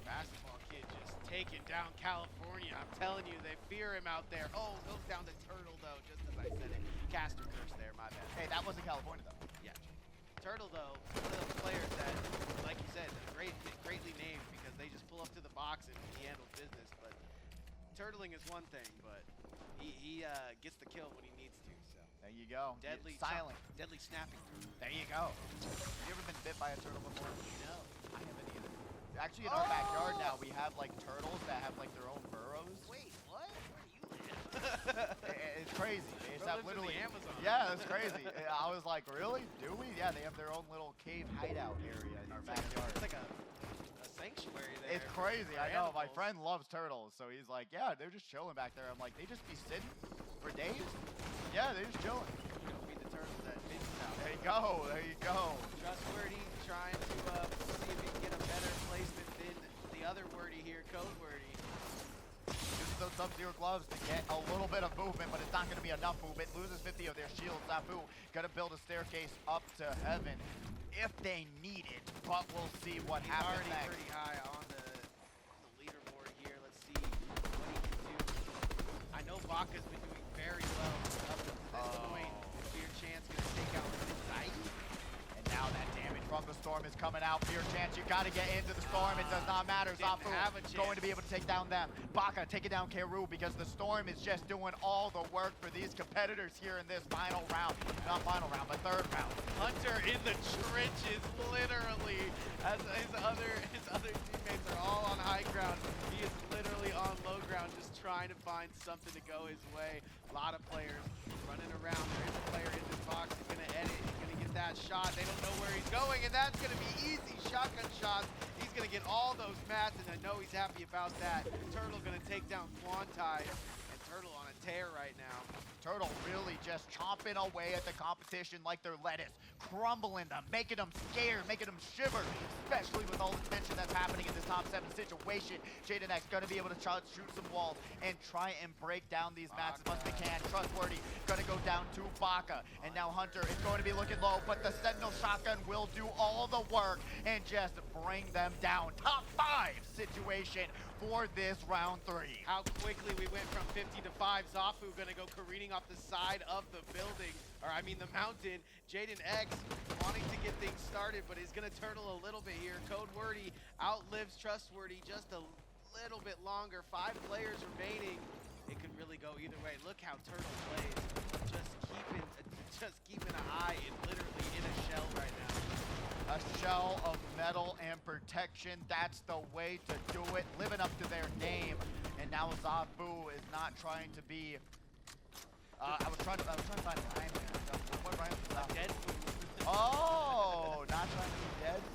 Basketball Kid just taking down California. I'm telling you, they fear him out there. Oh, goes down to Turtle, though, just as I said it. Caster curse there, my bad. Hey, that wasn't California, though. Yeah. Turtle, though, one of those players that, like you said, a great greatly named because they just pull up to the box and he handles business. But turtling is one thing, but he gets the kill when he needs to. So there you go. Deadly silent. Deadly snapping. There you go. Have you ever been bit by a turtle before? No. I haven't either. Actually, in our backyard now, we have like turtles that have like their own burrows. Wait, what? Where do you live? It's crazy. They just Bro have lives in literally. the Amazon. Yeah, that's crazy. I was like, really? Do we? Yeah, they have their own little cave hideout area in our backyard. It's like a sanctuary there. It's crazy. for I know. My animals. friend loves turtles, so he's like, yeah, they're just chilling back there. I'm like, they just be sitting for days? Yeah, they're just chilling. Go feed the turtles at Vince's house. There you go. There you go. Trustworthy trying to see if he can get a better placement than the other wordy here, Code Wordy. Uses those Sub-Zero gloves to get a little bit of movement, but it's not going to be enough movement. Loses 50 of their shields. Zafu going to build a staircase up to heaven if they need it, but we'll see what happens Already next. pretty high on the leaderboard here. Let's see what he can do. I know Baka's been doing very well up to this point. Fear Chance going to take out Zai. And now that damage from the storm is coming out. Fear Chance, you got to get into the storm. It does not matter. Didn't Zafu have a chance. going to be able to take down them. Baka taking down Keru because the storm is just doing all the work for these competitors here in this final round. Not final round, but third round. Hunter in the trenches, literally, as his other teammates are all on high ground. He is literally on low ground, just trying to find something to go his way. A lot of players running around. There is a player in this box. He's gonna edit. He's gonna get that shot. They don't know where he's going, and that's gonna be easy. Shotgun shots. He's gonna get all those mats, and I know he's happy about that. Turtle gonna take down Quantai, and Turtle on a tear right now. Turtle really just chomping away at the competition like they're lettuce, crumbling them, making them scared, making them shiver, especially with all the tension that's happening in this top 7 situation. Jaden X gonna be able to shoot some walls and try and break down these mats as much as they can. Trustworthy gonna go down to Baka, and now Hunter is going to be looking low, but the Sentinel shotgun will do all the work and just bring them down. Top 5 situation for this round 3. How quickly we went from 50 to 5. Zafu gonna go careening off the side of the building, or I mean the mountain. Jaden X wanting to get things started, but he's gonna turtle a little bit here. Code Wordy outlives Trustworthy just a little bit longer. 5 players remaining. It could really go either way. Look how Turtle plays. Just keeping an eye in literally in a shell right now. A shell of metal and protection, that's the way to do it. Living up to their name. And now Zafu is not trying to be... I was trying to find a rhyme there. What rhyme was that? Dead food. Oh, not trying to be dead food.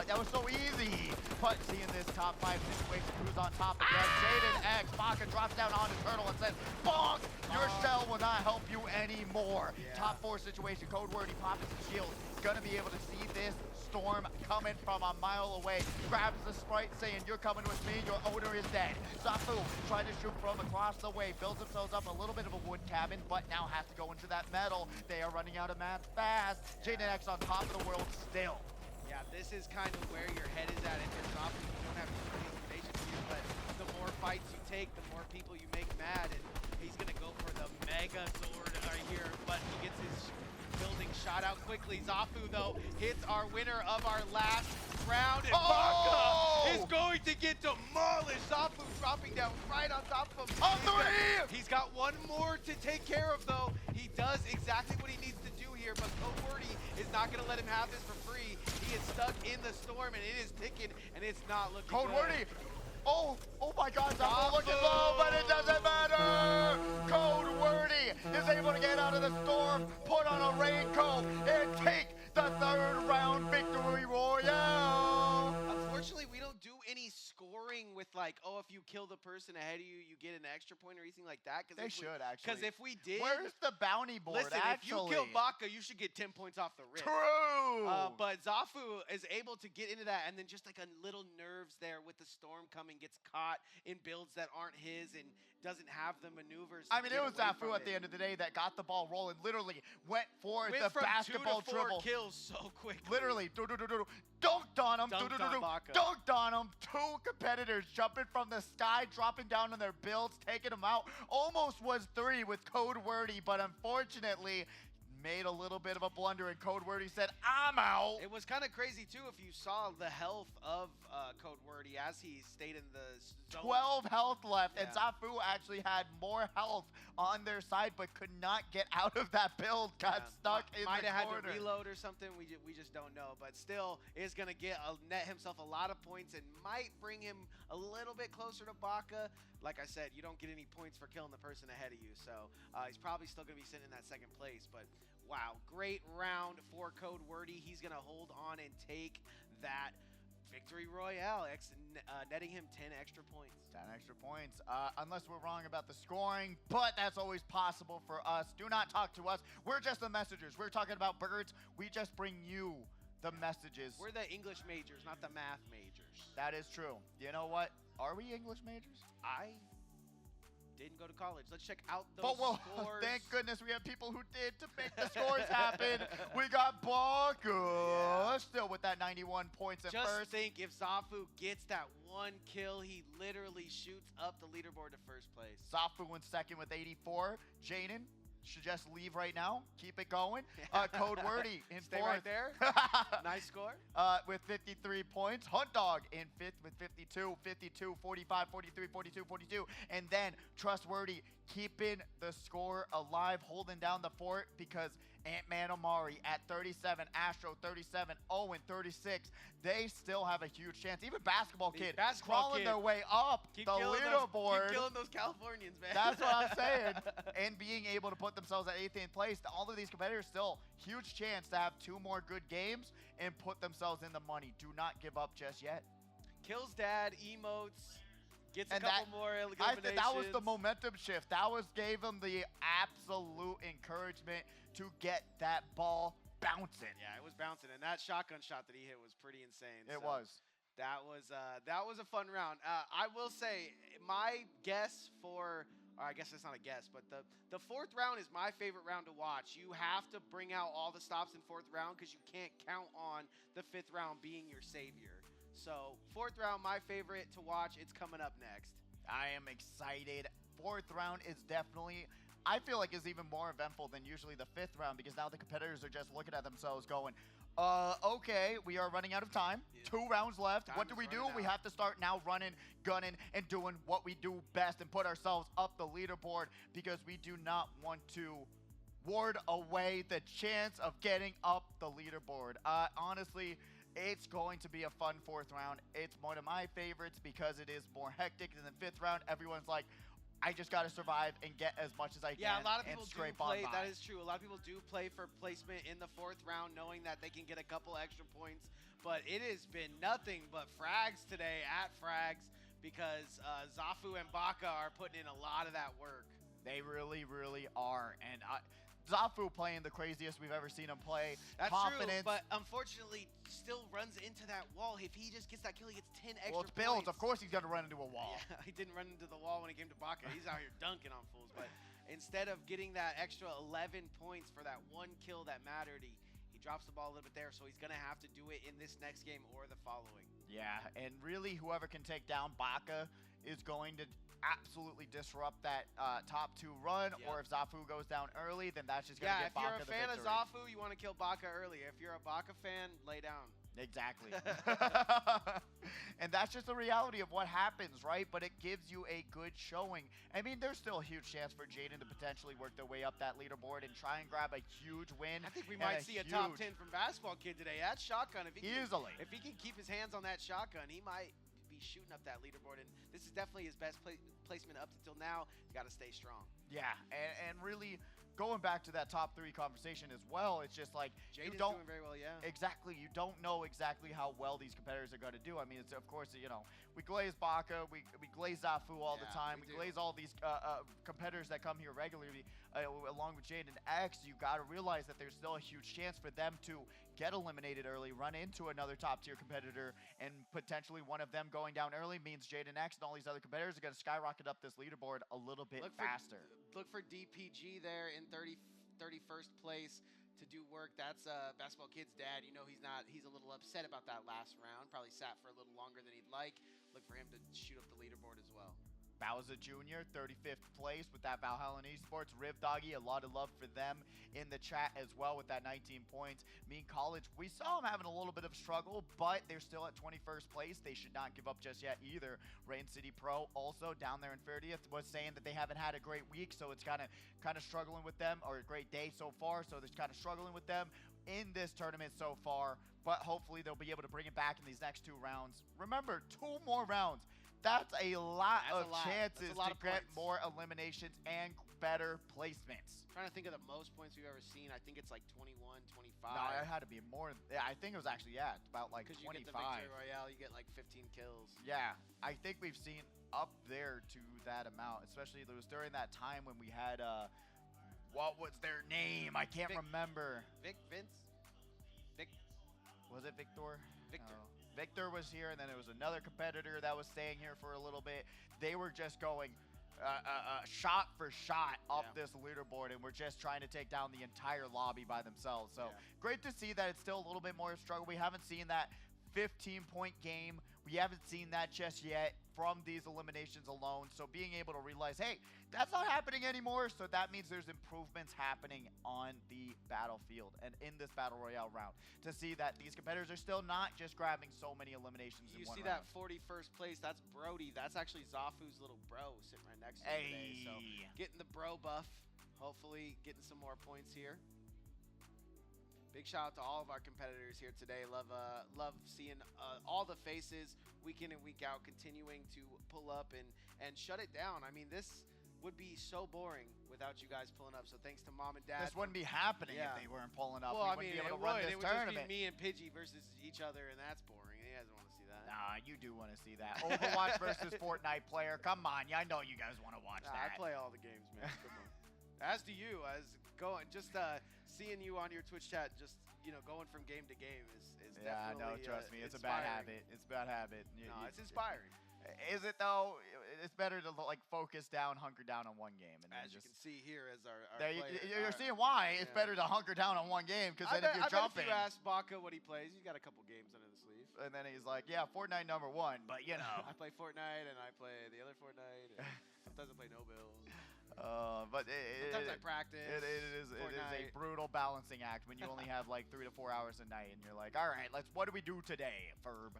That was so easy. But seeing this top 5 situation, who's on top again? Jaden X, Baka drops down onto Turtle and says, bonk! Your shell will not help you anymore. Yeah. Top 4 situation, Code Wordy popping some shields. Gonna be able to see this storm coming from a mile away. Grabs the Sprite saying, you're coming with me, your owner is dead. Zafu trying to shoot from across the way, builds themselves up a little bit of a wood cabin, but now have to go into that metal. They are running out of mats fast. Jaden X on top of the world still. Yeah, this is kind of where your head is at. If you're dropping, you don't have too many information here, but the more fights you take, the more people you make mad, and he's gonna go for the Mega Sword right here, but he gets his building shot out quickly. Zafu, though, hits our winner of our last round, and Baka is going to get demolished. Zafu dropping down right on top of him. On 3! He's got one more to take care of, though. He does exactly what he needs to do here, but Code Wordy is not going to let him have this for free. He is stuck in the storm, and it is ticking, and it's not looking Code good. Wordy! Oh my God, Zafu looking low, but it doesn't matter! Code Wordy is able to get out of the storm, put on a raincoat, and take the 3rd round victory royale! Unfortunately, we don't do any scoring with like, oh, if you kill the person ahead of you, you get an extra point or anything like that. They should, actually. Because if we did... Where's the bounty board, listen, actually? if you kill Baka, you should get 10 points off the rip. True! But Zafu is able to get into that, and then just like a little nerves there with the storm coming, gets caught in builds that aren't his and doesn't have the maneuvers. I mean, it was Zafu at the end of the day that got the ball rolling, literally went for the from basketball 2 to 4 dribble. kills so quick. Literally, dunked on him, Dunked on Baka. dunked on him. 2 competitors jumping from the sky, dropping down on their builds, taking them out. Almost was 3 with Code Wordy, but unfortunately, made a little bit of a blunder, and Code Word, he said, I'm out. It was kind of crazy, too, if you saw the health of Code Wordy as he stayed in the zone. 12 health left, Yeah. and Zafu actually had more health on their side, but could not get out of that build, got stuck in the corner. Might have had to reload or something, we just don't know, but still is going to get net himself a lot of points and might bring him a little bit closer to Baka. Like I said, you don't get any points for killing the person ahead of you, so he's probably still going to be sitting in that second place, but wow, great round for Code Wordy. He's going to hold on and take that victory royale, netting him 10 extra points. 10 extra points, unless we're wrong about the scoring, but that's always possible for us. Do not talk to us. We're just the messengers. We're talking about birds. We just bring you the messages. We're the English majors, not the math majors. That is true. You know what? Are we English majors? I didn't go to college. Let's check out those But well, scores. thank goodness we have people who did to make the scores happen. We got Baka still with that 91 points at Just first. think, if Zafu gets that one kill, he literally shoots up the leaderboard to first place. Zafu in second with 84. Jaden should just leave right now. Keep it going. Code Wordy in Stay fourth. right there. Nice score. With 53 points. Hunt Dog in fifth with 52, 52, 45, 43, 42, 42. And then Trustworthy keeping the score alive, holding down the fort because Ant-Man Omari at 37, Astro 37, Owen 36. They still have a huge chance. Even Basketball Kid crawling their way up the leaderboard. Keep killing those Californians, man. That's what I'm saying. And being able to put themselves at 18th place, all of these competitors still huge chance to have 2 more good games and put themselves in the money. Do not give up just yet. Kills dad, emotes, gets And a couple more eliminations. I think that was the momentum shift. That gave them the absolute encouragement to get that ball bouncing. Yeah, it was bouncing, and that shotgun shot that he hit was pretty insane. It was. That was a fun round. I will say my guess for, or I guess it's not a guess, but the fourth round is my favorite round to watch. You have to bring out all the stops in fourth round because you can't count on the fifth round being your savior. So fourth round, my favorite to watch. It's coming up next. I am excited. Fourth round is definitely, I feel like, is even more eventful than usually the fifth round because now the competitors are just looking at themselves going, okay, we are running out of time. Yeah. 2 rounds left. What do we do? We have to start now running, gunning, and doing what we do best and put ourselves up the leaderboard because we do not want to ward away the chance of getting up the leaderboard. Honestly, it's going to be a fun fourth round. It's one of my favorites because it is more hectic than the fifth round. Everyone's like, I just got to survive and get as much as I can. Yeah, a lot of people and do scrape play. on by. That is true. A lot of people do play for placement in the fourth round, knowing that they can get a couple extra points. But it has been nothing but frags today at FRAGS because Zafu and Baka are putting in a lot of that work. They really, really are. And Zafu playing the craziest we've ever seen him play. That's Confidence. true, but unfortunately still runs into that wall. If he just gets that kill, he gets 10 extra Well, it's builds. points. Of course he's going to run into a wall. Yeah, he didn't run into the wall when he came to Baka. He's out here dunking on fools. But instead of getting that extra 11 points for that one kill that mattered, he drops the ball a little bit there. So he's going to have to do it in this next game or the following. Yeah, and really whoever can take down Baka is going to absolutely disrupt that top 2 run. Yep. Or if Zafu goes down early, then that's just going to get Baka the victory. Yeah, if you're a fan of Zafu, you want to kill Baka early. If you're a Baka fan, lay down. Exactly. And that's just the reality of what happens, right? But it gives you a good showing. I mean, there's still a huge chance for Jaden to potentially work their way up that leaderboard and try and grab a huge win. I think we might see a top 10 from Basketball Kid today. That shotgun, if he can keep his hands on that shotgun, he might be shooting up that leaderboard. And this is definitely his best placement up until now. He's got to stay strong. Yeah, and really going back to that top 3 conversation as well, it's just like Jaden's you don't doing very well, yeah. Exactly, you don't know exactly how well these competitors are going to do. I mean, it's of course, you know, we glaze Baka, we glaze Zafu all the time, we glaze all these competitors that come here regularly along with Jaden X. You got to realize that there's still a huge chance for them to get eliminated early, run into another top tier competitor, and potentially one of them going down early means Jaden X and all these other competitors are going to skyrocket up this leaderboard a little bit faster. Look for DPG there in 31st place to do work. That's Basketball Kid's dad. You know, he's a little upset about that last round. Probably sat for a little longer than he'd like. Look for him to shoot up the leaderboard as well. Bowser Jr., 35th place with that Valhalla Esports. Riv Doggy, a lot of love for them in the chat as well with that 19 points. Mean College, we saw them having a little bit of struggle, but they're still at 21st place. They should not give up just yet either. Rain City Pro also down there in 30th was saying that they haven't had a great week, so it's kind of struggling with them, or a great day so far, so it's kind of struggling with them in this tournament so far, but hopefully they'll be able to bring it back in these next 2 rounds. Remember, 2 more rounds. That's a lot of chances to get more eliminations and better placements. I'm trying to think of the most points we've ever seen. I think it's like 21, 25. No, it had to be more. Yeah, I think it was actually, about like 25. Because you get the Victory Royale, you get like 15 kills. Yeah, I think we've seen up there to that amount, especially it was during that time when we had, what was their name? I can't remember. Vince? Was it Victor? Victor. No. Victor was here, and then there was another competitor that was staying here for a little bit. They were just going shot for shot up this leaderboard, and we're just trying to take down the entire lobby by themselves. So great to see that it's still a little bit more struggle. We haven't seen that 15-point game. We haven't seen that just yet from these eliminations alone. So being able to realize, hey, that's not happening anymore. So that means there's improvements happening on the battlefield and in this Battle Royale round to see that these competitors are still not just grabbing so many eliminations in one round. You see that 41st place? That's Brody. That's actually Zafu's little bro sitting right next to him today. So getting the bro buff. Hopefully getting some more points here. Big shout out to all of our competitors here today. Love seeing all the faces week in and week out continuing to pull up and shut it down. I mean, this would be so boring without you guys pulling up. So thanks to mom and dad. This wouldn't be happening if they weren't pulling up. Well, we I mean, wouldn't be able to it run would. this It would tournament. just be me and Pidgey versus each other, and that's boring. He doesn't want to see that. Nah, you do want to see that. Overwatch versus Fortnite player. Come on, I know you guys want to watch that. I play all the games, man. Come on. As do you. Seeing you on your Twitch chat, just going from game to game is definitely. Yeah, no, trust me, it's a bad habit. It's a bad habit. No, it's inspiring. Is it though? It's better to focus down, hunker down on one game, and as you can see here, as our you're seeing why it's better to hunker down on one game, because then if you're jumping. If you ask Baka what he plays, he's got a couple games under the sleeve. And then he's like, yeah, Fortnite #1, but I play Fortnite and I play the other Fortnite. And sometimes I play no build. But sometimes I practice. It is a brutal balancing act when you only have like 3 to 4 hours a night, and you're like, all right, what do we do today, Ferb?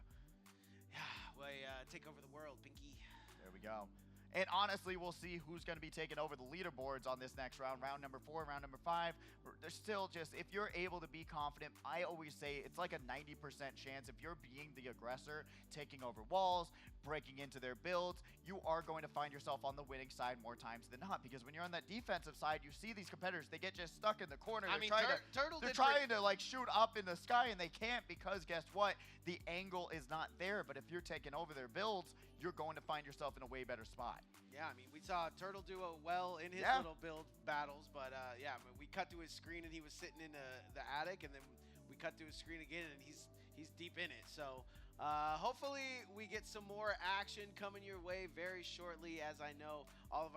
Take over the world, Pinky. There we go. And honestly, we'll see who's going to be taking over the leaderboards on this next round. Round number 4, round number 5. There's still just, if you're able to be confident, I always say it's like a 90% chance if you're being the aggressor, taking over walls, breaking into their builds, you are going to find yourself on the winning side more times than not. Because when you're on that defensive side, you see these competitors, they get just stuck in the corner. They're trying to shoot up in the sky, and they can't, because guess what? The angle is not there. But if you're taking over their builds, you're going to find yourself in a way better spot. Yeah, I mean, we saw Turtle do well in his little build battles, but I mean, we cut to his screen and he was sitting in the attic, and then we cut to his screen again and he's deep in it. So hopefully we get some more action coming your way very shortly, as I know all of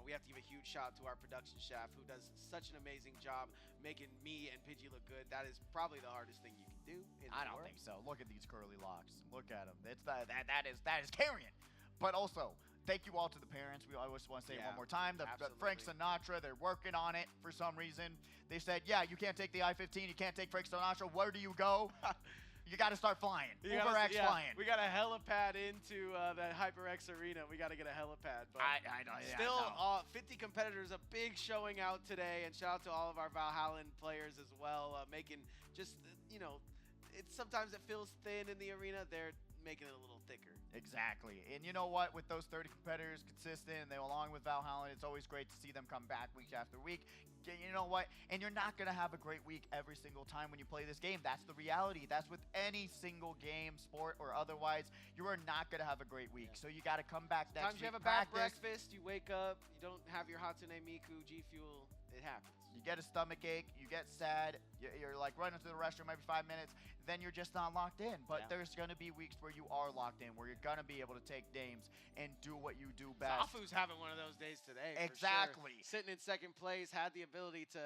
we have to give a huge shout out to our production staff who does such an amazing job making me and Pidgey look good. That is probably the hardest thing you can do in the I don't think so. Look at these curly locks. Look at them. That is carrying. But also, thank you all to the parents. We always want to say it one more time. The Frank Sinatra, they're working on it for some reason. They said, yeah, you can't take the I-15. You can't take Frank Sinatra. Where do you go? You got to start flying. FRAGS flying. We got a helipad into the HyperX arena. We got to get a helipad. But I know. Yeah, still, 50 competitors, a big showing out today. And shout out to all of our Valhallan players as well, making just, sometimes it feels thin in the arena. They're making it a little thicker. Exactly. And you know what? With those 30 competitors consistent, and they along with Valhalla, it's always great to see them come back week after week. You know what? And you're not going to have a great week every single time when you play this game. That's the reality. That's with any single game, sport or otherwise. You are not going to have a great week. So you got to come back next week. Sometimes you have a bad breakfast. You wake up. You don't have your Hatsune Miku, G Fuel. It happens. You get a stomach ache, you get sad, you're like running to the restroom every 5 minutes, then you're just not locked in. But there's going to be weeks where you are locked in, where you're going to be able to take games and do what you do best. Zafu's having one of those days today. Exactly. For sure. Sitting in second place, had the ability to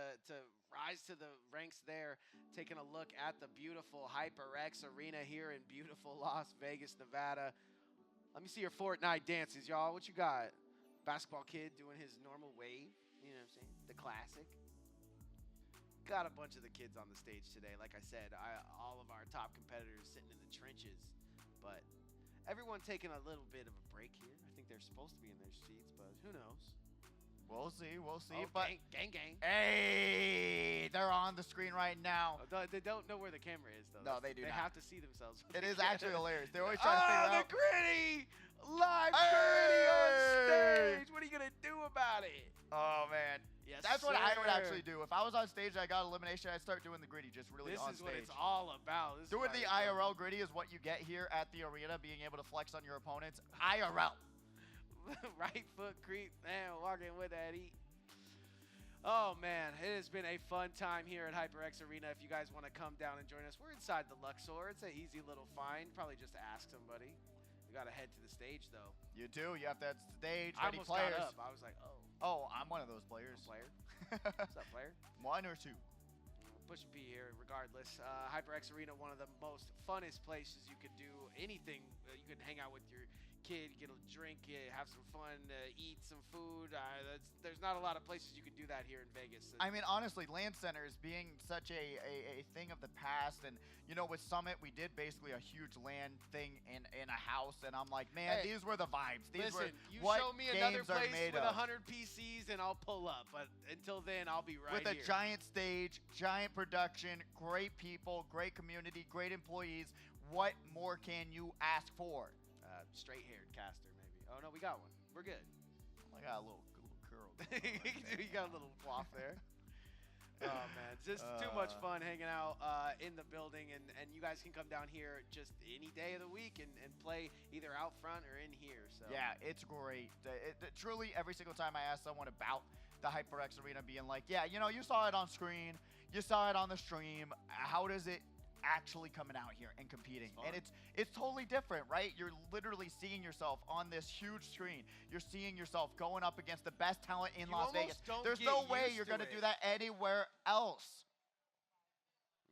rise to the ranks there, taking a look at the beautiful HyperX arena here in beautiful Las Vegas, Nevada. Let me see your Fortnite dances, y'all. What you got? Basketball kid doing his normal wave. You know what I'm saying? The classic. Got a bunch of the kids on the stage today. Like I said, all of our top competitors sitting in the trenches. But everyone taking a little bit of a break here. I think they're supposed to be in their seats, but who knows? We'll see. We'll see. Oh, but gang. hey, they're on the screen right now. They don't know where the camera is, though. No, they do They not. have to see themselves. It is actually hilarious. They're always trying to figure the out. gritty! Live gritty on stage! What are you going to do about it? Oh, man. Yes, That's what I would sir. actually do. If I was on stage and I got elimination, I'd start doing the gritty just really This on is stage. what it's all about. This is Doing why the it's fun. IRL gritty is what you get here at the arena, being able to flex on your opponents. IRL. Right foot creep. Man, walking with that heat. Oh, man. It has been a fun time here at HyperX Arena. If you guys want to come down and join us, we're inside the Luxor. It's an easy little find. Probably just ask somebody. We got to head to the stage, though. You do. You have to have stage, I ready almost players. got up. I was like, oh. Oh, I'm one of those players. Player? What's up, player? One or two. Push B here, regardless. HyperX Arena, one of the most funnest places you could do anything. You could hang out with your kid, get a drink, have some fun, eat some food. There's not a lot of places you can do that here in Vegas. I mean, honestly, LAN centers being such a thing of the past, and you know, with Summit, we did basically a huge LAN thing in a house, and I'm like, man, Hey, these were the vibes. These listen, were you what show me another games are place made with of. 100 PCs and I'll pull up. But until then, I'll be right With a here. giant stage, giant production, great people, great community, great employees. What more can you ask for? Straight-haired caster, maybe. Oh, no, we got one. We're good. I got a little curl. You got a little quaff there. Oh, man. Just too much fun hanging out in the building. And you guys can come down here just any day of the week and play either out front or in here. So Yeah, it's great. Truly, every single time I ask someone about the HyperX Arena, being like, yeah, you know, you saw it on screen, you saw it on the stream. How does it actually coming out here and competing? And it's totally different, right? You're literally seeing yourself on this huge screen. You're seeing yourself going up against the best talent in You Las Vegas. almost don't There's get no way used you're to going to it. do that anywhere else.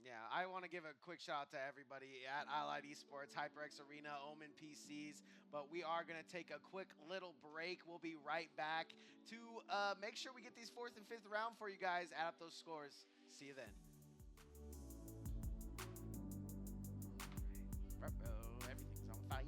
Yeah, I want to give a quick shout out to everybody at Allied Esports, HyperX Arena, Omen PCs, but we are going to take a quick little break. We'll be right back to make sure we get these 4th and 5th round for you guys, add up those scores. See you then. Everything's on fire.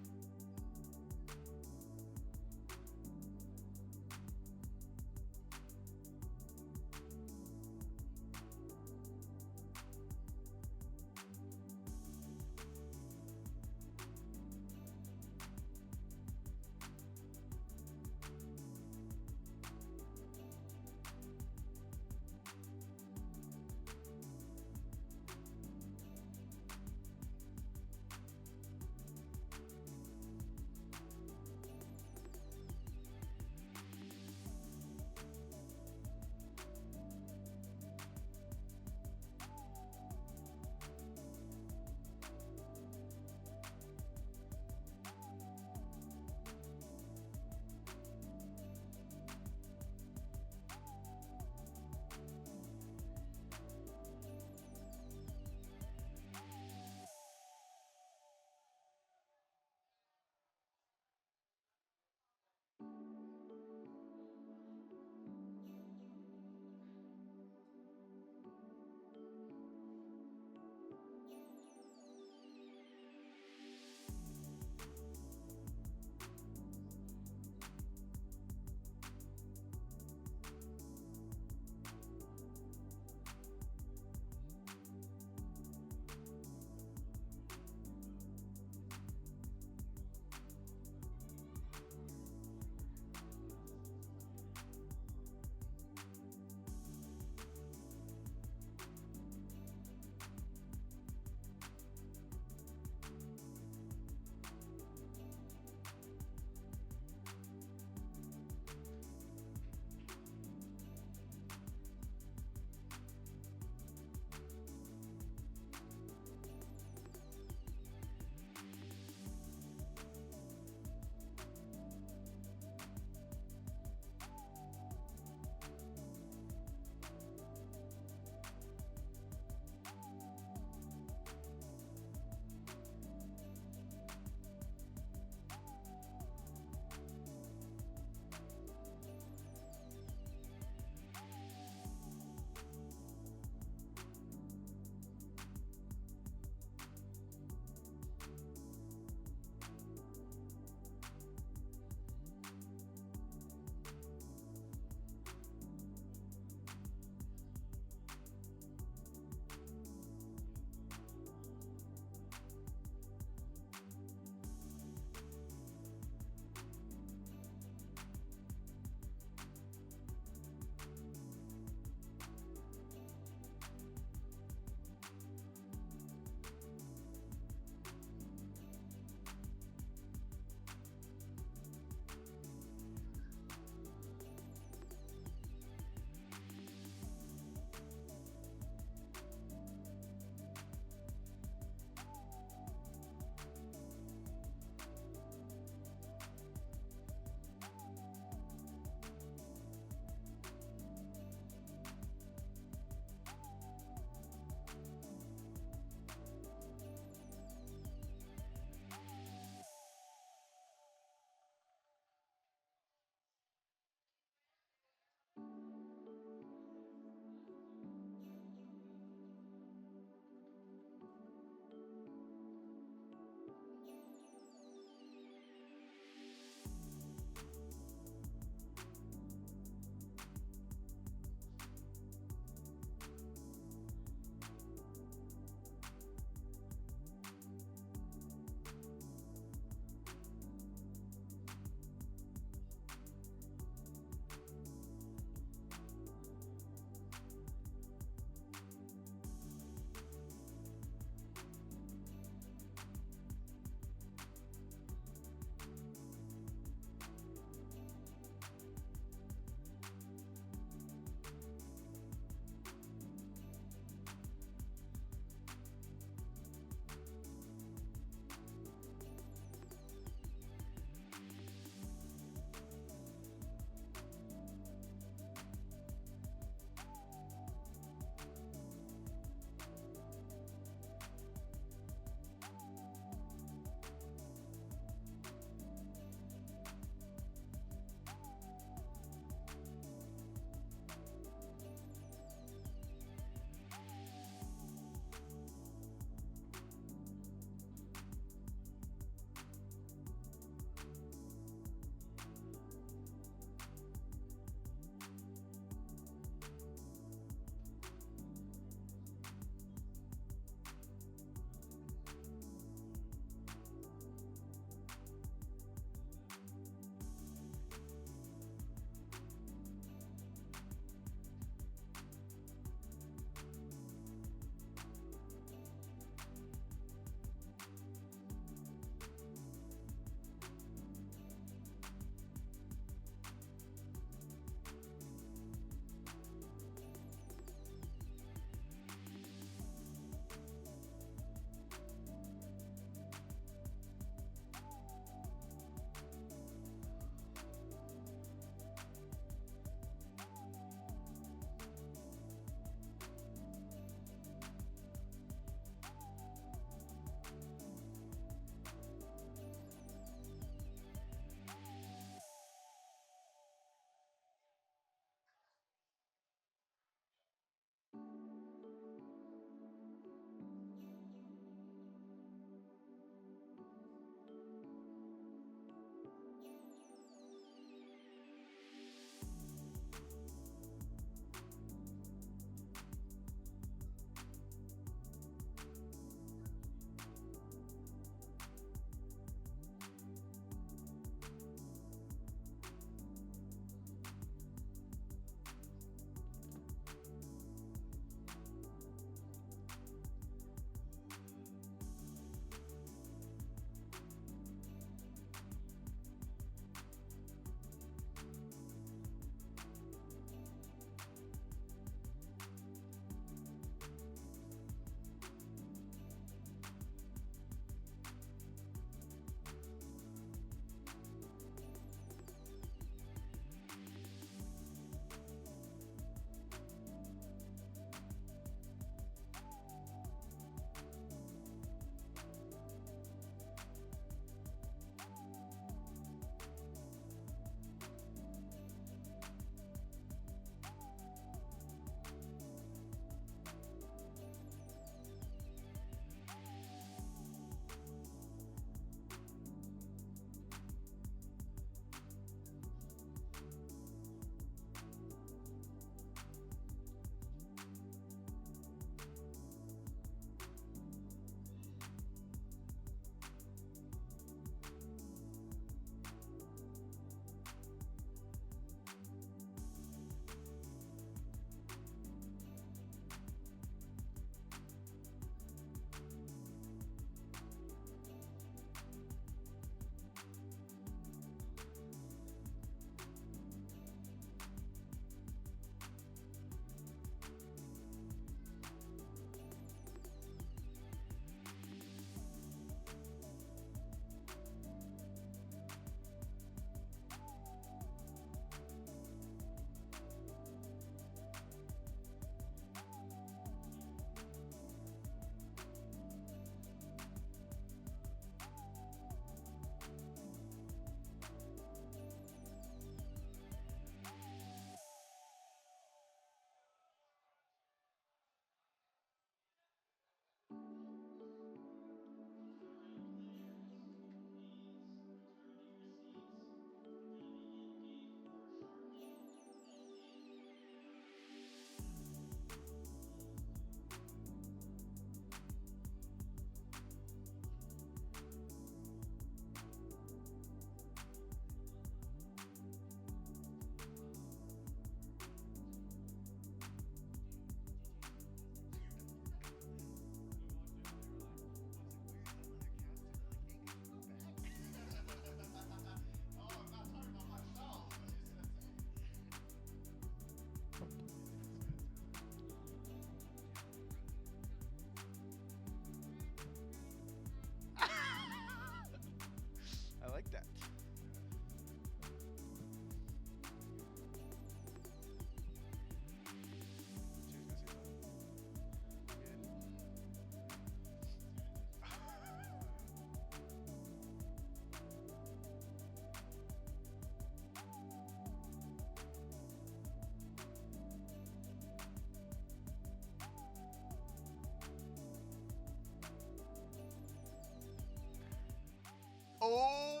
Oh,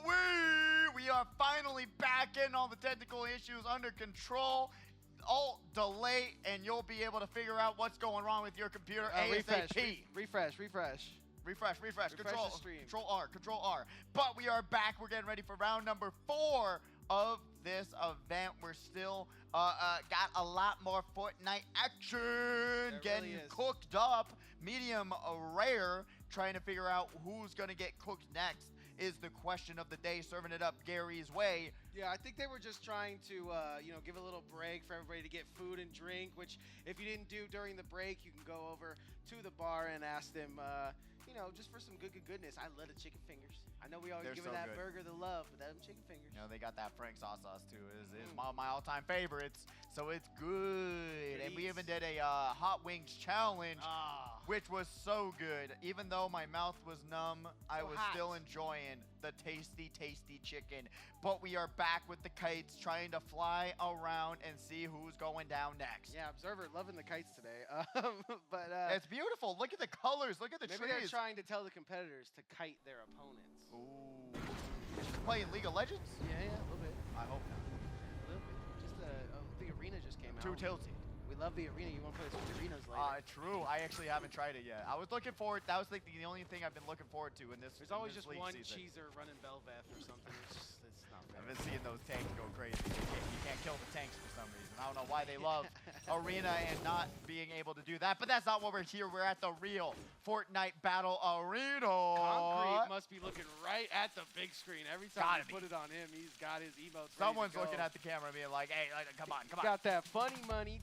we are finally back in, all the technical issues under control. Alt delay, and you'll be able to figure out what's going wrong with your computer ASAP. Refresh. Control, the stream. Control R. But we are back. We're getting ready for round number 4 of this event. We're still got a lot more Fortnite action getting really is. cooked up. Medium rare, trying to figure out who's going to get cooked next is the question of the day, serving it up Gary's way. Yeah, I think they were just trying to, give a little break for everybody to get food and drink, which if you didn't do during the break, you can go over to the bar and ask them, just for some goodness. I love the chicken fingers. I know we always They're give so that good. burger the love, but them chicken fingers. You know, they got that Frank sauce too. It's my all-time favorites, so it's good. And we even did a hot wings challenge, which was so good. Even though my mouth was numb, I was still enjoying the tasty chicken. But we are back with the kites, trying to fly around and see who's going down next. Yeah, Observer loving the kites today. But it's beautiful. Look at the colors. Look at the maybe trees. they're trying to tell the competitors to kite their opponents. Ooh. Playing League of Legends? Yeah, a little bit. I hope not. A little bit. Just the arena just came out. Too tilty. We love the arena. You want to play some arenas later? True. I actually haven't tried it yet. I was looking forward. That was like the only thing I've been looking forward to in this. There's always in this just league one season. cheeser running Belveth or something. It's not fair. I've been seeing those tanks go crazy. You can't kill the tanks for some reason. I don't know why they love arena and not being able to do that. But that's not what we're here. We're at the real Fortnite Battle Arena. Concrete must be looking right at the big screen. Every time you put it on him, he's got his emotes. Someone's looking at the camera and being like, hey, come on. Got that funny money.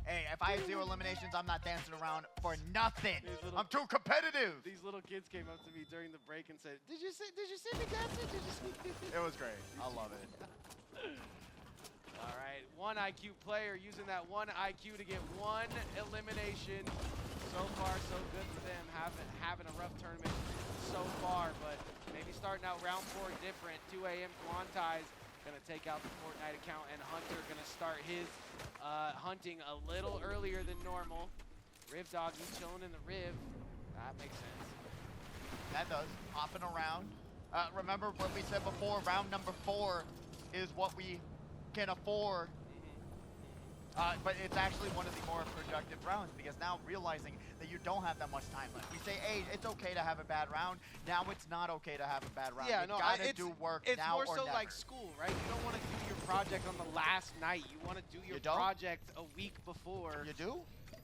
Hey, if I have 0 eliminations, I'm not dancing around for nothing. I'm too competitive. These little kids came up to me during the break and said, Did you see me dancing? Did you see me? It was great. I love it. All right, 1 IQ player using that 1 IQ to get 1 elimination. So far, so good for them. Having a rough tournament so far, but maybe starting out round 4 different. 2 a.m. Quantize gonna take out the Fortnite account, and Hunter gonna start his hunting a little earlier than normal. Riv Doggy chilling in the Riv. That makes sense. That does. Hopping around. Remember what we said before, round number 4 is what we can afford. But it's actually one of the more productive rounds, because now realizing that you don't have that much time left. We say, hey, it's okay to have a bad round. Now it's not okay to have a bad round. Yeah, you gotta do work now or It's more so never. like school, right? You don't want to do your project on the last night. You want to do your project a week before. You do?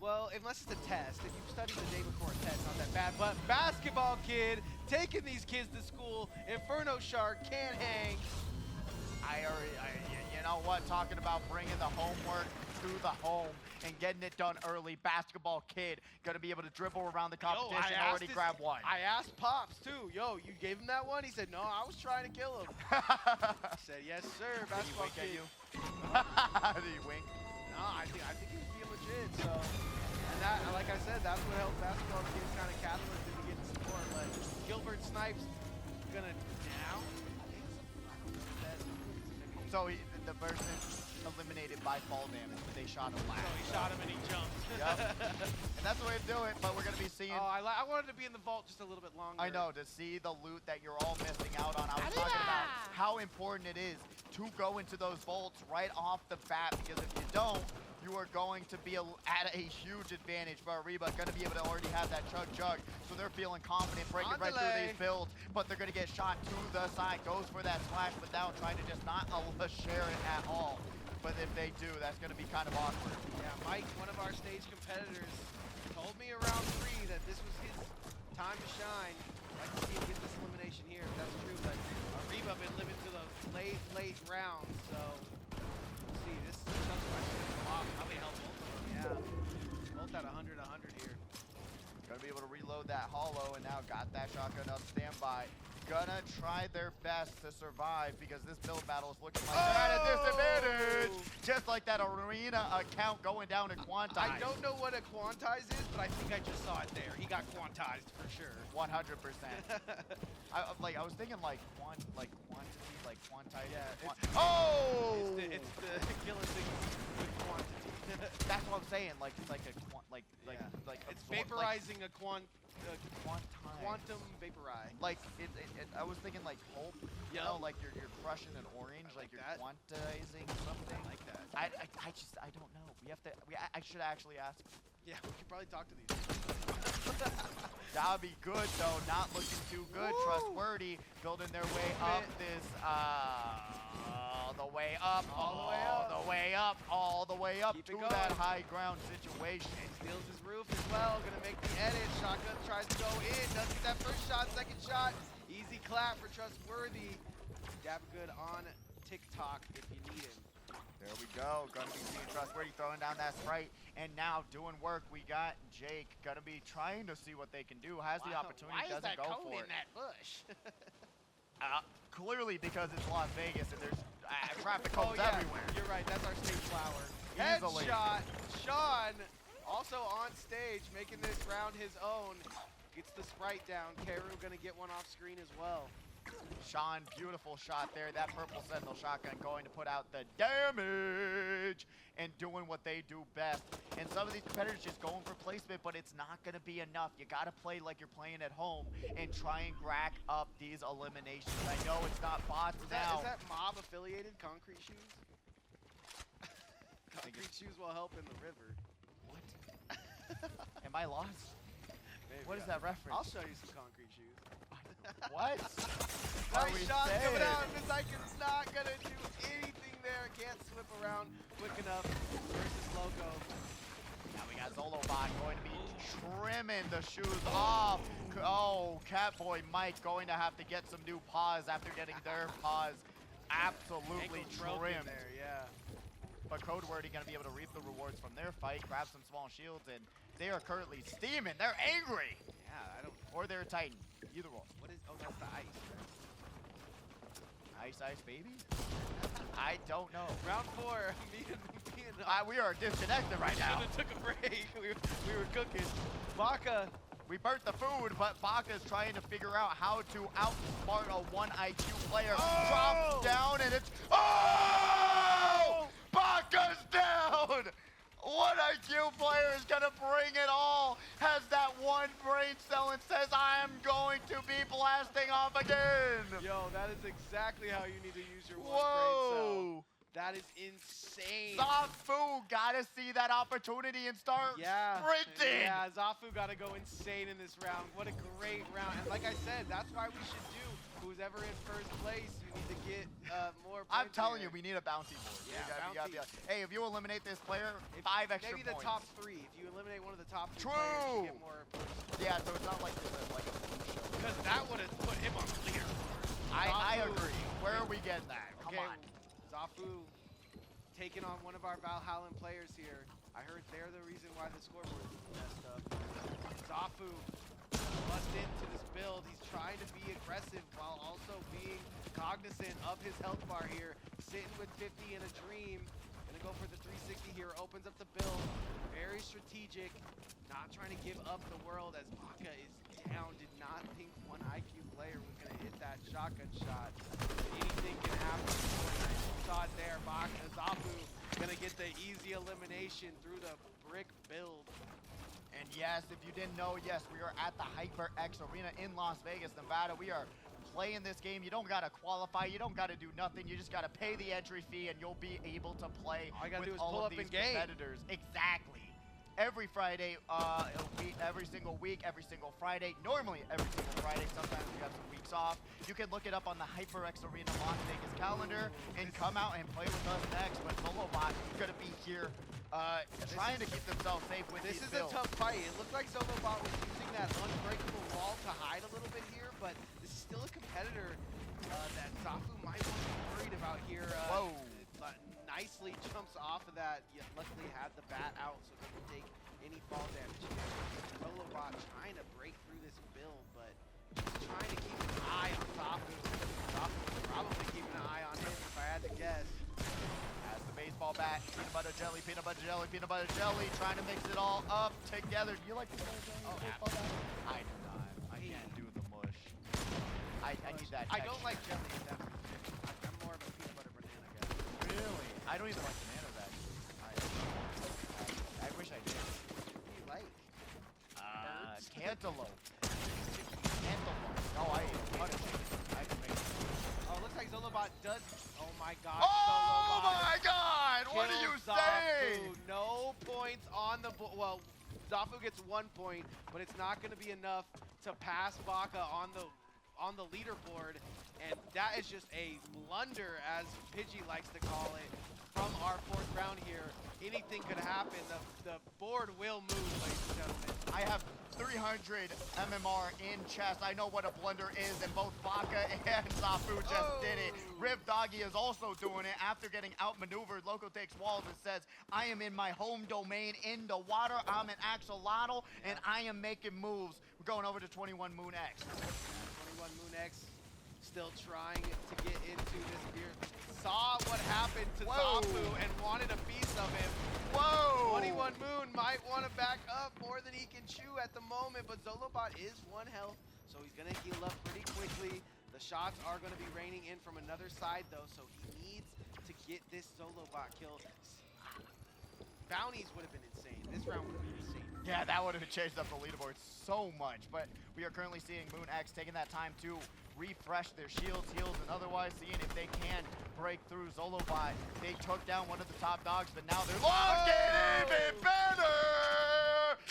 Well, unless it's a test. If you study the day before a test, not that bad. But Basketball Kid taking these kids to school. Inferno Shark can't hang. You know what? Talking about bringing the homework to the home and getting it done early. Basketball Kid gonna be able to dribble around the competition and already grab 1. I asked Pops too. Yo, you gave him that one? He said, no, I was trying to kill him. I said, yes, sir. Basketball Kid. Did he wink at you? Did he wink? No, I think he was being legit. So, and that, like I said, that's what helped Basketball Kid's kind of catalyst into getting support. But Gilbert Snipes gonna down. So the person eliminated by fall damage, but they shot him last. So he shot him and he jumped. Yep. And that's the way to do it, but we're going to be seeing... Oh, I wanted to be in the vault just a little bit longer. I know, to see the loot that you're all missing out on. I was talking about how important it is to go into those vaults right off the bat, because if you don't, you are going to be at a huge advantage. For Ariba, going to be able to already have that chug, so they're feeling confident breaking right through these builds, but they're going to get shot to the side. Goes for that splash, but down, trying to just not share it at all. But if they do, that's going to be kind of awkward. Yeah, Mike, one of our stage competitors, told me around 3 that this was his time to shine. I'd like to see him get this elimination here, if that's true, but Ariba been living to the late rounds, so we'll see. This is another question. Wow, probably help both of them. Yeah, both at 100 here. Gonna be able to reload that hollow, and now got that shotgun up standby. Gonna try their best to survive, because this build battle is looking like they're at a disadvantage. Just like that arena account going down to Quantize. I don't know what a Quantize is, but I think I just saw it there. He got Quantized for sure. 100%. I was thinking like Quantize. quantity, like quantite. Yeah, Oh! It's the killing things with quantity. That's what I'm saying. Like it's like a It's vaporizing a quantum vaporize. Like I was thinking like pulp. You know, like you're crushing an orange, like you're that. quantizing something. I like that. I don't know. I should actually ask. Yeah, we could probably talk to these. That'll be good though. Not looking too good. Woo! Trustworthy, building their way up this. The way up, all the way up, the way up, all the way up Keep to it going. that high ground situation. Steals his roof as well. Gonna make the edit. Shotgun tries to go in. Doesn't get that first shot. Second shot. Easy clap for Trustworthy. Dab good on TikTok if you need him. There we go. Gonna be seeing Trustworthy throwing down that Sprite. And now doing work. We got Jake. Gonna be trying to see what they can do. Has the opportunity. Doesn't go for it. in that bush? Clearly because it's Las Vegas and there's traffic cones everywhere. You're right. That's our state flower. Easily. Headshot. Sean also on stage making this round his own. Gets the Sprite down. Karu gonna get one off screen as well. Sean, beautiful shot there. That purple Sentinel shotgun going to put out the damage and doing what they do best. And some of these competitors just going for placement, but it's not going to be enough. You got to play like you're playing at home and try and rack up these eliminations. I know it's not bots now. Is that mob affiliated Concrete Shoes? Concrete Shoes will help in the river. What? Am I lost? Maybe. What is that reference? I'll show you some Concrete Shoes. What? Nice shot coming out. Miss Icon's not gonna do anything there. Can't slip around quick enough versus Loco. Now we got Zolobot going to be trimming the shoes off. Oh, Catboy Mike going to have to get some new paws after getting their paws absolutely trimmed. There, yeah. But Codewordy going to be able to reap the rewards from their fight, grab some small shields, and they are currently steaming. They're angry. Yeah, I don't. Or they're Titan. Either one. What is? Oh, that's the ice. Right? Ice, baby? I don't know. Round 4. Me and we are disconnected right now. Took a break. We were cooking. Baka. We burnt the food, but Baka's trying to figure out how to outsmart a 1 IQ player. Oh! Drops down and it's... Oh! Baka's down! 1 IQ player is gonna bring it all. Has that one brain cell and says, I am going to be blasting off again. Yo, that is exactly how you need to use your one Whoa! brain cell. That is insane. Zafu gotta see that opportunity and start sprinting. Yeah, Zafu gotta go insane in this round. What a great round. And like I said, that's why we should do who's ever in first place. You need to get more points. I'm telling here. you, we need a bounty board. Yeah, bounty. Hey, if you eliminate this player, 5 extra maybe points. the top 3. If you eliminate one of the top 3 True. players, you get more points. Yeah, so it's not like this, like a blue show. Because that would have put him on the leaderboard. I agree. Where are we getting that? Come on. Zafu taking on one of our Valhallan players here. I heard they're the reason why the scoreboard is messed up. Zafu bust into this build. He's trying to be aggressive while also being cognizant of his health bar here. Sitting with 50 in a dream. Gonna go for the 360 here. Opens up the build. Very strategic. Not trying to give up the world as Baka is down. Did not think 1 IQ player was gonna hit that shotgun shot. Anything can happen. Saw it there. Baka Zafu gonna get the easy elimination through the brick build. And yes, if you didn't know, yes, we are at the HyperX Arena in Las Vegas, Nevada. We are playing this game. You don't gotta qualify. You don't gotta do nothing. You just gotta pay the entry fee, and you'll be able to play All you gotta with do is all pull of up these in game. competitors. Exactly. Every Friday, every single week, every single Friday. Normally every single Friday. Sometimes we have some weeks off. You can look it up on the HyperX Arena Las Vegas calendar and come out and play with us next. But Solobot is gonna be here, trying to keep themselves safe with This these is builds. a tough fight. It looked like Solobot was using that unbreakable wall to hide a little bit here, but this is still a competitor that Zafu might want to be worried about here. Whoa. Nicely jumps off of that, yet luckily had the bat out so doesn't take any fall damage here. Solobot trying to break through this build, but just trying to keep an eye on Zafu. Zafu was probably keeping an eye on him if I had to guess. As the baseball bat, peanut butter jelly, peanut butter jelly, peanut butter jelly, trying to mix it all up together. Do you like peanut butter jelly? Oh, baseball bat? I do not. I can't do the mush. I need that texture. I don't like jelly in that. I don't even like bananas, actually. I wish I did. What do you like? Cantaloupe. Cantaloupe. No, I eat a ton of chicken. I can make it. Oh, looks like Zolobot does. Oh my gosh. Oh Zolobot my god! What are you kills saying? Zafu. No points on the board. Well, Zafu gets 1 point, but it's not going to be enough to pass Baka on the leaderboard, and that is just a blunder, as Pidgey likes to call it, from our 4th round here. Anything could happen. The board will move, ladies and gentlemen. I have 300 MMR in chest. I know what a blunder is, and both Baka and Zafu just did it. Riv Doggy is also doing it after getting outmaneuvered. Loco takes walls and says, I am in my home domain in the water. I'm an axolotl, and I am making moves. We're going over to 21 Moon X. 21 Moon X still trying to get into this beer. Saw what happened to Zafu and wanted a piece of him. Whoa! 21 Moon might want to back up more than he can chew at the moment, but Zolobot is 1 health, so he's going to heal up pretty quickly. The shots are going to be raining in from another side, though, so he needs to get this Zolobot kill. Bounties would have been insane. This round would have been insane. Yeah, that would have changed up the leaderboard so much, but we are currently seeing Moon X taking that time to refresh their shields, heals, and otherwise seeing if they can break through Zolobot. They took down one of the top dogs, but now they're looking even better!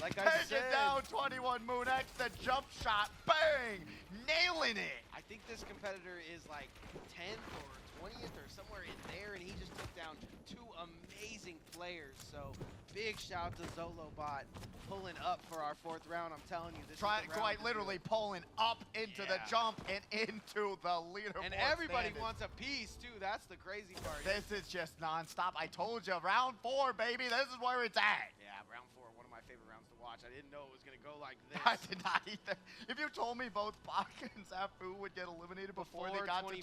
Like I Take it said, down, 21 Moon X, the jump shot, bang! Nailing it! I think this competitor is like 10th or 20th or somewhere in there, and he just took down 2 amazing players. So big shout to Zolobot pulling up for our 4th round. I'm telling you, this is the round Quite to literally do it. pulling up into the jump and into the leaderboard. And everybody standing. wants a piece too. That's the crazy part. This is just nonstop. I told you, round 4, baby. This is where it's at. Yeah, round 4, one of my favorite rounds to watch. I didn't know it was gonna go like this. I did not either. If you told me both Baka and Zafu would get eliminated before they got to 25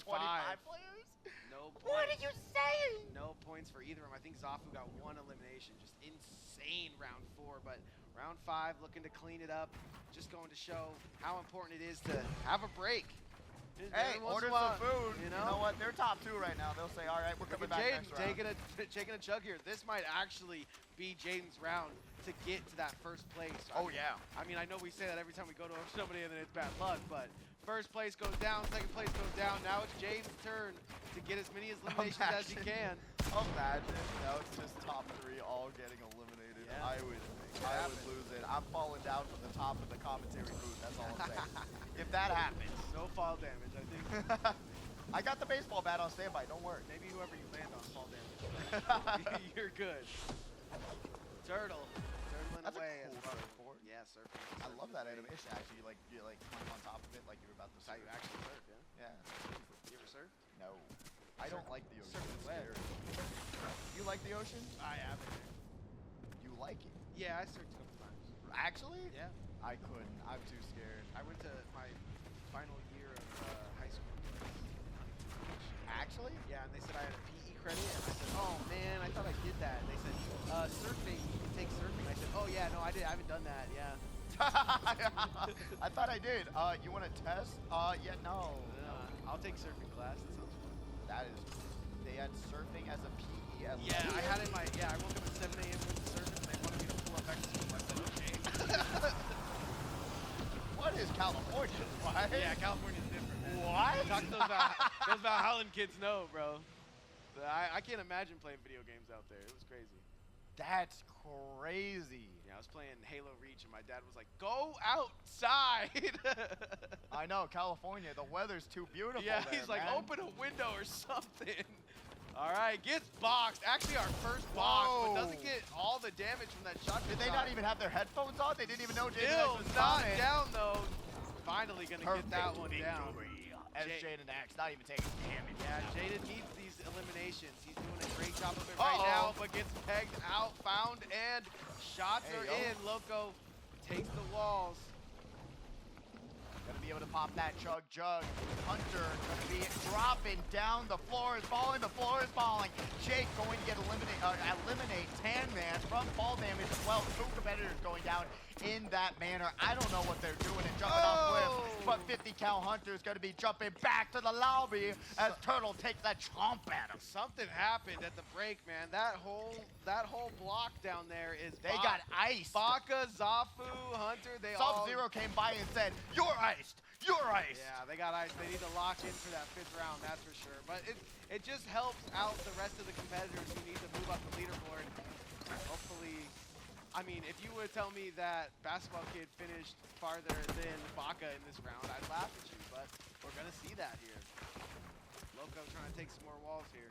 players, No points. what are you saying? No points for either of them. I think Zafu got 1 elimination. Just insane round 4, but round 5 looking to clean it up. Just going to show how important it is to have a break. Just Hey, every once order in a while, some food. You You know? know what? They're top 2 right now. They'll say, all right, we're coming Look at back Jaden next round. taking a chug here. This might actually be Jaden's round to get to that 1st place. Oh, yeah. I mean, I know we say that every time we go to somebody and then it's bad luck, but 1st place goes down, 2nd place goes down. Now it's Jaden's turn to get as many eliminations as he can. Imagine, now it's just top 3 all getting eliminated. Yeah. I would lose it. I'm falling down from the top of the commentary booth. That's all I'm saying. If that happens. No fall damage, I think. I got the baseball bat on standby. Don't worry. Maybe whoever you land on fall damage. You're good. Turtle. Turtling That's away a cool as well. surfboard. Yeah, surfing. I love that animation. Actually, you like climb on top of it like you're about to That's how surf. you actually surf, yeah? Yeah. You ever surf? No. I don't like the ocean. Surf It's the web. scary. You like the ocean? I have it. You like it? Yeah, I surfed a couple times. Actually? Yeah. I couldn't. I'm too scared. I went to my final year of high school. Actually? Yeah, and they said I had a PE credit, and I said, oh man, I thought I did that. And they said, surfing, you can take surfing. I said, oh yeah, no, I haven't done that, yeah. I thought I did. You want to test? Yeah, no. I'll take surfing class, that sounds fun. That is, they had surfing as a PE. As Yeah, I had it in my, I woke up at 7 a.m. with the surfing, and they wanted me to pull up extra school. I said, okay. What is California? What? Yeah, California's different, man. What? Talk to those about Howland kids know, bro. I can't imagine playing video games out there. It was crazy. That's crazy. Yeah, I was playing Halo Reach, and my dad was like, "Go outside." I know, California, the weather's too beautiful. Yeah, there, he's like, man. "Open a window or something." All right, gets boxed. Actually, our first box, but doesn't get all the damage from that shotgun. Did they not even have their headphones on? They didn't even know Jaden Still was not coming. down though. Finally gonna get that one down. As Jaden X, not even taking damage. Yeah, Jaden needs these eliminations. He's doing a great job of it right now, but gets pegged out, found, and shots are in. Loco takes the walls. Gonna be able to pop that jug. Hunter gonna be dropping down. The floor is falling. Jake going to get eliminate Tan Man from fall damage as well. 2 competitors going down in that manner. I don't know what they're doing and jumping off cliffs, but 50 cal Hunter is going to be jumping back to the lobby as Turtle takes that chomp at him. Something happened at the break, man. That whole block down there is They got iced. Baka, Zafu, Hunter, they Sub-Zero came by and said, "You're iced. You're iced." Yeah, they got iced. They need to lock in for that 5th round, that's for sure. But it just helps out the rest of the competitors who need to move up the leaderboard. Hopefully, I mean, if you would tell me that Basketball Kid finished farther than Baka in this round, I'd laugh at you, but we're going to see that here. Loco trying to take some more walls here.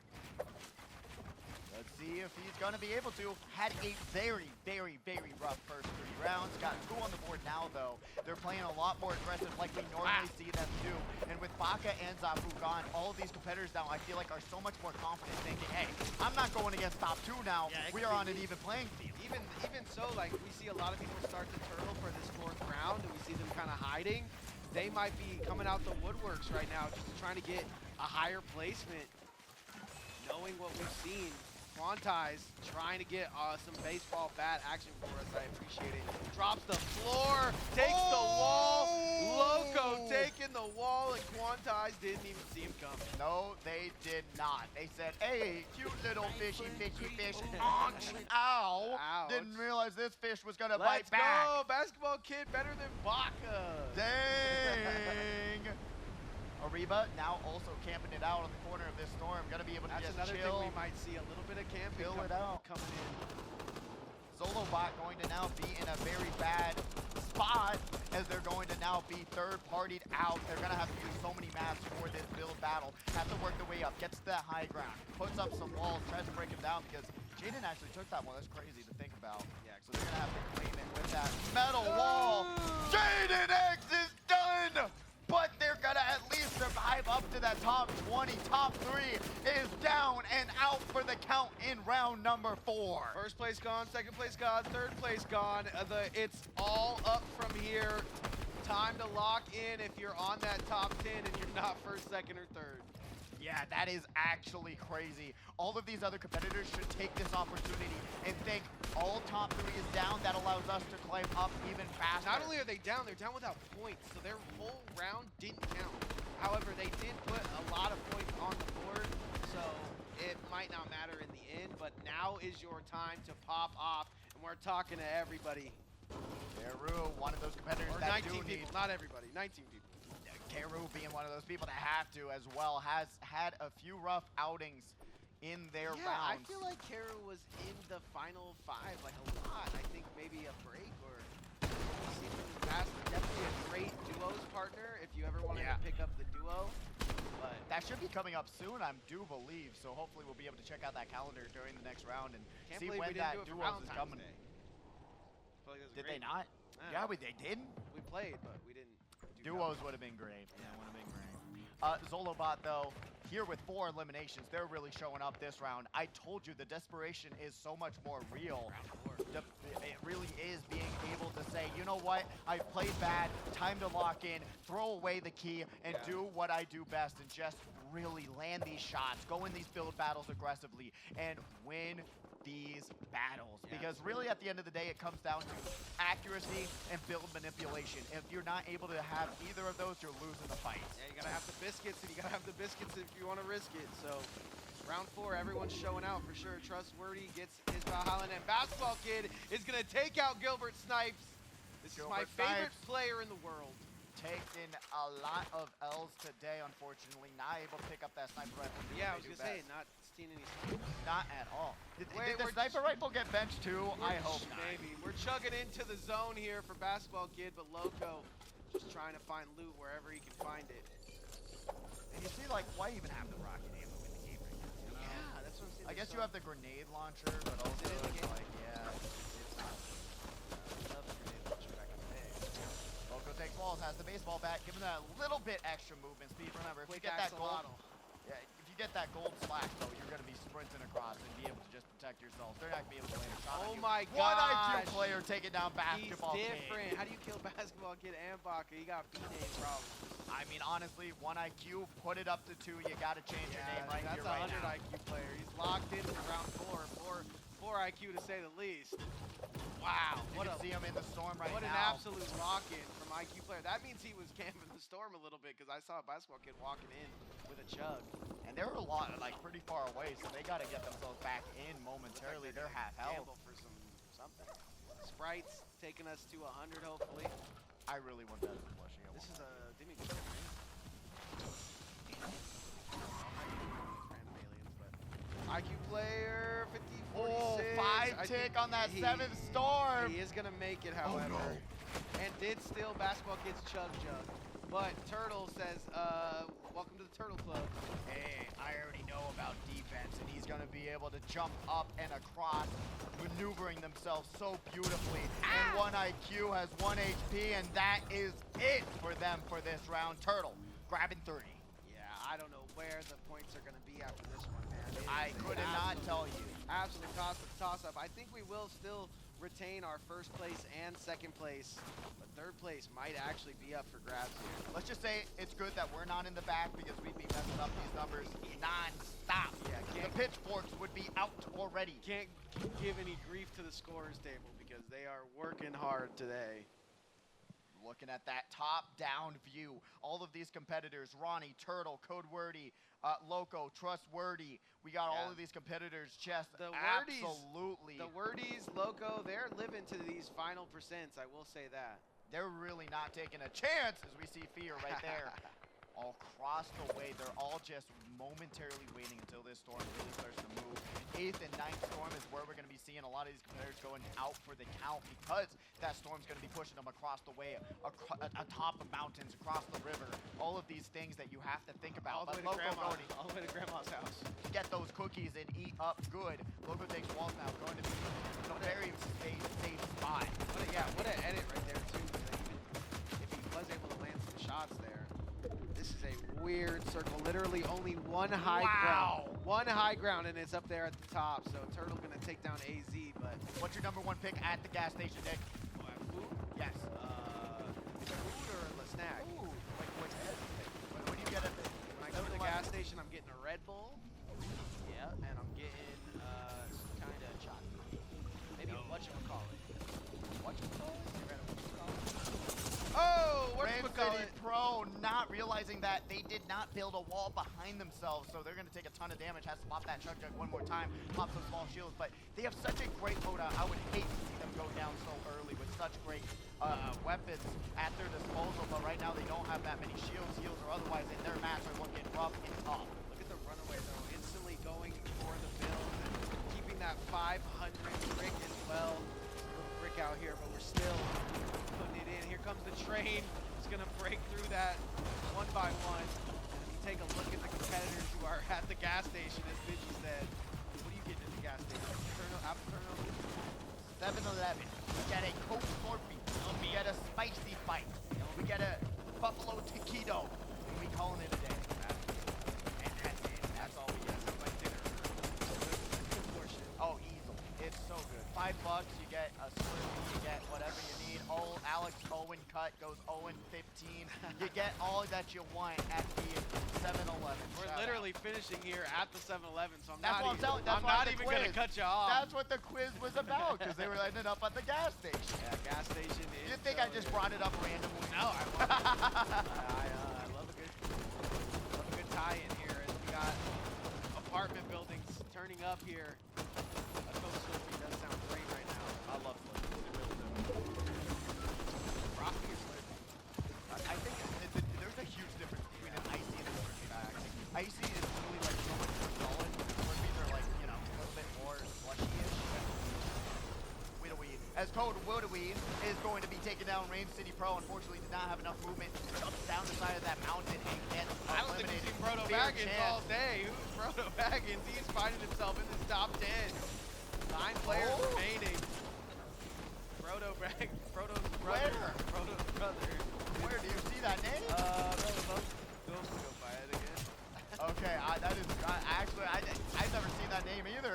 Let's see if he's going to be able to. Had a very, very, very rough first 3 rounds. Got 2 on the board now, though. They're playing a lot more aggressive like we normally see them do. And with Baka and Zafu gone, all of these competitors now, I feel like, are so much more confident thinking, hey, I'm not going against top 2 now. Yeah, we are on an even playing field. Even so, like, we see a lot of people start to turtle for this 4th round, and we see them kind of hiding. They might be coming out the woodworks right now, just trying to get a higher placement. Knowing what we've seen, Quantize trying to get some baseball bat action for us. I appreciate it. Drops the floor, takes the wall. Loco taking the wall, and Quantize didn't even see him coming. No, they did not. They said, hey, cute little fishy, fishy fish. Ouch. Ow. Ouch. Didn't realize this fish was going to Let's bite back. go, Basketball Kid better than Baka. Dang. Ariba now also camping it out on the corner of this storm. Gonna be able to That's just another chill. thing we might see, a little bit of camping Fill it out. coming in. Solobot going to now be in a very bad spot as they're going to now be third-partied out. They're gonna have to use so many maps for this build battle. Have to work their way up, gets to that high ground, puts up some walls, tries to break him down because Jaden actually took that one. That's crazy to think about. Yeah, So they're gonna have to claim it with that metal wall. Jaden X is done! But they're gonna at least survive up to that top 20. Top 3 is down and out for the count in round number 4. First place gone, second place gone, third place gone. It's all up from here. Time to lock in if you're on that top 10 and you're not first, second, or third. Yeah, that is actually crazy. All of these other competitors should take this opportunity and think all top 3 is down. That allows us to climb up even faster. Not only are they down, they're down without points, so their whole round didn't count. However, they did put a lot of points on the board, so it might not matter in the end, but now is your time to pop off, and we're talking to everybody. Keru, one of those competitors Or that 19 people, not everybody, 19 people. Keru being one of those people that have to as well, has had a few rough outings in their rounds. I feel like Keru was in the final 5 like a lot. I think maybe a break or we've seen him in the past. Definitely a great duos partner if you ever wanted to pick up the duo. But that should be coming up soon, I do believe. So hopefully we'll be able to check out that calendar during the next round and see when that duos is coming. Did they not? Yeah, they didn't. We played, but we didn't. Duos would have been great. Yeah, would have been great. Zolobot, though, here with 4 eliminations, they're really showing up this round. I told you, the desperation is so much more real. It really is being able to say, you know what, I've played bad, time to lock in, throw away the key, and do what I do best, and just really land these shots, go in these build battles aggressively, and win these battles. Because really at the end of the day, it comes down to accuracy and build manipulation. If you're not able to have either of those, you're losing the fight. Yeah, you gotta have the biscuits, and you gotta have the biscuits if you want to risk it. So round 4, everyone's showing out for sure. Trustworthy gets his Valhalla, and Basketball Kid is gonna take out Gilbert Snipes. This is my favorite player in the world. Taking a lot of L's today, unfortunately. Not able to pick up that sniper rifle. Yeah, I was gonna say, not seeing any snipers. Not at all. Did the we're sniper rifle get benched too? I hope not. Maybe. We're chugging into the zone here for Basketball Kid, but Loco just trying to find loot wherever he can find it. And you see, like, why even have the rocket ammo in the game right now? You know? Yeah, that's what I'm saying. I guess you have the grenade launcher, but also it's like, yeah, it's not. I love the grenade launcher back in the day. Loco takes walls, has the baseball bat, giving that a little bit extra movement speed. Remember, if you get that gold, if you get that gold slash though, you're gonna be sprinting across and be able to just protect yourself. They're not gonna be able to land a shot on you. Oh my One gosh. IQ player taking down Basketball He's Kid. different. How do you kill Basketball Kid and Baka? He got B-name problems. I mean, honestly, 1 IQ, put it up to 2. You gotta change your name right that's here, right a 100 now. IQ player. He's locked in for round 4. poor IQ to say the least. Wow, You can see him in the storm right what now. an absolute lock-in from IQ player. That means he was camping the storm a little bit because I saw a basketball kid walking in with a chug. And they were a lot, like, pretty far away, so they got to get themselves back in momentarily. They're half health. Gamble for something. Sprites taking us to 100, hopefully. I really want that as a plushie. This is a didn't even get a ring. Random aliens, but IQ player 50, 46. Oh, 5 tick on that 7th storm. He is gonna make it, however, and did steal basketball kid's chug jug. But Turtle says, "Welcome to the Turtle Club." Hey, I already know about defense, and he's going to be able to jump up and across, maneuvering themselves so beautifully. And 1 IQ has 1 HP, and that is it for them for this round. Turtle grabbing 30. Yeah, I don't know where the points are going to be after this one, man. I could not tell you. Absolute toss-up. I think we will still retain our first place and second place, but third place might actually be up for grabs here. Let's just say it's good that we're not in the back because we'd be messing up these numbers non-stop. Yeah, The pitchforks would be out already. Can't give any grief to the scorers table because they are working hard today. Looking at that top-down view, all of these competitors, Ronnie, Turtle, Code Wordy, Loco, Trustworthy, we got all of these competitors just absolutely. The Wordies, Loco, they're living to these final percents, I will say that. They're really not taking a chance as we see Fear right there. All across the way, they're all just momentarily waiting until this storm really starts to move. 8th and 9th storm is where we're going to be seeing a lot of these competitors going out for the count because that storm's going to be pushing them across the way, atop of mountains, across the river. All of these things that you have to think about. All the way to Grandma's house. Get those cookies and eat up good. Loco takes walls now, going to be in a very safe spot. What an edit right there, too. Even if he was able to land some shots there. This is a weird circle. Literally only one high ground. One high ground, and it's up there at the top. So Turtle gonna take down AZ, but what's your #1 pick at the gas station, Nick? Food? Yes. Food or a snack? Ooh. What do you get at the? When I go to the gas station, I'm getting a Red Bull. Yeah, and I'm getting some kind of chocolate. Maybe whatchamacallit. Whatchamacallit? Oh, whatchamacallit? Pro not realizing that they did not build a wall behind themselves, so they're going to take a ton of damage. Has to pop that chug jug one more time, pop those small shields, but they have such a great loadout. I would hate to see them go down so early with such great weapons at their disposal, but right now they don't have that many shields. Heals or otherwise in their match are looking rough and tough. Look at the runaway though, instantly going for the build and keeping that 500 brick as well. Little brick out here, but we're still putting it in. Here comes the train. It's gonna break through that one by one. And if you take a look at the competitors who are at the gas station, as Vigi said, what are you getting at the gas station? Apple turnover? 7-Eleven. We get a Coke Slurpee. We get a spicy bite. We get a buffalo taquito. And we calling it a day. And that's it. That's all we get. Sounds like dinner. Good portion. Oh, easily. It's so good. $5, you get a Slurpee, you get whatever you need. Oh, Alex Owen cut goes 0-15. You get all that you want at the 7-Eleven. We're literally finishing here at the 7-Eleven, so I'm That's not even going to cut you off. That's what the quiz was about, because they were ending up at the gas station. Yeah, gas station is. You think I just brought it up randomly? No, I love it. I love a good tie-in here as we got apartment buildings turning up here. A Coke Slurpee does sound great right now. I love Slurpees. They really do. Rocky or Slurpee? I think there's a huge difference between an icy and a Slurpee bag. Icy is really like so much more solid. Slurpees are like, you know, a little bit more slushy-ish. As Code Woodawee is going to be taking down Rain City Pro. Unfortunately, did not have enough movement. Jumps down the side of that mountain and gets I don't think we've seen Brodo Baggins all day. Who's Brodo Baggins? He's finding himself in this top 10. 9 players remaining. Brodo's brother. Brodo's brother. Where do you see that name? Those go by it again. Okay, I've never seen that name either.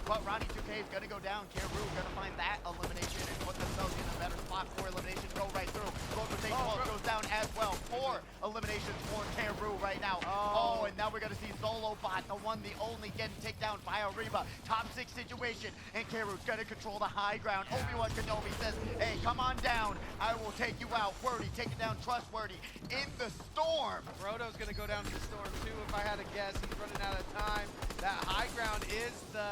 But Ronnie 2K is gonna go down. Carew gonna find that elimination and put themselves in a better spot for elimination. Go right through. Local takes goes down as well. 4 eliminations for Carew right now. Oh, and now we're gonna see Solo Bot, the one, the only, getting taken down by Ariba. Top 6 situation, and Karu's gonna control the high ground. Obi-Wan Kenobi says, hey, come on down. I will take you out. Wordy, take it down, trustworthy. In the storm. Frodo's gonna go down to the storm too, if I had to guess. He's running out of time. That high ground is the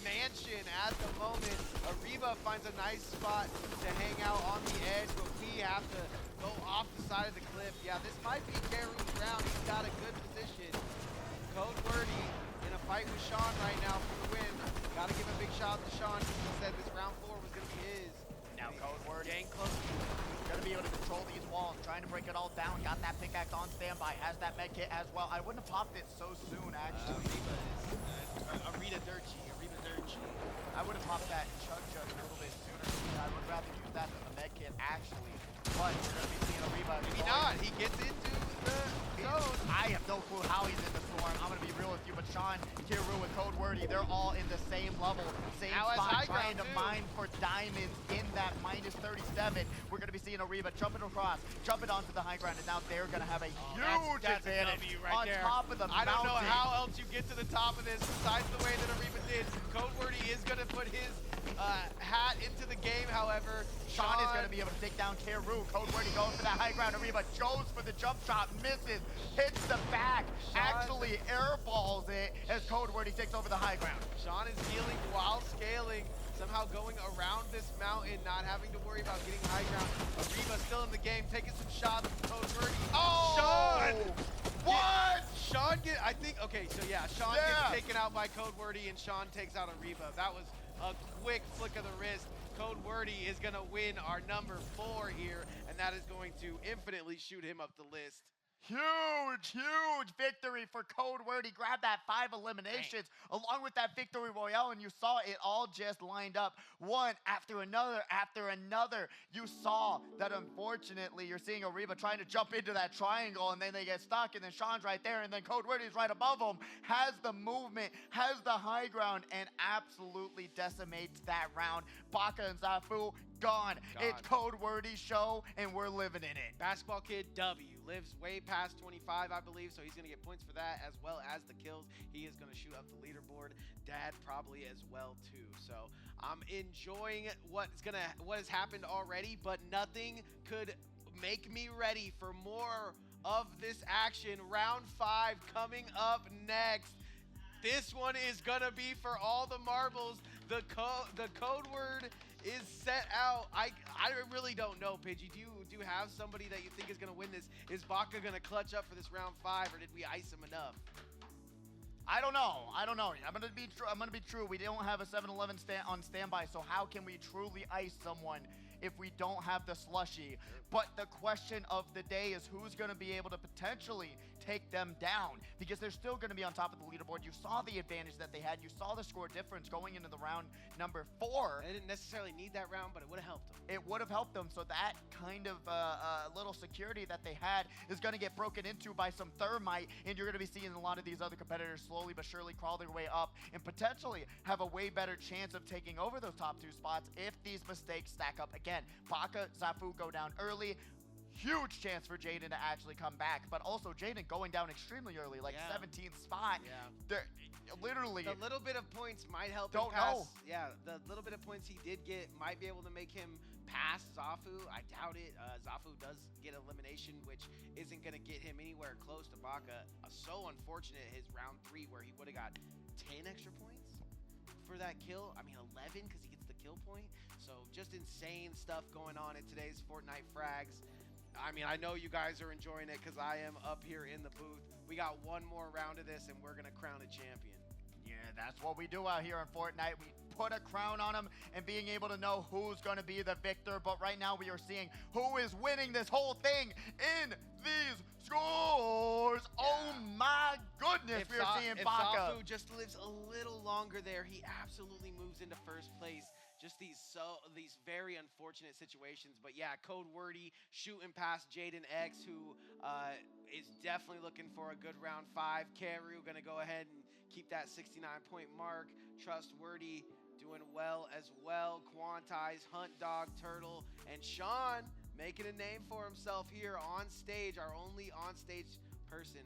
mansion at the moment. Ariba finds a nice spot to hang out on the edge, but we have to go off the side of the cliff. Yeah, this might be Karu's round. He's got a good position. Code Wordy in a fight with Sean right now for the win. Gotta give a big shout out to Sean. He said this round 4 was gonna be his. Now Code Wordy Getting close. gonna be able to control these walls, trying to break it all down. Got that pickaxe on standby, has that med kit as well. I wouldn't have popped it so soon, actually. Ariba Dirty. I would have popped that chug a little bit sooner. I would rather use that than the med kit, actually. But you're gonna be seeing Ariba. Maybe not. He gets into the zone. I have no clue how he's in the storm. I'm gonna be real with you, but Sean, Kiru, and Code Wordy, they're all in the same level, same Now has spot, high trying to ground, mine for diamonds in that -37. We're gonna be seeing Ariba jumping across, jumping onto the high ground, and now they're gonna have a huge that's a advantage W right on there. top of the I don't know mountain. how else you get to the top of this besides the way that Ariba did. Code Wordy is going to put his hat into the game, however. Sean is going to be able to take down Kiru. Code Wordy going for that high ground. Ariba goes for the jump shot, misses, hits the back, actually airballs it as Code Wordy takes over the high ground. Sean is healing while scaling, somehow going around this mountain, not having to worry about getting high ground. Ariba still in the game, taking some shots from Code Wordy. Oh! Sean! What? Sean I think, okay, so yeah, Sean gets taken out by Code Wordy and Sean takes out Ariba. That was a quick flick of the wrist. Code Wordy is gonna win our number 4 here, and that is going to infinitely shoot him up the list. Huge victory for Code Wordy. Grab that 5 eliminations along with that victory royale, and you saw it all just lined up one after another after another. You saw that unfortunately you're seeing Ariba trying to jump into that triangle, and then they get stuck, and then Sean's right there, and then Code Wordy's right above him, has the movement, has the high ground, and absolutely decimates that round. Baka and Zafu gone. It's Code Wordy's show, and we're living in it. Basketball Kid W lives way past 25, I believe, so he's going to get points for that as well as the kills. He is going to shoot up the leaderboard. Dad probably as well too. So I'm enjoying what has happened already, but nothing could make me ready for more of this action. Round 5 coming up next. This one is going to be for all the marbles. The code word is set out. I really don't know, Pidgey. Do you have somebody that you think is going to win this? Is Baka going to clutch up for this round 5, or did we ice him enough? I don't know. I'm gonna be true. We don't have a 7-Eleven on standby, so how can we truly ice someone if we don't have the slushy? But the question of the day is who's gonna be able to potentially take them down, because they're still gonna be on top of the leaderboard. You saw the advantage that they had. You saw the score difference going into the round number 4. They didn't necessarily need that round, but it would have helped them. It would have helped them. So that kind of little security that they had is going to get broken into by some thermite, and you're going to be seeing a lot of these other competitors slowly but surely crawl their way up and potentially have a way better chance of taking over those top 2 spots if these mistakes stack up again. Baka, Zafu go down early. Huge chance for Jaden to actually come back, but also Jaden going down extremely early, like 17th spot. They're literally the little bit of points might help him pass. Yeah, the little bit of points he did get might be able to make him pass Zafu. I doubt it. Zafu does get elimination, which isn't going to get him anywhere close to Baka. So unfortunate his round 3 where he would have got 10 extra points for that kill. I mean 11 because he gets the kill point. So just insane stuff going on in today's Fortnite frags. I mean, I know you guys are enjoying it because I am up here in the booth. We got one more round of this, and we're going to crown a champion. Yeah, that's what we do out here in Fortnite. We put a crown on them and being able to know who's going to be the victor. But right now we are seeing who is winning this whole thing in these scores. Yeah. Oh, my goodness. We're seeing Baka. If Zafu just lives a little longer there, he absolutely moves into first place. Just these very unfortunate situations. But yeah, Code Wordy shooting past Jaden X, who is definitely looking for a good round 5. Karu gonna go ahead and keep that 69-point mark. Trustworthy doing well as well. Quantize, Hunt Dog, Turtle, and Sean making a name for himself here on stage. Our only on stage person.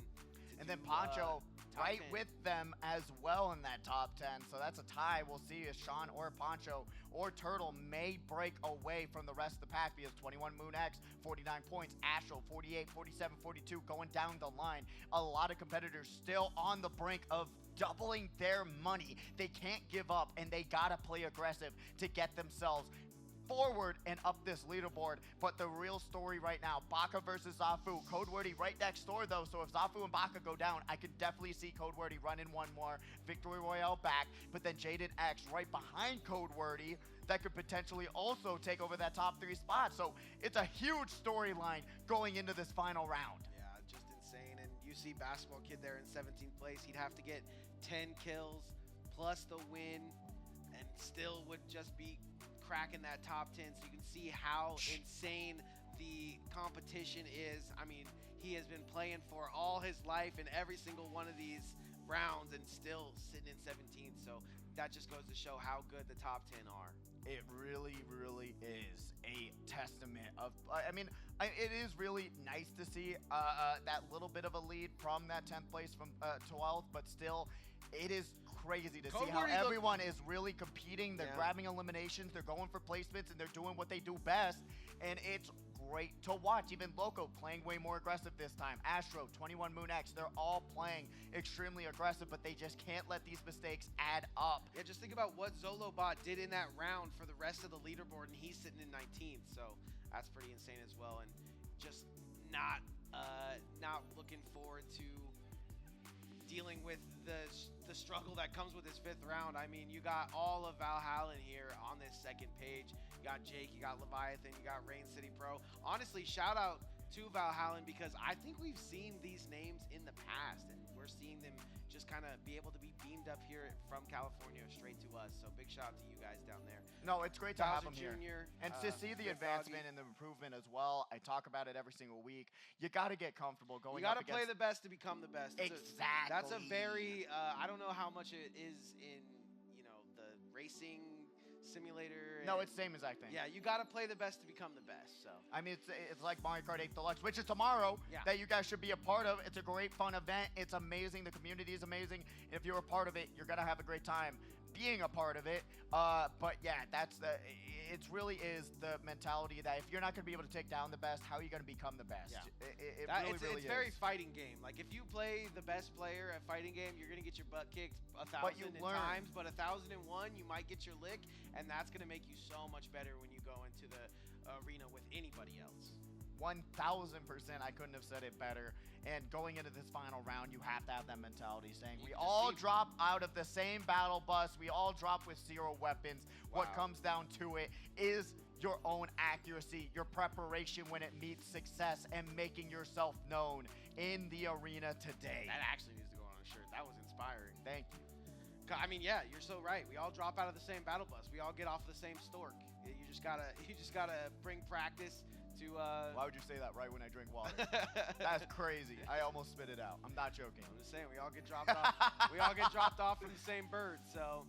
And then Poncho right 10. with them as well in that top 10. So that's a tie. We'll see if Sean or Poncho or Turtle may break away from the rest of the pack because 21 Moon X, 49 points, Astro, 48, 47, 42, going down the line. A lot of competitors still on the brink of doubling their money. They can't give up, and they gotta play aggressive to get themselves forward and up this leaderboard. But the real story right now, Baka versus Zafu. Codewordy right next door though, so if Zafu and Baka go down, I could definitely see Codewordy running one more Victory Royale back. But then Jaden X right behind Codewordy that could potentially also take over that top 3 spot. So it's a huge storyline going into this final round. Yeah, just insane. And you see Basketball Kid there in 17th place. He'd have to get 10 kills plus the win and still would just be cracking that top 10. So you can see how insane the competition is. I mean, he has been playing for all his life in every single one of these rounds and still sitting in 17th. So that just goes to show how good the top 10 are. It really, really is a testament of, I mean, it is really nice to see that little bit of a lead from that 10th place from 12th, but still, it is crazy to see how everyone is really competing. They're grabbing eliminations, they're going for placements, and they're doing what they do best, and it's great to watch. Even Loco playing way more aggressive this time. Astro, 21 Moon X, they're all playing extremely aggressive, but they just can't let these mistakes add up. Yeah, just think about what Zolobot did in that round for the rest of the leaderboard, and he's sitting in 19th, so that's pretty insane as well. And just not looking forward to dealing with the struggle that comes with this 5th round. I mean, you got all of Valhalla here on this second page. You got Jake, you got Leviathan, you got Rain City Pro. Honestly, shout out to Valhalla because I think we've seen these names in the past, and we're seeing them just kind of be able to be beamed up here from California straight to us. So big shout out to you guys down there. No, it's great to have them Jr., here. And to see the advancement and the improvement as well. I talk about it every single week. You got to get comfortable going up against... You got to play the best to become the best. Exactly. That's a very, I don't know how much it is in, the racing simulator. No, it's the same exact thing. Yeah, you got to play the best to become the best. So I mean, it's like Mario Kart 8 Deluxe, which is tomorrow, that you guys should be a part of. It's a great, fun event. It's amazing. The community is amazing. If you're a part of it, you're going to have a great time being a part of it. But yeah, it really is the mentality that if you're not going to be able to take down the best, how are you going to become the best? Yeah. It really is. Very fighting game. Like if you play the best player at fighting game, you're going to get your butt kicked 1,000 times, but 1,001 you might get your lick, and that's going to make you so much better when you go into the arena with anybody else. 1,000%. I couldn't have said it better. And going into this final round, you have to have that mentality saying, we all drop out of the same battle bus. We all drop with 0 weapons. Wow. What comes down to it is your own accuracy, your preparation when it meets success, and making yourself known in the arena today. That actually needs to go on a shirt. That was inspiring. Thank you. I mean, yeah, you're so right. We all drop out of the same battle bus. We all get off the same stork. You just gotta bring practice to Why would you say that right when I drink water? That's crazy. I almost spit it out. I'm not joking. I'm just saying, we all get dropped off. We all get dropped off from the same bird. So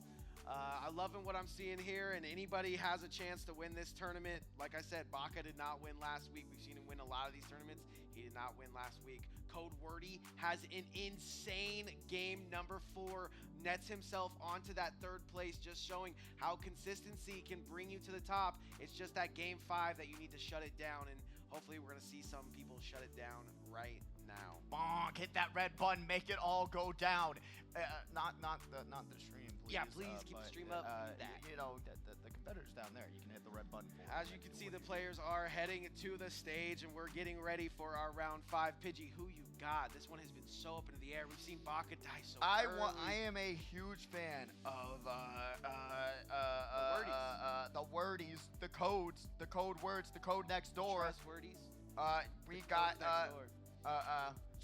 I'm loving what I'm seeing here, and anybody has a chance to win this tournament. Like I said, Baka did not win last week. We've seen him win a lot of these tournaments. He did not win last week. Codewordy has an insane game number 4, nets himself onto that 3rd place, just showing how consistency can bring you to the top. It's just that game 5 that you need to shut it down, and hopefully we're going to see some people shut it down right now. Bonk, hit that red button, make it all go down. Not the stream, please. Yeah, please keep the stream up. The competitors down there, you can hit the red button. As you can see, the players are heading to the stage, and we're getting ready for our round 5. Pidgey, who you got? This one has been so up into the air. We've seen Baka die so early. I am a huge fan of the wordies, the codes, the code words, the code next door. Trust wordies. We got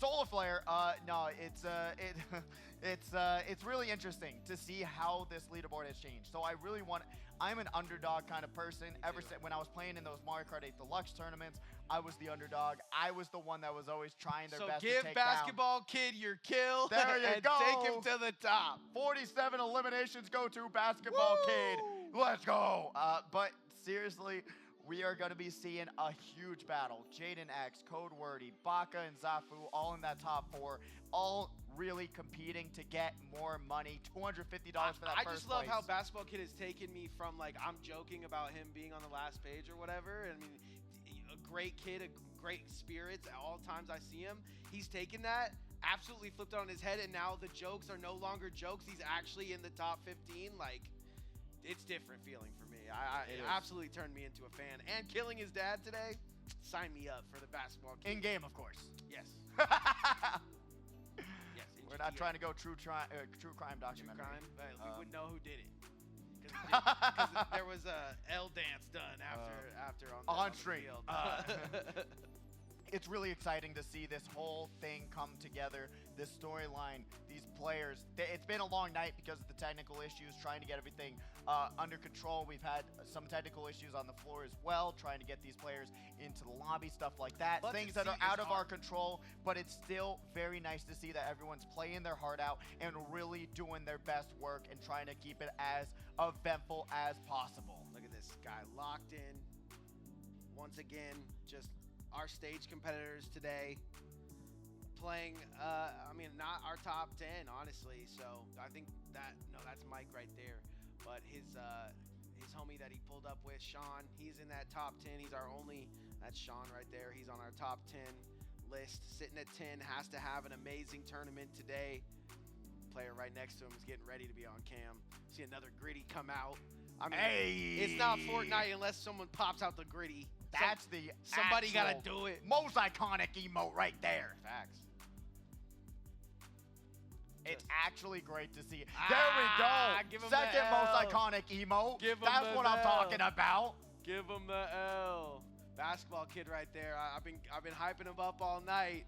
Solar Flare. No, it's really interesting to see how this leaderboard has changed. So I'm an underdog kind of person. Ever since when I was playing in those Mario Kart 8 Deluxe tournaments, I was the underdog. I was the one that was always trying their best to take down. So give Basketball Kid your kill. There you and go. Take him to the top. 47 eliminations go to Basketball Kid. Let's go. But seriously, we are going to be seeing a huge battle. Jaden X, Code Wordy, Baka, and Zafu all in that top 4, all really competing to get more money. $250 for that I first just love place. how Basketball Kid has taken me from, like, I'm joking about him being on the last page or whatever. I mean, a great kid, a great spirits at all times I see him. He's taken that, absolutely flipped it on his head, and now the jokes are no longer jokes. He's actually in the top 15. Like, it's different feeling for me. It absolutely turned me into a fan. And killing his dad today, sign me up for the Basketball Kid. In game, of course. Yes. Yes. We're not trying to go true crime documentary. True crime. We would know who did it. Because there was a L dance done after on the stream. field. It's really exciting to see this whole thing come together, this storyline, these players. It's been a long night because of the technical issues, trying to get everything under control. We've had some technical issues on the floor as well, trying to get these players into the lobby, stuff like that. But things that are out of our control, but it's still very nice to see that everyone's playing their heart out and really doing their best work and trying to keep it as eventful as possible. Look at this guy locked in. Once again, just our stage competitors today playing, I mean, not our top 10, honestly. So I think that's Mike right there. But his homie that he pulled up with, Sean, he's in that top 10. He's our only, that's Sean right there. He's on our top 10 list, sitting at 10, has to have an amazing tournament today. Player right next to him is getting ready to be on cam. See another gritty come out. I mean, it's not Fortnite unless someone pops out the gritty. That's somebody gotta do it. Most iconic emote right there. Facts. It's actually great to see. There we go. Give him Second the most L. iconic emote. Give him That's the what I'm L. talking about. Give him the L. Basketball Kid right there. I've been hyping him up all night.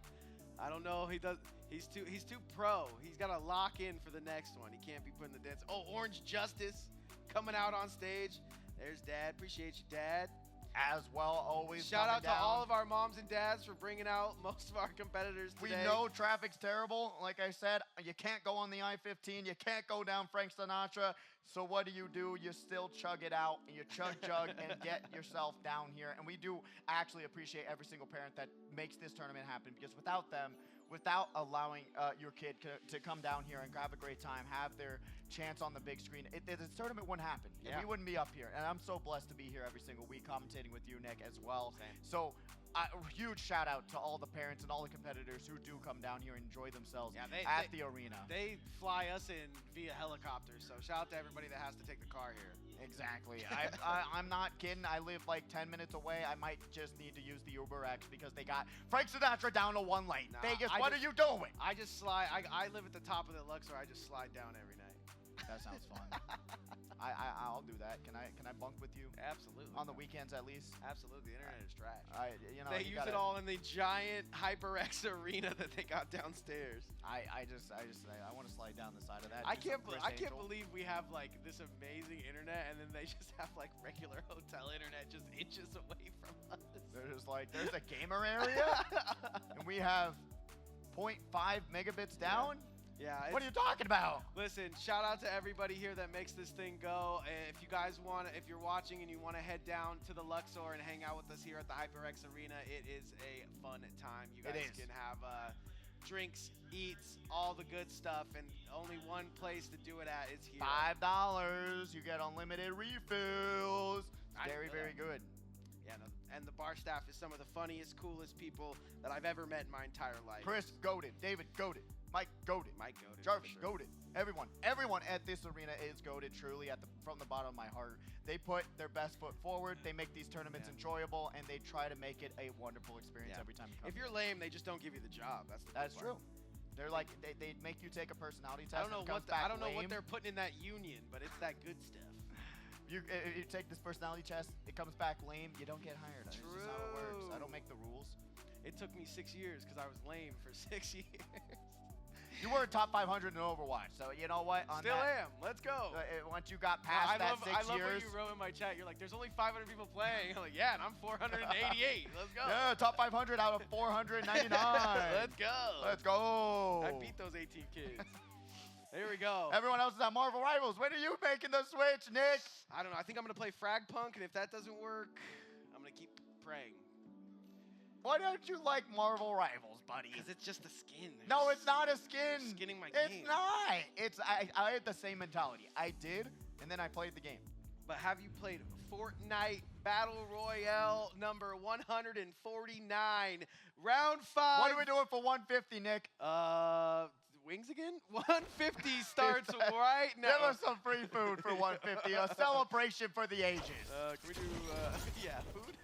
I don't know. He's too pro. He's got to lock in for the next one. He can't be putting the dance. Oh, Orange Justice coming out on stage. There's Dad. Appreciate you, Dad. As well, always Shout out to down. all of our moms and dads for bringing out most of our competitors today. We know traffic's terrible. Like I said, you can't go on the I-15. You can't go down Frank Sinatra. So what do? You still chug it out. And you chug and get yourself down here. And we do actually appreciate every single parent that makes this tournament happen, because without them, without allowing your kid to come down here and have a great time, have their chance on the big screen, this tournament wouldn't happen. Yeah. And we wouldn't be up here. And I'm so blessed to be here every single week commentating with you, Nick, as well. Same. So huge shout out to all the parents and all the competitors who do come down here and enjoy themselves at the arena. They fly us in via helicopter, so shout out to everybody that has to take the car here. Exactly. I'm not kidding. I live like 10 minutes away. I might just need to use the UberX because they got Frank Sinatra down to 1 lane. Nah, Vegas, what are you doing? I just slide. I live at the top of the Luxor. I just slide down every night. That sounds fun. I'll do that. Can I bunk with you? Absolutely. On the weekends at least? Absolutely. The internet is trash. You They use it all in the giant HyperX arena that they got downstairs. I want to slide down the side of that. I can't believe we have like this amazing internet and then they just have like regular hotel internet just inches away from us. There's a gamer area and we have 0.5 megabits down. Yeah. What are you talking about? Listen, shout out to everybody here that makes this thing go. If you guys if you're watching and you want to head down to the Luxor and hang out with us here at the HyperX Arena, it is a fun time. You guys can have drinks, eats, all the good stuff, and only one place to do it at is here. $5. You get unlimited refills. Very, very good. Yeah, no, and the bar staff is some of the funniest, coolest people that I've ever met in my entire life. Chris goated, David goated, Mike goated, Jarvis goated. Everyone at this arena is goated truly from the bottom of my heart. They put their best foot forward. They make these tournaments enjoyable, and they try to make it a wonderful experience every time you come. If you're lame, they just don't give you the job. That's true. They're like they make you take a personality test. I don't know what they're putting in that union, but it's that good stuff. You take this personality test, it comes back lame, you don't get hired. That's just how it works. I don't make the rules. It took me 6 years because I was lame for 6 years. You were top 500 in Overwatch, so you know what? Still am. Let's go. Once you got past that 6 years. I love what you wrote in my chat. You're like, there's only 500 people playing. I'm like, yeah, and I'm 488. Let's go. Yeah, top 500 out of 499. Let's go. Let's go. I beat those 18 kids. There we go. Everyone else is at Marvel Rivals. When are you making the switch, Nick? I don't know. I think I'm going to play Frag Punk, and if that doesn't work, gonna keep praying. Why don't you like Marvel Rivals, buddy? Because it's just a skin. No, it's not a skin. You're skinning my It's game. not. It's I had the same mentality. I did, and then I played the game. But have you played Fortnite Battle Royale number 149, round 5? What are we doing for 150, Nick? Wings again? 150 starts right now. Give us some free food for 150. A celebration for the ages. Can we do, yeah, food?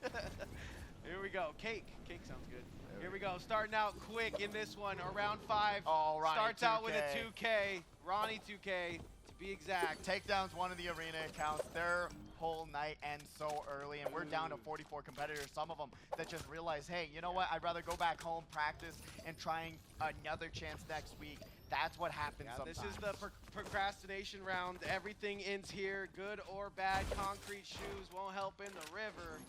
Here we go. Cake. Cake sounds good. Here we go. Starting out quick in this one. Round 5. Oh, Ronnie starts 2K. out with a 2K. Ronnie 2K, to be exact. Takedowns one of the arena accounts. Their whole night ends so early, and we're down to 44 competitors. Some of them that just realize, hey, you know what? I'd rather go back home, practice, and trying another chance next week. That's what happens sometimes. This is the procrastination round. Everything ends here, good or bad. Concrete shoes won't help in the river.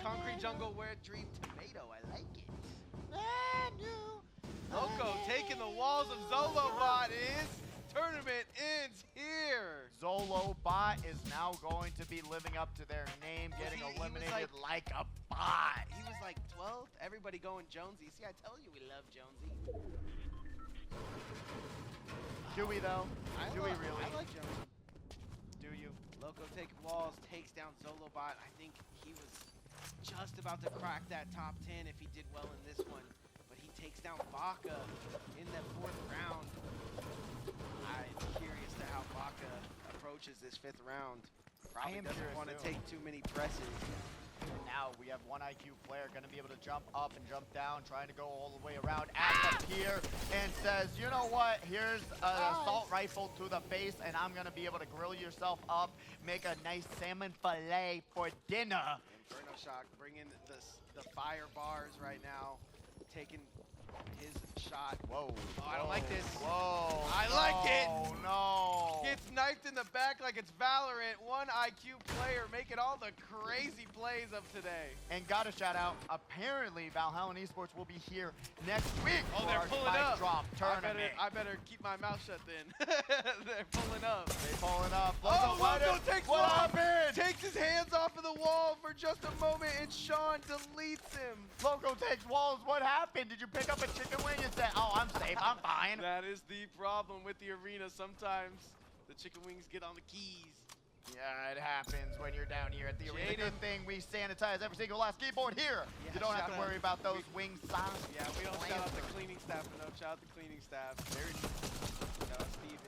Concrete jungle where dream tomato. I like it. Loco taking the walls of Zolobot is tournament ends here. Zolobot is now going to be living up to their name, getting eliminated like a bot. He was like 12th. Everybody going Jonesy. See, I tell you we love Jonesy. Do we though? Do we really? I like Jonesy. Do you? Loco taking walls, takes down Zolobot. I think he was just about to crack that top 10 if he did well in this one. But he takes down Baka in that 4th round. I'm curious to how Baka approaches this 5th round. Probably doesn't want to take too many presses. Now we have one IQ player going to be able to jump up and jump down, trying to go all the way around at the pier, and says, you know what, here's an assault rifle to the face, and I'm going to be able to grill yourself up, make a nice salmon fillet for dinner. Inferno Shock bringing the fire bars right now, taking his shot. Whoa. Oh, I don't like this. Whoa. I like it. Oh, no. Gets knifed in the back like it's Valorant. One IQ player making all the crazy plays of today. And got a shout out. Apparently, Valhalla Esports will be here next week. Oh, for they're our pulling Spike up. Drop tournament. I better keep my mouth shut then. They're pulling up. They pulling up. Oh, Loco takes what one. happened? Takes his hands off of the wall for just a moment, and Sean deletes him. Loco takes walls. What happened? Did you pick up a chicken wing and say, oh, I'm safe, I'm fine? That is the problem with the arena. Sometimes the chicken wings get on the keys. Yeah, it happens when you're down here at the arena. Jaden. Good thing we sanitize every single last keyboard here. Yeah, You don't have to shout worry out. about those wing signs. Yeah, we don't shout out the cleaning staff enough. Shout out the cleaning staff. Very shout out Steven.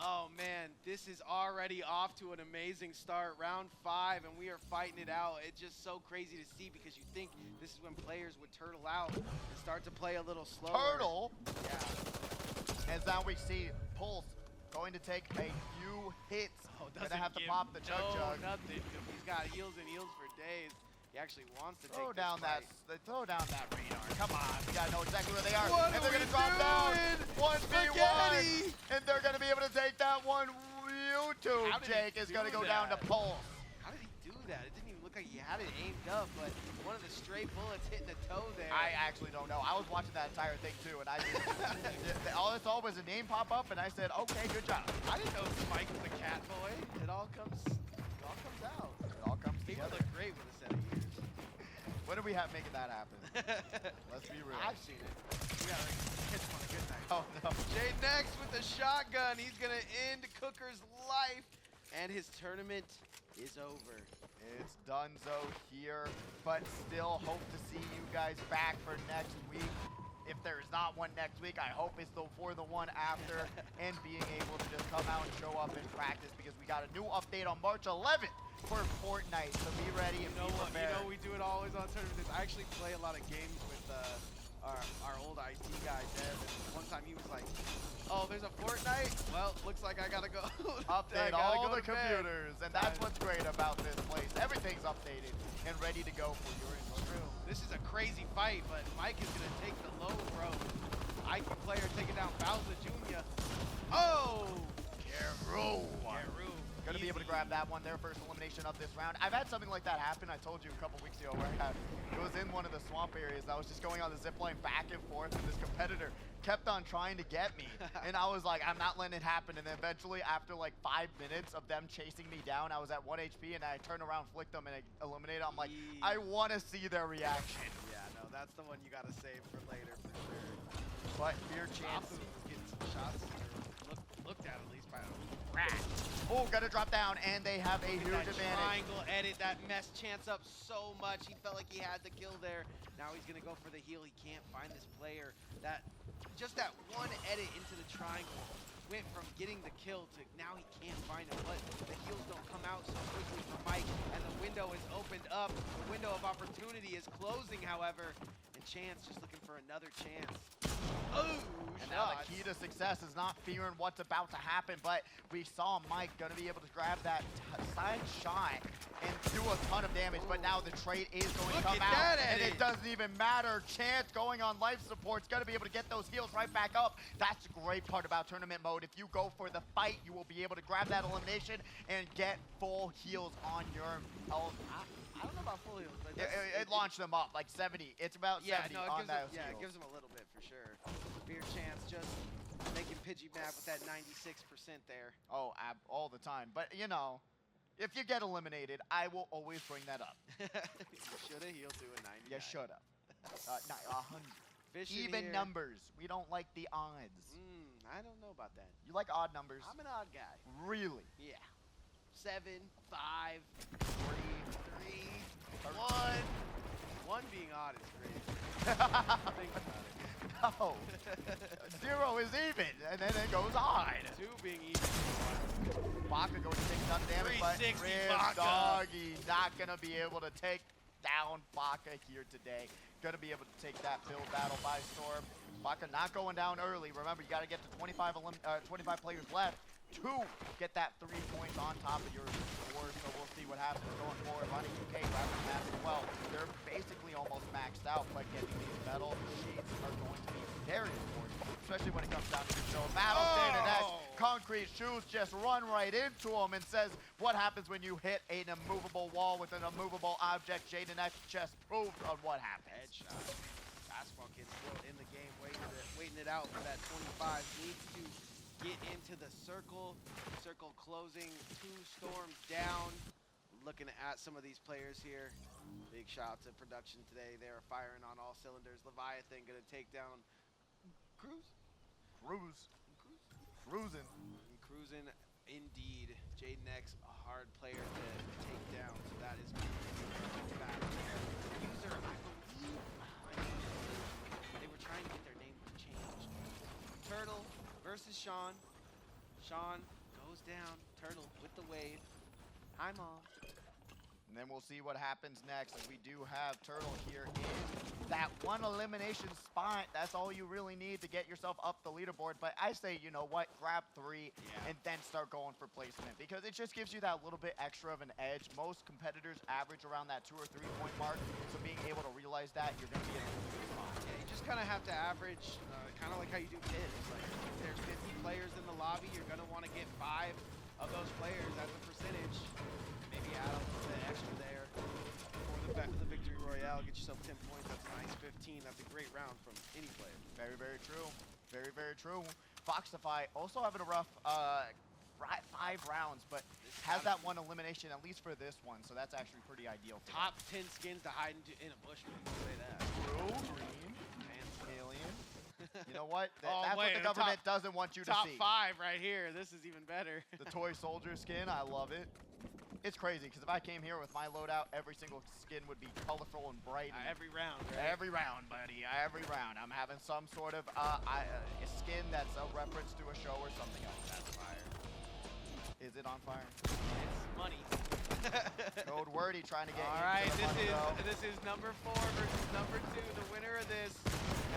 Oh man, this is already off to an amazing start. Round 5, and we are fighting it out. It's just so crazy to see because you think this is when players would turtle out and start to play a little slower. Turtle. Yeah. As now we see Pulse going to take a few hits. Oh, Gonna have to pop the chug. Nothing. He's got heals and heals for days. He actually wants to Throw take down this that, throw down that radar. Come on, we gotta know exactly where they are. What and are they're we gonna drop down doing? 1v1, Spaghetti! and they're gonna be able to take that one. YouTube How did Jake he is gonna do go down to that? Pulse. How did he do that? It didn't even look like he had it aimed up, but one of the stray bullets hitting the toe there. I actually don't know. I was watching that entire thing too, and I just all I saw was a name pop up, and I said, okay, good job. I didn't know Spike was a cat boy. It all comes out. It all comes He would together. look great with a set of ears. When do we have making that happen? Let's be real. I've seen it. We gotta catch him on a good night. Oh no. Jay next with the shotgun. He's gonna end Cooker's life, and his tournament is over. It's donezo here, but still hope to see you guys back for next week. If there is not one next week, I hope it's for the one after, and being able to just come out and show up and practice, because we got a new update on March 11th for Fortnite, so be ready and You know be what? prepared. You know we do it always on tournaments. I actually play a lot of games with our old IT guy Dev, and one time he was like, "Oh, there's a Fortnite? Well, looks like I gotta go." Update I gotta all go the to bed. computers, and that's what's great about this place. Everything's updated and ready to go for your True. This is a crazy fight, but Mike is gonna take the low road. IQ player taking down Bowser Jr. Oh! Caroo. Caroo. Gonna be able to grab that one, their first elimination of this round. I've had something like that happen. I told you a couple weeks ago where it was was in one of the swamp areas. I was just going on the zip line back and forth, and this competitor kept on trying to get me. And I was like, I'm not letting it happen. And then eventually, after like 5 minutes of them chasing me down, I was at 1 HP, and I turned around, flicked them, and I eliminated. I'm like, I want to see their reaction. Yeah, no, that's the one you got to save for later, for sure. But Fear Chance getting some shots, looked at least by FRAGS. Oh, gotta drop down, and they have a huge advantage. Triangle edit, that messed Chance up so much. He felt like he had the kill there. Now he's gonna go for the heal. He can't find this player. Just that one edit into the triangle went from getting the kill to now he can't find him. But the heals don't come out so quickly for Mike, and the window is opened up. The window of opportunity is closing, however, and Chance just looking for another chance. Oh, and now the key to success is not fearing what's about to happen, but we saw Mike gonna be able to grab that side shot and do a ton of damage. But now the trade is going to come out, and it doesn't even matter. Chance going on life support is gonna be able to get those heals right back up. That's the great part about tournament mode. If you go for the fight, you will be able to grab that elimination and get full heals on your health. I don't know about full heals, but it launched them up like 70. It's about 70 on those heals. Yeah, it gives them a little bit for sure. Fear Chance just making Pidgey mad with that 96% there. Oh, all the time. But you know, if you get eliminated, I will always bring that up. You should have healed to a 99. You should have. 100. Vision Even here. numbers. We don't like the odds. I don't know about that. You like odd numbers? I'm an odd guy. Really? Yeah. 7, 5, 3, 1. 1 being odd is great. Think about it. No. 0 is even, and then it goes odd. 2 being even. Baka going to take some damage, but 360 Riz Doggy not going to be able to take down Baka here today. Going to be able to take that build battle by storm. Baka not going down early. Remember, you got to get to 25 players left to get that 3 points on top of your score. So we'll see what happens going forward. Ronnie UK grabbing that as well. They're basically almost maxed out, but getting these metal sheets are going to be very important, especially when it comes down to the show. Battle Jayden. Concrete Shoes just run right into him and says, what happens when you hit an immovable wall with an immovable object? Jayden just proved on what happens. Headshot. Basketball kid still in the game, waiting it out for that 25. Needs to get into the circle. Circle closing, 2 storms down. Looking at some of these players here. Big shout out to production today. They are firing on all cylinders. Leviathan gonna take down Cruising indeed. Jayden X, a hard player to take down, so that is bad. User, I believe, they were trying to get their name changed. Turtle versus Sean. Sean goes down. Turtle with the wave. Hi, Mom. And then we'll see what happens next. We do have Turtle here in that 1 elimination spot. That's all you really need to get yourself up the leaderboard. But I say, you know what, grab 3 and then start going for placement, because it just gives you that little bit extra of an edge. Most competitors average around that 2 or 3 point mark. So being able to realize that, you're going to be in a good spot. Yeah, you just kind of have to average, kind of like how you do kids. Like, if there's 50 players in the lobby, you're going to want to get 5 of those players as a percentage. Maybe add up the extra there for the victory royale. Get yourself 10 points. That's a nice 15. That's a great round from any player. Very, very true. Very, very true. Foxify also having a rough 5 rounds, but has that 1 elimination, at least for this one. So that's actually pretty ideal. Top 10 skins to hide in a bush. We can say that. True. Green. Alien. You know what? That's what the government doesn't want you to see. Top 5 right here. This is even better. The toy soldier skin, I love it. It's crazy, because if I came here with my loadout, every single skin would be colorful and bright. Every round, right? Every round, buddy. Every round. I'm having some sort of a skin that's a reference to a show or something else. That's fire. Is it on fire? It's money. Code Wordy trying to get All right, money, this is number 4 versus number 2. The winner of this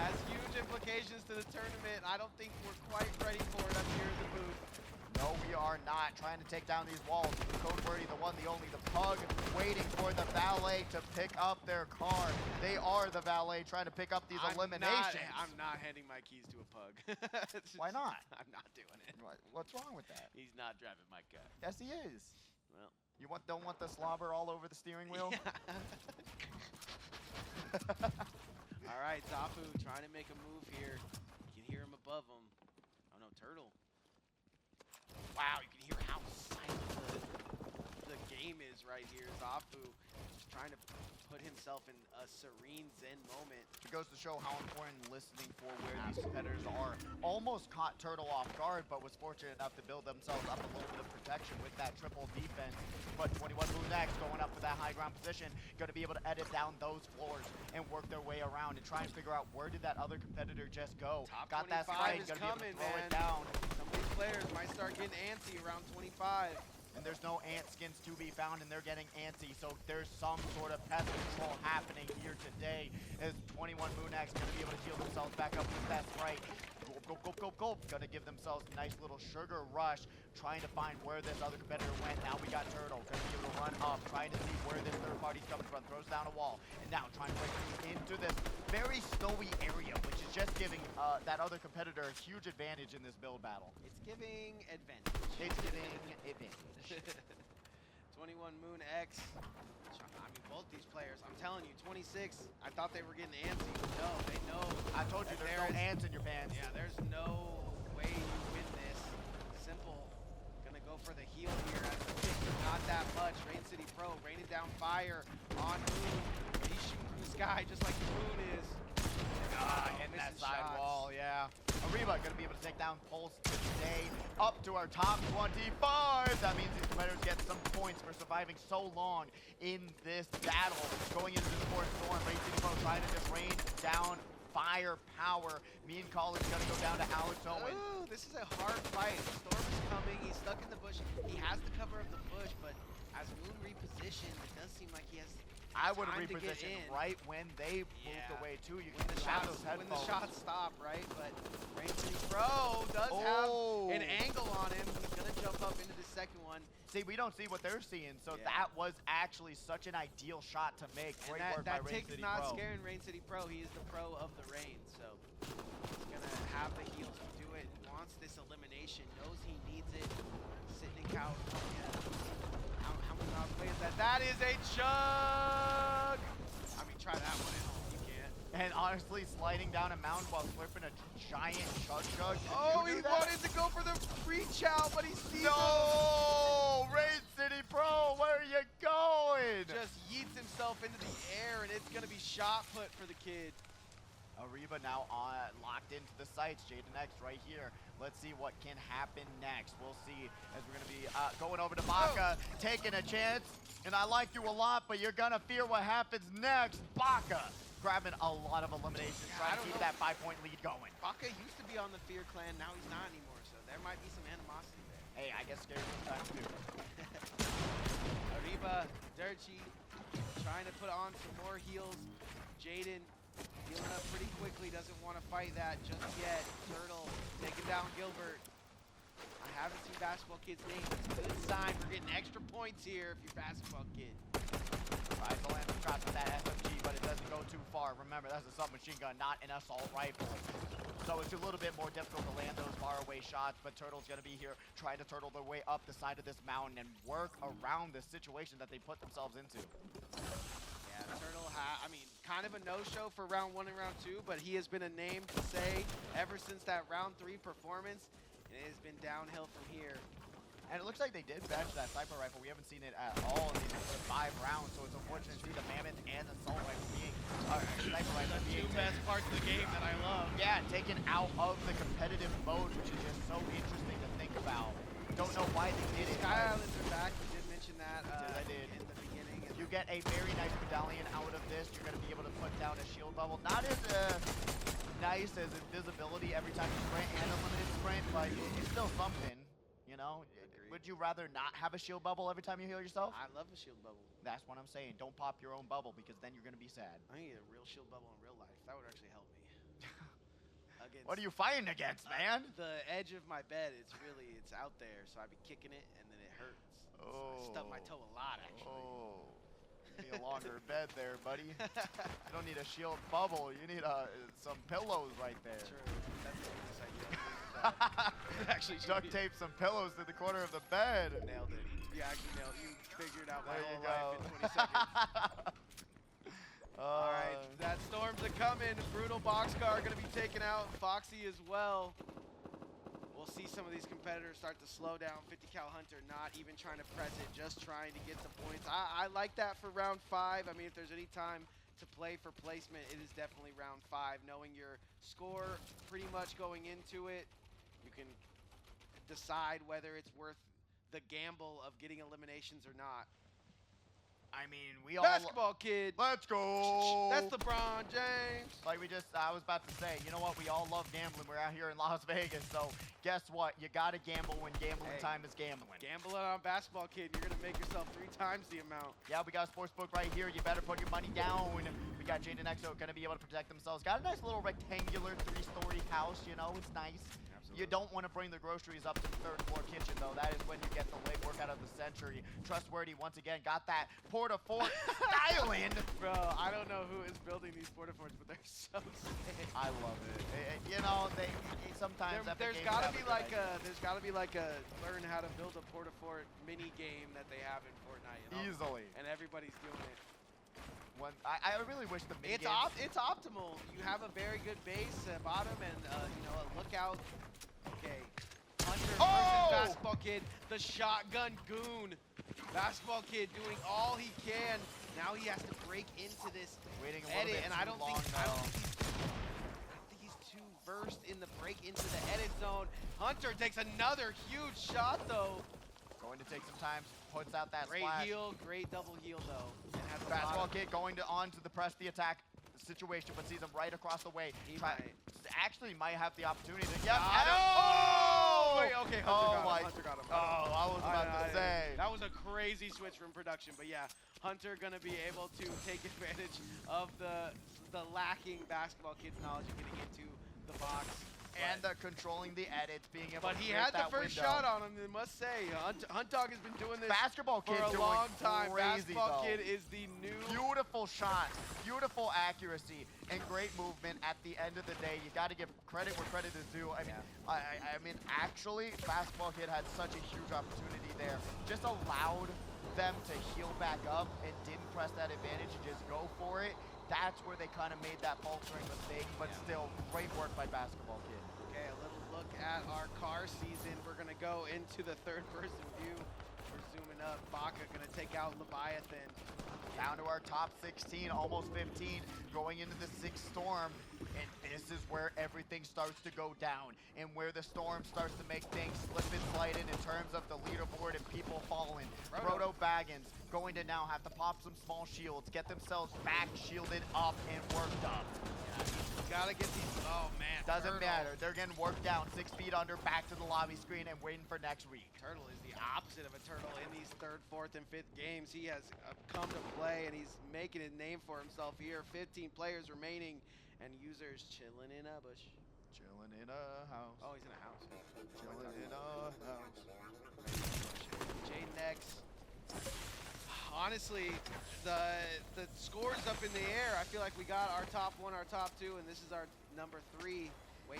has huge implications to the tournament. I don't think we're quite ready for it up here in the booth. No, we are not trying to take down these walls. Code Wordy, the one, the only, the pug, waiting for the valet to pick up their car. They are the valet trying to pick up these eliminations. I'm not handing my keys to a pug. Why not? I'm not doing it. What's wrong with that? He's not driving my car. Yes, he is. Well, you don't want the slobber all over the steering wheel? Yeah. All right, Zafu trying to make a move here. You can hear him above him. Oh no, Turtle. Wow, you can hear how silent the game is right here. Zafu just trying to put himself in a serene zen moment. It goes to show how important listening for where these competitors are. Almost caught Turtle off guard, but was fortunate enough to build themselves up a little bit of protection with that triple defense. But 21 Blue next, going up for that high ground position, going to be able to edit down those floors and work their way around and try and figure out where did that other competitor just go. Top Got that 25 spike, is going to be able to coming, throw man. it down. Some of these players might start getting antsy around 25. And there's no ant skins to be found, and they're getting antsy, so there's some sort of pest control happening here today as 21 Moonax going to be able to heal themselves back up with that Sprite. Go. Gonna give themselves a nice little sugar rush, trying to find where this other competitor went. Now we got Turtle, gonna be able to run up, trying to see where this third party's coming from. Throws down a wall, and now trying to break through into this very snowy area, which is just giving that other competitor a huge advantage in this build battle. It's giving advantage. It's giving advantage. 21 Moon X. I mean, both these players, I'm telling you, 26, I thought they were getting antsy, but no, they know. I told you there's no ants in your pants. Yeah, there's no way you win this. Simple. Gonna go for the heal here as the pick, not that much. Rain City Pro raining down fire on Moon. He's shooting from the sky just like the Moon is. Hitting that side wall, yeah. Ariba gonna be able to take down Pulse today, up to our top 25. That means these competitors get some points for surviving so long in this battle. Going into the fourth storm, Rain City Pro trying to just rain down firepower. Me and College gonna go down to Alex Owen. Ooh, this is a hard fight. The storm is coming. He's stuck in the bush. He has the cover of the bush, but as Moon repositions, it does seem like he has I would have time to get repositioned in. right when they moved away too. You when can the have shots, those headphones. when the shots stop, right? But Rain City Pro does have an angle on him. He's gonna jump up into the second one. See, we don't see what they're seeing, so that was actually such an ideal shot to make. Great work by Rain City Pro. That tick's not scaring Rain City Pro. He is the pro of the rain, so he's gonna have the heals to do it. Wants this elimination. Knows he needs it. Sitting in California. How many miles away is that? That is a chug. I mean, try that one at home. You can't. And honestly, sliding down a mountain while flipping a giant chug. Oh, he wanted to go for the reach out, but he sees No! Rain City Pro, where are you going? Just yeets himself into the air, and it's going to be shot put for the kid. Ariba now locked into the sights. Jaden X right here. Let's see what can happen next. We'll see as we're going to be going over to Baka, taking a chance. And I like you a lot, but you're going to fear what happens next. Baka grabbing a lot of eliminations, trying to keep that 5-point lead going. Baka used to be on the Fear Clan. Now he's not anymore, so there might be some animosity there. Hey, I guess scary sometimes too. Ariba, Dirty, trying to put on some more heals. Jaden healing up pretty quickly, doesn't want to fight that just yet. Turtle taking down Gilbert. I haven't seen Basketball Kid's name. It's a good sign. We're getting extra points here if you're Basketball Kid. Tries to land some shots with that SMG, but it doesn't go too far. Remember, that's a submachine gun, not an assault rifle. So it's a little bit more difficult to land those faraway shots, but Turtle's going to be here trying to turtle their way up the side of this mountain and work around the situation that they put themselves into. Yeah, Turtle, I mean, kind of a no-show for round 1 and round 2, but he has been a name to say ever since that round 3 performance, and it has been downhill from here. And it looks like they did bench that sniper rifle. We haven't seen it at all in these 5 rounds, so it's unfortunate to see the Mammoth and the assault rifle being, sniper rifle being Two best parts of the game that I love. Yeah, taken out of the competitive mode, which is just so interesting to think about. Don't know why they did it. Sky Islands are back. We did mention that I did. in the beginning. You get a very nice medallion out of this. You're going to be able to put down a shield bubble. Not as nice as invisibility every time you sprint and a limited sprint, but it's still something, you know? Would you rather not have a shield bubble every time you heal yourself? I love a shield bubble. That's what I'm saying. Don't pop your own bubble because then you're going to be sad. I need a real shield bubble in real life. That would actually help me. Against What are you fighting against, man? The edge of my bed, it's out there, so I'd be kicking it and then it hurts. So I stub my toe a lot, actually. Oh. You need a longer bed there, buddy. You don't need a shield bubble. You need some pillows right there. True. That's the biggest idea. Actually, duct tape some pillows to the corner of the bed. Nailed it. You actually nailed it. You figured out my There you whole life go. in 20 seconds. All right, that are coming. Brutal Boxcar going to be taken out. Foxy as well. We'll see some of these competitors start to slow down. 50 cal Hunter not even trying to press it, just trying to get the points. I like that for round 5. I mean, if there's any time to play for placement, it is definitely round 5. Knowing your score pretty much going into it, you can decide whether it's worth the gamble of getting eliminations or not. I mean, we all... Basketball kid. Let's go! That's LeBron James. Like I was about to say, you know what? We all love gambling. We're out here in Las Vegas, so guess what? You gotta gamble when gambling time is gambling. Gambling on Basketball Kid, you're gonna make yourself 3 times the amount. Yeah, we got a sportsbook right here. You better put your money down. We got Jade and Exo gonna be able to protect themselves. Got a nice little rectangular 3-story house, you know, it's nice. You don't want to bring the groceries up to the 3rd floor kitchen, though. That is when you get the legwork out of the century. Trustworthy, once again, got that Porta-Fort style in. Bro, I don't know who is building these Porta-Forts, but they're so sick. I love it. You know, sometimes there's got to be like a learn how to build a Porta-Fort mini game that they have in Fortnite. You know? Easily. And everybody's doing it. I really wish the mini it's optimal. You have a very good base bottom and you know, a lookout. Okay, Hunter versus Basketball Kid, the shotgun goon. Basketball Kid doing all he can. Now he has to break into this edit, and I don't think he's too versed in the break into the edit zone. Hunter takes another huge shot though. Going to take some time, puts out that great splash. Heal, great double heal though. And has Basketball Kid going on to the press the attack situation, but sees him right across the way. Actually might have the opportunity to get Wait, okay, Hunter got him. I was about to say. That was a crazy switch from production, but yeah, Hunter gonna be able to take advantage of the lacking Basketball Kid's knowledge of getting into the box. And controlling the edits, being able to he had the first shot on him, I must say. Hunt Dog has been doing this Basketball Kid for a long time. Crazy, Basketball Kid is the new... Beautiful shots, beautiful accuracy, and great movement. At the end of the day, you got to give credit where credit is due. I mean, actually, Basketball Kid had such a huge opportunity there. Just allowed them to heal back up and didn't press that advantage and just go for it. That's where they kind of made that faltering mistake, but still, great work by Basketball Kid. Okay, a little look at our car season. We're going to go into the 3rd-person view. We're zooming up. Baka going to take out Leviathan. Down to our top 16, almost 15, going into the 6th Storm. And this is where everything starts to go down, and where the Storm starts to make things slip and slide in terms of the leaderboard and people falling. Proto Baggins going to now have to pop some small shields, get themselves back shielded up and worked up. Gotta get these, oh man. Doesn't matter, they're getting worked down, 6 feet under, back to the lobby screen and waiting for next week. Turtle is the opposite of a turtle in these 3rd, 4th, and 5th games. He has come to play and he's making a name for himself here. 15 players remaining and users chilling in a bush. Chilling in a house. Oh, he's in a house. Chilling in a house. Jaden X. Honestly, the score's up in the air. I feel like we got our top 1, our top 2, and this is our number 3.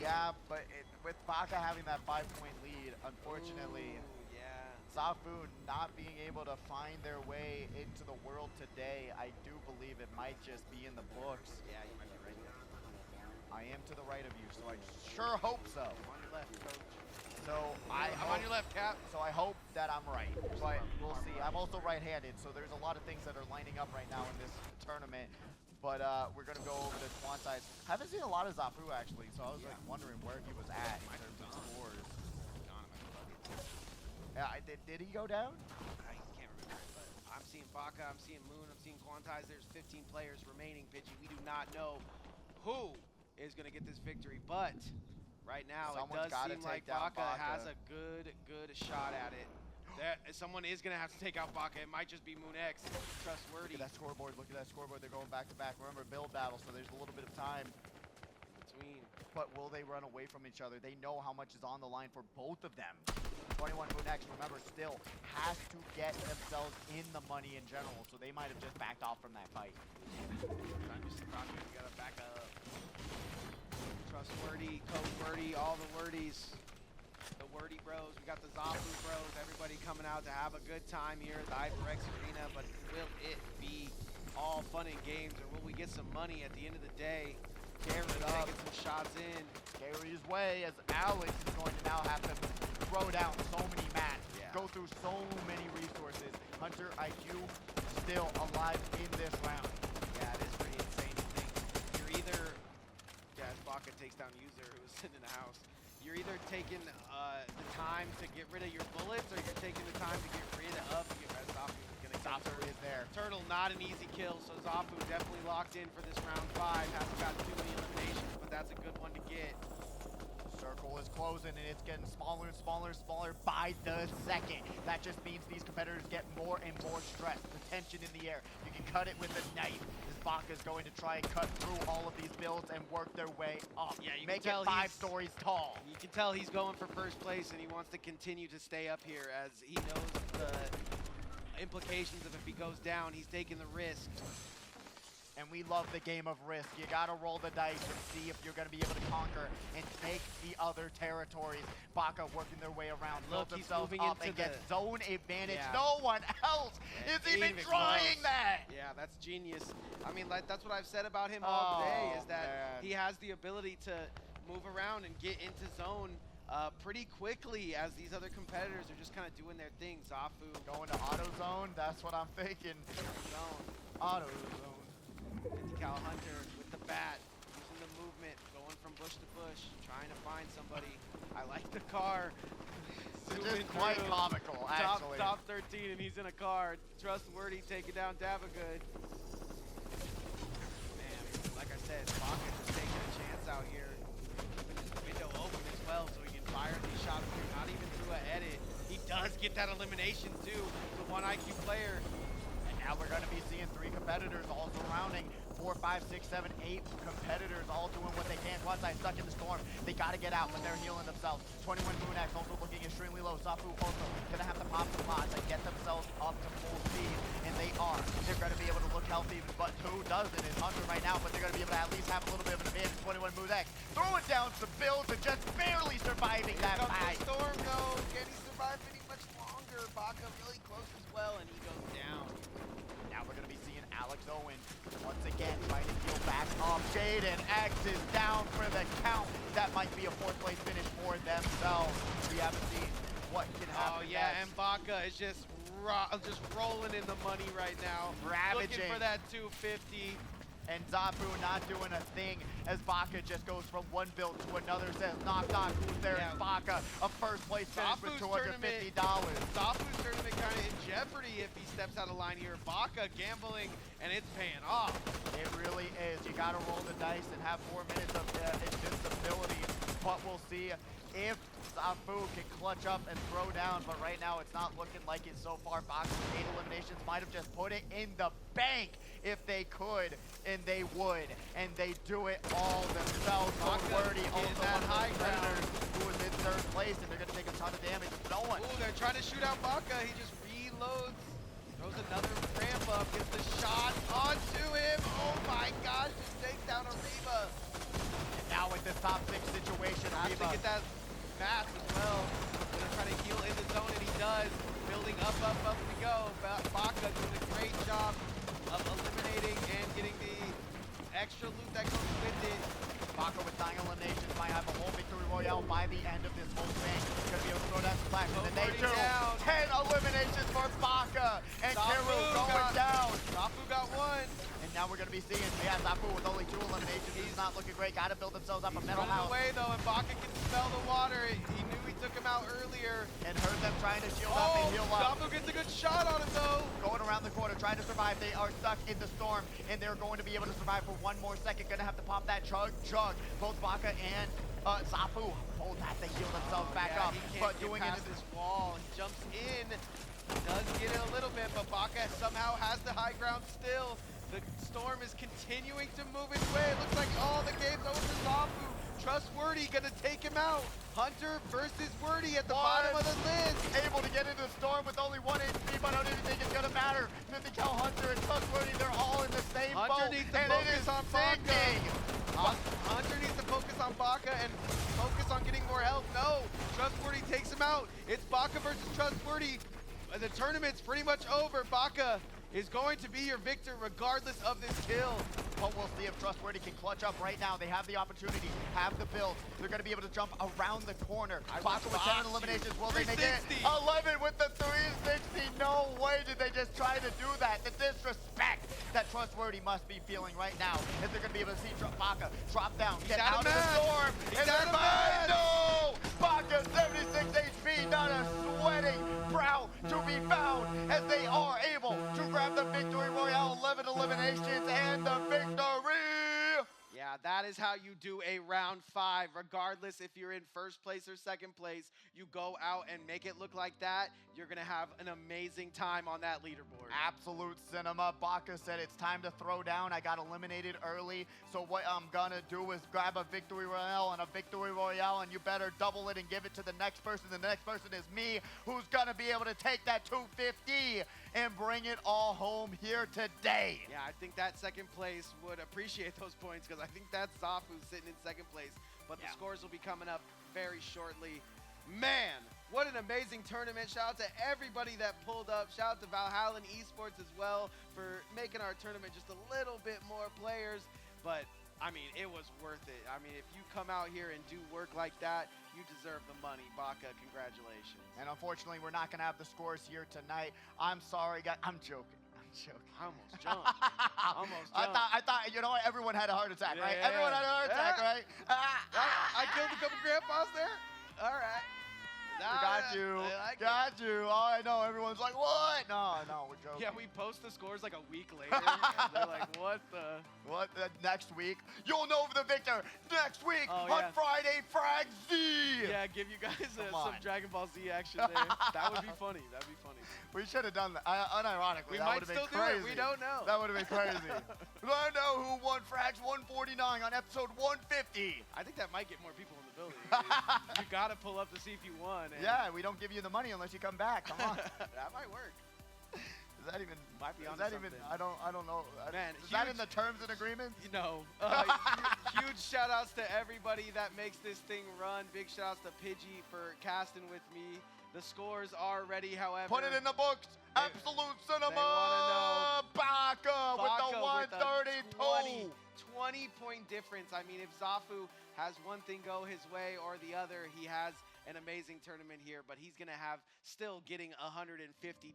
Yeah, but with Baka having that 5-point lead, unfortunately, Zafu not being able to find their way into the world today, I do believe it might just be in the books. Yeah, you might be right there. I am to the right of you, so I sure hope so. I'm on your left, coach. So I'm on your left, Cap. So I hope that I'm right, but we'll see. I'm also right-handed, so there's a lot of things that are lining up right now in this tournament. But we're gonna go over to Quantize. Haven't seen a lot of Zafu actually, so I was like wondering where he was at in terms of scores. Yeah, did he go down? I can't remember, but I'm seeing Baka, I'm seeing Moon, I'm seeing Quantize. There's 15 players remaining, Pidgey. We do not know who is gonna get this victory, but right now it does seem like Baka has a good shot at it. Someone is gonna have to take out Baka. It might just be Moon X. Trustworthy. Look at that scoreboard. Look at that scoreboard. They're going back to back. Remember, build battle, so there's a little bit of time between. But will they run away from each other? They know how much is on the line for both of them. 21 Moon X, remember, still has to get themselves in the money in general, so they might have just backed off from that fight. We gotta back up. Trustworthy, Code Wordy, all the wordies. The Wordy bros, we got the Zafu bros, everybody coming out to have a good time here at the HyperX Arena, but will it be all fun and games, or will we get some money at the end of the day? Carried up. Taking some shots in. Carry his way as Alex is going to now have to throw down so many mats, go through so many resources. Hunter IQ still alive in this round. Yeah, it is pretty insane to think. You're either, as Baka takes down User, who was sitting in the house, you're either taking the time to get rid of your bullets, or you're taking the time to get rid of your Zafu. Zafu is there. Turtle, not an easy kill, so Zafu definitely locked in for this round 5. Hasn't got too many eliminations, but that's a good one to get. Circle is closing, and it's getting smaller and smaller and smaller by the second. That just means these competitors get more and more stressed. The tension in the air. You can cut it with a knife. This Baka is going to try and cut through all of these builds and work their way up. Yeah, you make can tell it 5 stories tall. You can tell he's going for first place, and he wants to continue to stay up here as he knows the implications of if he goes down, he's taking the risk. And we love the game of risk. You gotta roll the dice and see if you're gonna be able to conquer and take the other territories. Baka working their way around, build themselves up and get zone advantage. Yeah. No one else is even trying that. Yeah, that's genius. I mean, like, that's what I've said about him all day, is that he has the ability to move around and get into zone pretty quickly, as these other competitors are just kind of doing their thing. Zafu going to auto zone, that's what I'm thinking. Zone. Auto zone. 50 cal Hunter with the bat, using the movement, going from bush to bush, trying to find somebody. I like the car. It's just quite comical, actually. Top 13, and he's in a car. Trustworthy taking down Davagood. Man, like I said, Baka just taking a chance out here. Keeping his window open as well, so he can fire these shots through, not even through an edit. He does get that elimination too, the 1 IQ player. Now we're going to be seeing 3 competitors all surrounding 4, 5, 6, 7, 8 competitors all doing what they can. Quasi stuck in the storm. They got to get out, but they're healing themselves. 21 Moonax also looking extremely low. Zafu also going to have to pop some pods and get themselves up to full speed, and they are. They're going to be able to look healthy, but who doesn't is Hunter right now, but they're going to be able to at least have a little bit of an advantage. 21 Moonax throwing down some builds and just barely surviving that fight. Storm though. Can he survive any much longer? Baka really close as well, and he goes down. Now we're going to be seeing Alex Owen once again trying to heal back up. Jaden X is down for the count. That might be a 4th place finish for themselves. We haven't seen what can happen. Oh yeah, next. and Baka is just rolling in the money right now. Ravaging. Looking for that 250. And Zafu not doing a thing as Baka just goes from one build to another. Says knock knock, who's there? It's Baka, a 1st place finish with $250. Zafu's tournament kind of in jeopardy if he steps out of line here. Baka gambling, and it's paying off. It really is. You got to roll the dice and have 4 minutes of invincibility. But we'll see if Zafu can clutch up and throw down. But right now, it's not looking like it so far. Baka's 8 eliminations might have just put it in the bank if they could, and they would. And they do it all themselves. Wordy also that high ground who was in 3rd place, and they're going to take a ton of damage. No one. Ooh, they're trying to shoot out Baka. He just reloads. Throws another ramp up, gets the shot onto him. Oh my gosh, just takes down Ariba. And now with this top 6 situation, Has to get that math as well. Gonna try to heal in the zone, and he does. Building up we go. Baka doing a great job of eliminating and getting the extra loot that goes with it. Baka with 9 eliminations might have a whole victory royale by the end of this whole thing. Gonna be able to throw down some flash, and then they do. 10 eliminations for Baka, and Keru going down. Zafu got 1. And now we're gonna be seeing, Zafu with only 2 eliminations. He's not looking great. Gotta build themselves up a metal house. Away though, and Baka can smell the water. He knew he took him out earlier. And heard them trying to shield up and heal up. Zafu gets a good shot on him though. Going around the corner, trying to survive. They are stuck in the storm, and they're going to be able to survive for 1 more second. Gonna have to pop that chug. Both Baka and Zafu both have to heal themselves back up. But doing it into this wall, he jumps in. Does get it a little bit, but Baka somehow has the high ground still. The storm is continuing to move its way. It looks like all the game's over to Zafu. Trustworthy gonna take him out. Hunter versus Wordy at the bottom of the list. Able to get into the storm with only 1 HP, but I don't even think it's gonna matter. Mythical Hunter and Trustworthy, they're all in the same boat. Hunter needs to focus on Baka. Hunter needs to focus on Baka and focus on getting more health. No, Trustworthy takes him out. It's Baka versus Trustworthy. The tournament's pretty much over. Baka is going to be your victor regardless of this kill. But we'll see if Trustworthy can clutch up right now. They have the opportunity, have the build. They're going to be able to jump around the corner. Baka with 10 eliminations. Will they make it? 11 with the 360. No way did they just try to do that. The disrespect that Trustworthy must be feeling right now. Is they're going to be able to see Baka drop down, get out of the storm. And they're fine. No! Baka 76 HP, not a sweating brow to be found as they are able to grab the victory royale. 11 eliminations and the victory. Yeah, that is how you do a round 5. Regardless if you're in first place or second place, you go out and make it look like that. You're going to have an amazing time on that leaderboard. Absolute cinema. Baka said it's time to throw down. I got eliminated early, so what I'm going to do is grab a victory royale and a victory royale, and you better double it and give it to the next person. The next person is me, who's going to be able to take that 250 and bring it all home here today. Yeah, I think that second place would appreciate those points because I think that's Zafu sitting in second place. But the scores will be coming up very shortly. Man, what an amazing tournament. Shout out to everybody that pulled up. Shout out to Valhalla and Esports as well for making our tournament just a little bit more players. But, I mean, it was worth it. I mean, if you come out here and do work like that, you deserve the money. Baka, congratulations. And unfortunately, we're not going to have the scores here tonight. I'm sorry, guys. I'm joking. I almost jumped. I thought, you know what? Everyone had a heart attack, right? Yeah. Everyone had a heart attack, right? I killed a couple grandpas there. All right. Got you. Got you. Oh, I know. Everyone's like, what? No, we're joking. Yeah, we post the scores like a week later. And they're like, what the? What? Next week? You'll know the victor next week on Friday, FRAGS Z. Yeah, give you guys some Dragon Ball Z action there. That would be funny. That'd be funny. We should have done that. Unironically, that would have been crazy. We don't know. That would have been crazy. I know who won FRAGS 149 on episode 150. I think that might get more people in the building. You got to pull up to see if you won. Yeah, we don't give you the money unless you come back. Come on. That might work. Is that even? Might be is on that something. even? I don't know. Man, is that in the terms and agreements? No. Huge shout outs to everybody that makes this thing run. Big shout outs to Pidgey for casting with me. The scores are ready, however. Put it in the books. Absolute cinema. Baka with the 132. 20-point difference. I mean, if Zafu has one thing go his way or the other, he has an amazing tournament here, but he's going to have still getting $150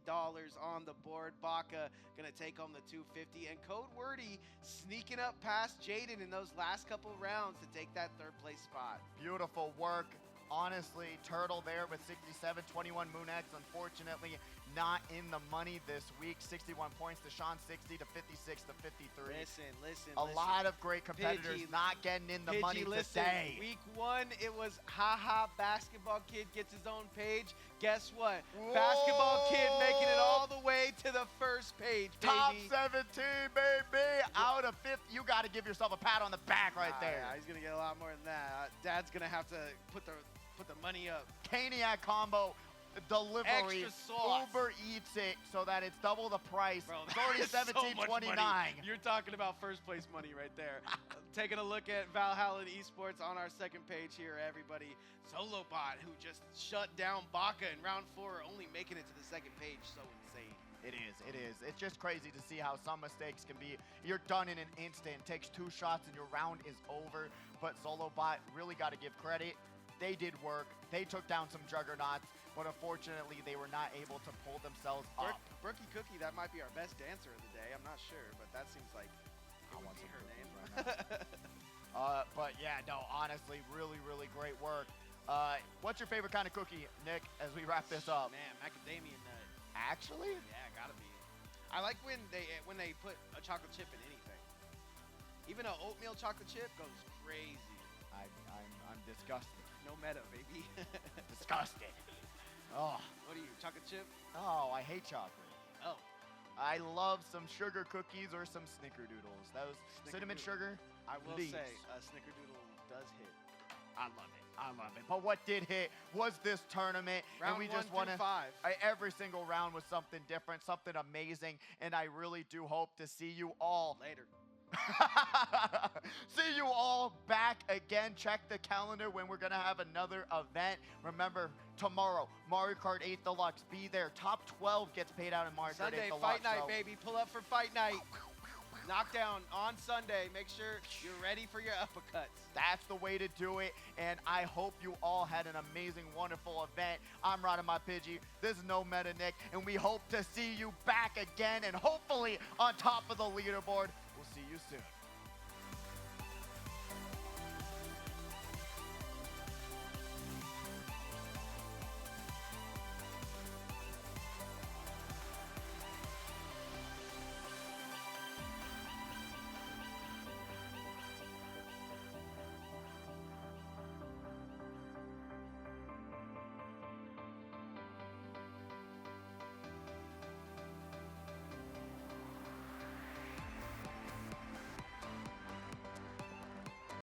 on the board. Baka going to take home the 250, and Code Wordy sneaking up past Jaden in those last couple rounds to take that third place spot. Beautiful work. Honestly, Turtle there with 67, 21 Moonex. Unfortunately, not in the money this week. 61 points to Sean, 60 to 56 to 53. Listen. A lot of great competitors not getting in the money today. Week 1, it was haha, basketball kid gets his own page. Guess what? Whoa. Basketball kid making it all the way to the first page, baby. Top 17, baby. Out of 50. You got to give yourself a pat on the back right there. Yeah, he's going to get a lot more than that. Dad's going to have to put the money up. Caniac combo delivery. Extra sauce. Uber eats it so that it's double the price. Bro, it's already $17.29. You're talking about first place money right there. Taking a look at Valhalla and Esports on our second page here, everybody. Solobot, who just shut down Baka in round 4, only making it to the second page. So insane. It is. It's just crazy to see how some mistakes can be. You're done in an instant. Takes 2 shots and your round is over. But Solobot really got to give credit. They did work. They took down some juggernauts, but unfortunately, they were not able to pull themselves up. Brookie Cookie, that might be our best dancer of the day. I'm not sure, but that seems like it would be her name. Right but yeah, no, honestly, really, really great work. What's your favorite kind of cookie, Nick, as we wrap this up? Man, macadamia nut. Actually? Yeah, gotta be. I like when they put a chocolate chip in anything. Even an oatmeal chocolate chip goes crazy. I'm disgusted. No meta, baby. Disgusted. Oh. What are you, chocolate chip? Oh, I hate chocolate. Oh. I love some sugar cookies or some snickerdoodles. Those cinnamon sugar. I will say, snickerdoodle does hit. I love it. But what did hit was this tournament. Round and we 1 just want to. 5. Every single round was something different, something amazing. And I really do hope to see you all later. See you all back again. Check the calendar when we're going to have another event. Remember, tomorrow, Mario Kart 8 Deluxe. Be there. Top 12 gets paid out in Mario Kart 8 Sunday, Deluxe. fight night, baby. Pull up for fight night. Knockdown on Sunday. Make sure you're ready for your uppercuts. That's the way to do it, and I hope you all had an amazing, wonderful event. I'm Rada My Pidgey. This is No Meta Nick, and we hope to see you back again and hopefully on top of the leaderboard. We'll see you soon.